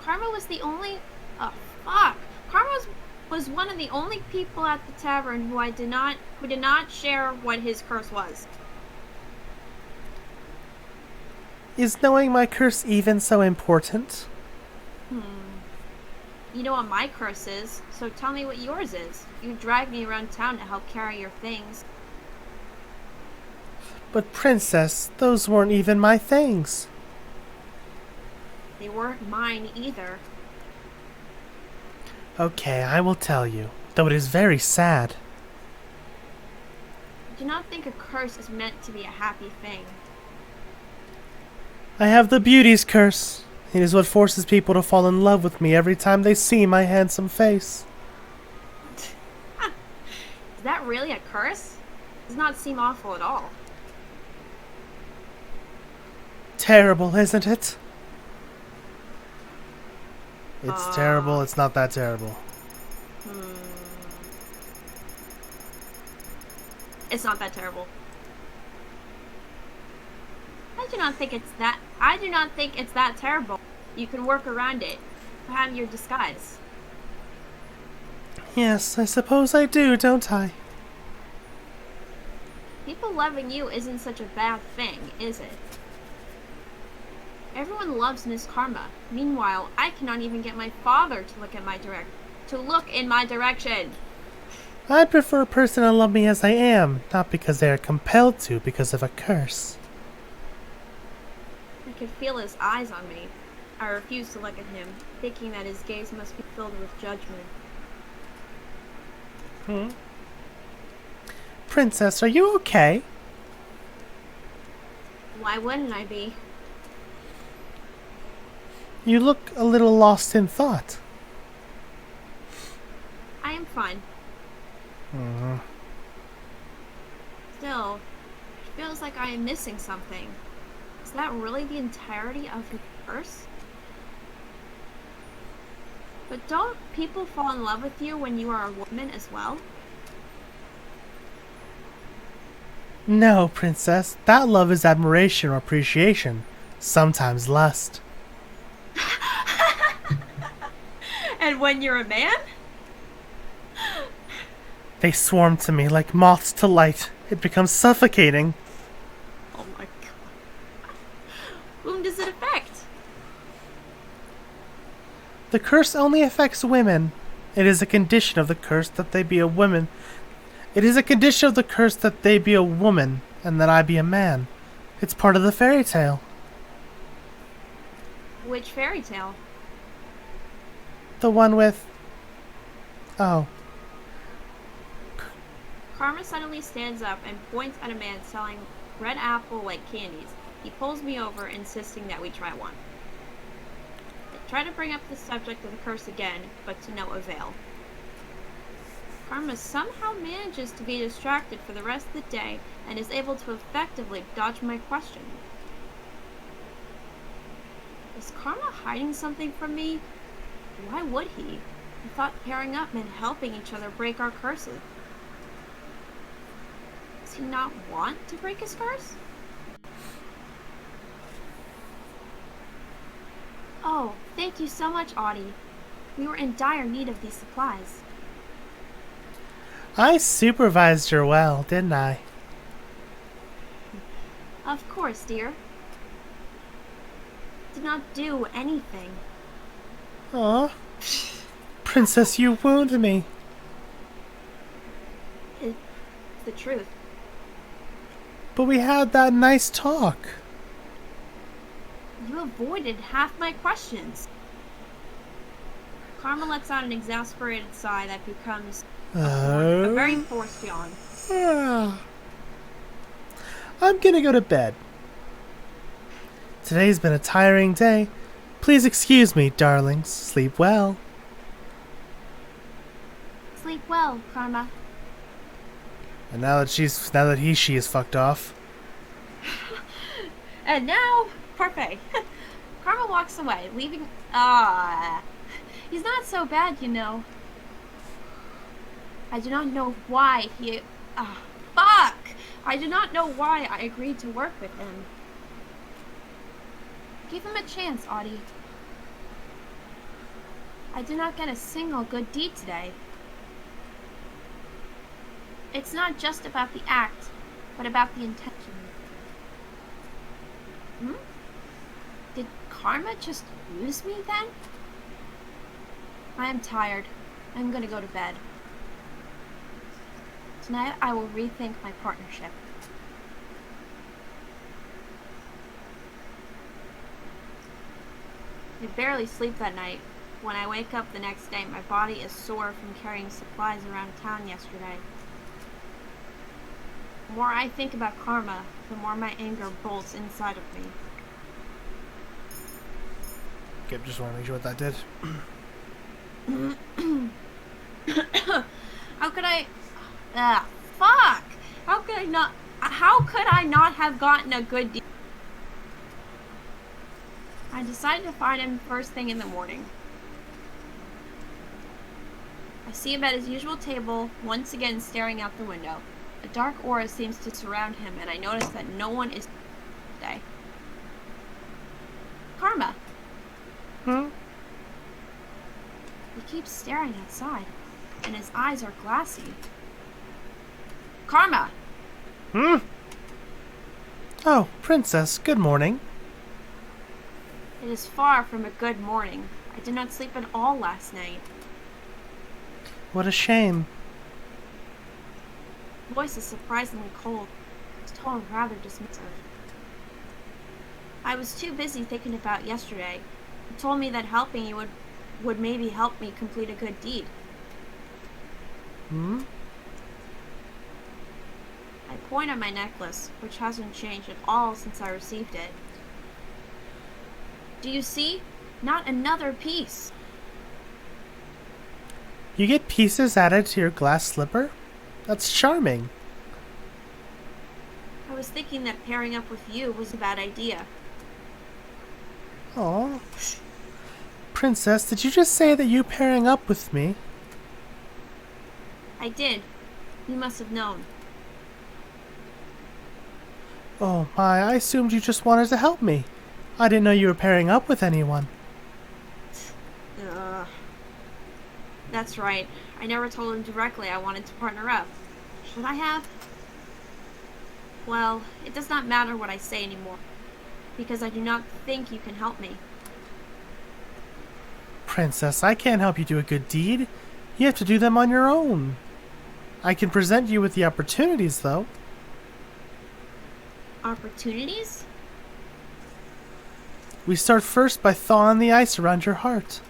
[SPEAKER 3] Karma was the only... Oh, fuck. Karma was one of the only people at the tavern who did not share what his curse was.
[SPEAKER 2] Is knowing my curse even so important?
[SPEAKER 3] You know what my curse is, so tell me what yours is. You drag me around town to help carry your things.
[SPEAKER 2] But Princess, those weren't even my things.
[SPEAKER 3] They weren't mine either.
[SPEAKER 2] Okay, I will tell you, though it is very sad.
[SPEAKER 3] I do not think a curse is meant to be a happy thing.
[SPEAKER 2] I have the beauty's curse. It is what forces people to fall in love with me every time they see my handsome face.
[SPEAKER 3] Is that really a curse? Does not seem awful at all.
[SPEAKER 2] terrible, isn't it? It's terrible. It's not that terrible.
[SPEAKER 3] It's not that terrible. I do not think it's that terrible. You can work around it. You have your disguise.
[SPEAKER 2] Yes, I suppose I do, don't I?
[SPEAKER 3] People loving you isn't such a bad thing, is it? Everyone loves Miss Karma. Meanwhile, I cannot even get my father to look in my direction.
[SPEAKER 2] I'd prefer a person to love me as I am, not because they are compelled to because of a curse.
[SPEAKER 3] I could feel his eyes on me. I refused to look at him, thinking that his gaze must be filled with judgment.
[SPEAKER 2] Princess, are you okay?
[SPEAKER 3] Why wouldn't I be?
[SPEAKER 2] You look a little lost in thought.
[SPEAKER 3] I am fine. Still, it feels like I am missing something. Is that really the entirety of the curse? But don't people fall in love with you when you are a woman as well?
[SPEAKER 2] No, Princess. That love is admiration or appreciation. Sometimes lust.
[SPEAKER 3] And when you're a man?
[SPEAKER 2] They swarm to me like moths to light. It becomes suffocating.
[SPEAKER 3] Oh my god. Whom does it affect?
[SPEAKER 2] The curse only affects women. It is a condition of the curse that they be a woman. It is a condition of the curse that they be a woman and that I be a man. It's part of the fairy tale.
[SPEAKER 3] Which fairy tale?
[SPEAKER 2] The one with... Oh.
[SPEAKER 3] Karma suddenly stands up and points at a man selling red apple like candies. He pulls me over, insisting that we try one. I try to bring up the subject of the curse again, but to no avail. Karma somehow manages to be distracted for the rest of the day and is able to effectively dodge my question. Is Karma hiding something from me? Why would he? I thought pairing up meant helping each other break our curses. Does he not want to break his curse? Oh, thank you so much, Audie. We were in dire need of these supplies.
[SPEAKER 2] I supervised her well, didn't I?
[SPEAKER 3] Of course, dear. Did not do anything.
[SPEAKER 2] Aw. Princess, you wound me.
[SPEAKER 3] It's the truth.
[SPEAKER 2] But we had that nice talk.
[SPEAKER 3] You avoided half my questions. Karma lets out an exasperated sigh that becomes a very forced yawn.
[SPEAKER 2] I'm gonna go to bed. Today's been a tiring day. Please excuse me, darlings. Sleep well.
[SPEAKER 3] Sleep well, Karma.
[SPEAKER 2] And now that she is fucked off.
[SPEAKER 3] And now, Parfait. Karma walks away, leaving... he's not so bad, you know. I do not know why he... fuck! I do not know why I agreed to work with him. Give him a chance, Audie. I did not get a single good deed today. It's not just about the act, but about the intention. Did Karma just use me then? I am tired. I'm gonna go to bed. Tonight I will rethink my partnership. I barely sleep that night. When I wake up the next day, my body is sore from carrying supplies around town yesterday. The more I think about Karma, the more my anger bolts inside of me.
[SPEAKER 2] Okay, just want to make sure what that did.
[SPEAKER 3] How could I... fuck! How could I not have gotten a good deal? I decided to find him first thing in the morning. I see him at his usual table, once again staring out the window. A dark aura seems to surround him, and I notice that no one is today. Karma.
[SPEAKER 2] Hmm?
[SPEAKER 3] He keeps staring outside, and his eyes are glassy. Karma!
[SPEAKER 2] Hmm? Oh, Princess, good morning.
[SPEAKER 3] It is far from a good morning. I did not sleep at all last night.
[SPEAKER 2] What a shame.
[SPEAKER 3] His voice is surprisingly cold. His tone rather dismissive. I was too busy thinking about yesterday. He told me that helping you would maybe help me complete a good deed.
[SPEAKER 2] Hmm?
[SPEAKER 3] I point at my necklace, which hasn't changed at all since I received it. Do you see? Not another piece.
[SPEAKER 2] You get pieces added to your glass slipper? That's charming.
[SPEAKER 3] I was thinking that pairing up with you was a bad idea.
[SPEAKER 2] Oh, Princess, did you just say that you pairing up with me?
[SPEAKER 3] I did. You must have known.
[SPEAKER 2] Oh my, I assumed you just wanted to help me. I didn't know you were pairing up with anyone.
[SPEAKER 3] That's right. I never told him directly I wanted to partner up. Should I have? Well, it does not matter what I say anymore, because I do not think you can help me.
[SPEAKER 2] Princess, I can't help you do a good deed. You have to do them on your own. I can present you with the opportunities, though.
[SPEAKER 3] Opportunities?
[SPEAKER 2] We start first by thawing the ice around your heart.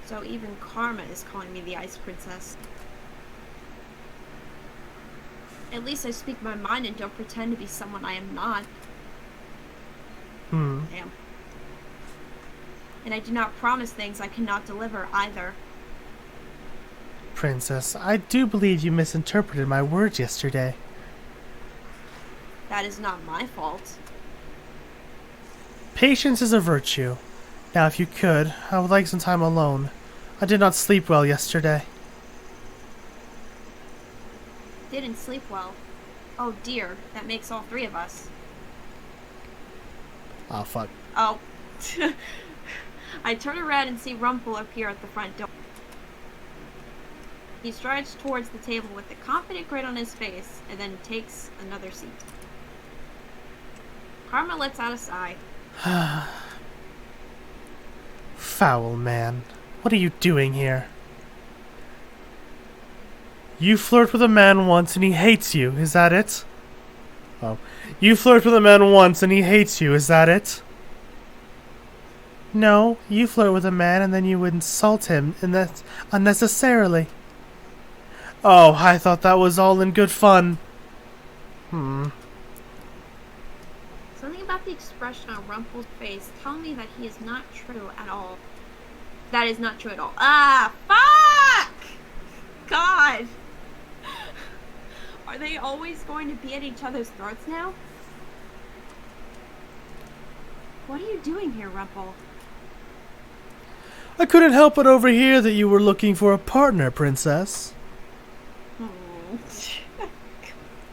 [SPEAKER 3] So even Karma is calling me the Ice Princess. At least I speak my mind and don't pretend to be someone I am not. Damn. And I do not promise things I cannot deliver either.
[SPEAKER 2] Princess, I do believe you misinterpreted my words yesterday.
[SPEAKER 3] That is not my fault.
[SPEAKER 2] Patience is a virtue. Now, if you could, I would like some time alone. I did not sleep well yesterday.
[SPEAKER 3] Didn't sleep well. Oh dear, that makes all three of us.
[SPEAKER 2] Oh, fuck.
[SPEAKER 3] Oh. I turn around and see Rumpel appear at the front door. He strides towards the table with a confident grin on his face, and then takes another seat. Karma lets out a sigh.
[SPEAKER 2] Foul man. What are you doing here? You flirt with a man once and he hates you, is that it? Oh. You flirt with a man once and he hates you, is that it? No, you flirt with a man and then you insult him, and that's unnecessarily. Oh, I thought that was all in good fun.
[SPEAKER 3] Something about the expression on Rumpel's face tells me that he is not true at all. That is not true at all. Ah, fuck! God! Are they always going to be at each other's throats now? What are you doing here, Rumpel?
[SPEAKER 2] I couldn't help but overhear that you were looking for a partner, Princess.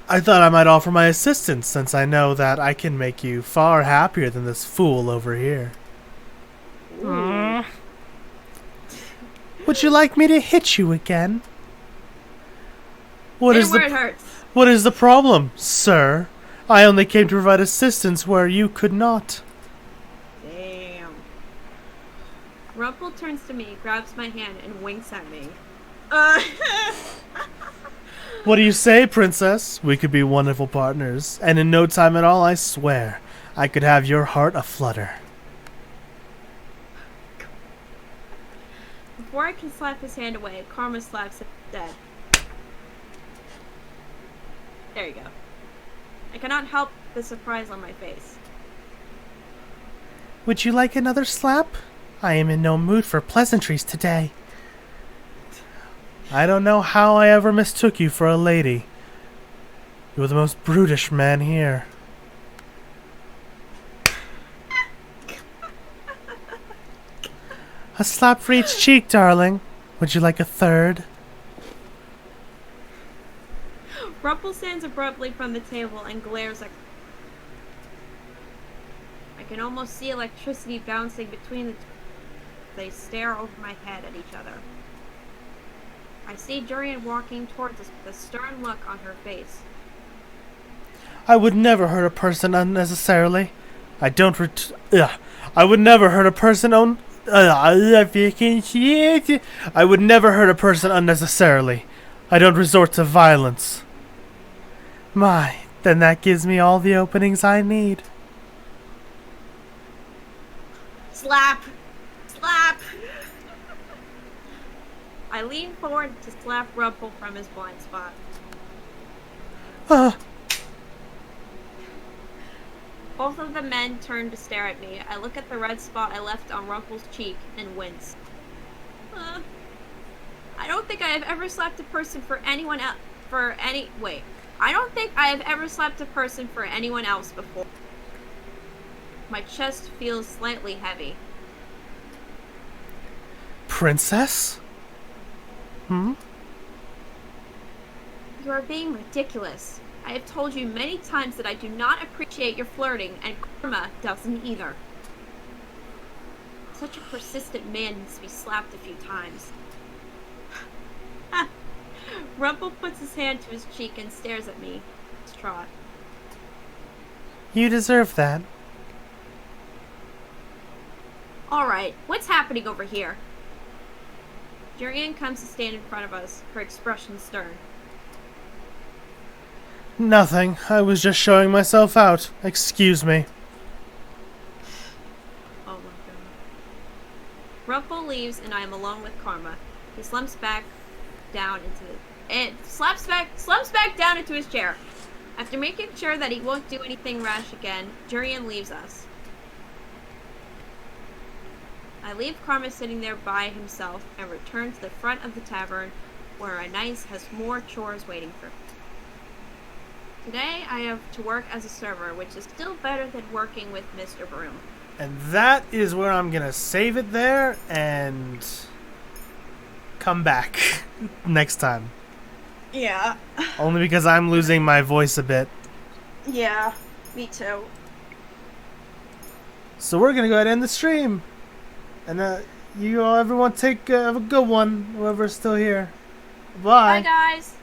[SPEAKER 2] I thought I might offer my assistance, since I know that I can make you far happier than this fool over here. Would you like me to hit you again? What is
[SPEAKER 3] where it hurts.
[SPEAKER 2] What is the problem, sir? I only came to provide assistance where you could not.
[SPEAKER 3] Damn. Rumpel turns to me, grabs my hand, and winks at me.
[SPEAKER 2] What do you say, Princess? We could be wonderful partners, and in no time at all, I swear, I could have your heart aflutter.
[SPEAKER 3] Before I can slap his hand away, Karma slaps him dead. There you go. I cannot help the surprise on my face.
[SPEAKER 2] Would you like another slap? I am in no mood for pleasantries today. I don't know how I ever mistook you for a lady. You were the most brutish man here. A slap for each cheek, darling. Would you like a third?
[SPEAKER 3] Rumpel stands abruptly from the table and glares at. I can almost see electricity bouncing between the two. They stare over my head at each other. I see Durian walking towards us with a stern look on her face.
[SPEAKER 2] I would never hurt a person unnecessarily. I don't I would never hurt a person I would never hurt a person unnecessarily. I don't resort to violence. My, then that gives me all the openings I need.
[SPEAKER 3] Slap! Slap! I lean forward to slap Rumpel from his blind spot. Both of the men turn to stare at me. I look at the red spot I left on Rumpel's cheek and wince. I don't think I have ever slapped a person for anyone else. I don't think I have ever slapped a person for anyone else before. My chest feels slightly heavy.
[SPEAKER 2] Princess? Hmm?
[SPEAKER 3] You are being ridiculous. I have told you many times that I do not appreciate your flirting, and Karma doesn't either. Such a persistent man needs to be slapped a few times. Rumpel puts his hand to his cheek and stares at me. Distraught.
[SPEAKER 2] You deserve that.
[SPEAKER 3] Alright, what's happening over here? Durian comes to stand in front of us, her expression stern.
[SPEAKER 2] Nothing. I was just showing myself out. Excuse me.
[SPEAKER 3] Oh my god. Rumpel leaves and I am alone with Karma. He slumps back down into his chair. After making sure that he won't do anything rash again, Durian leaves us. I leave Karma sitting there by himself and return to the front of the tavern where Anais has more chores waiting for me. Today I have to work as a server, which is still better than working with Mr. Broom.
[SPEAKER 2] And that is where I'm gonna save it there and come back next time.
[SPEAKER 1] Yeah.
[SPEAKER 2] Only because I'm losing my voice a bit.
[SPEAKER 1] Yeah, me too.
[SPEAKER 2] So we're gonna go ahead and end the stream. And you all, everyone take have a good one, whoever's still here. Bye.
[SPEAKER 3] Bye guys!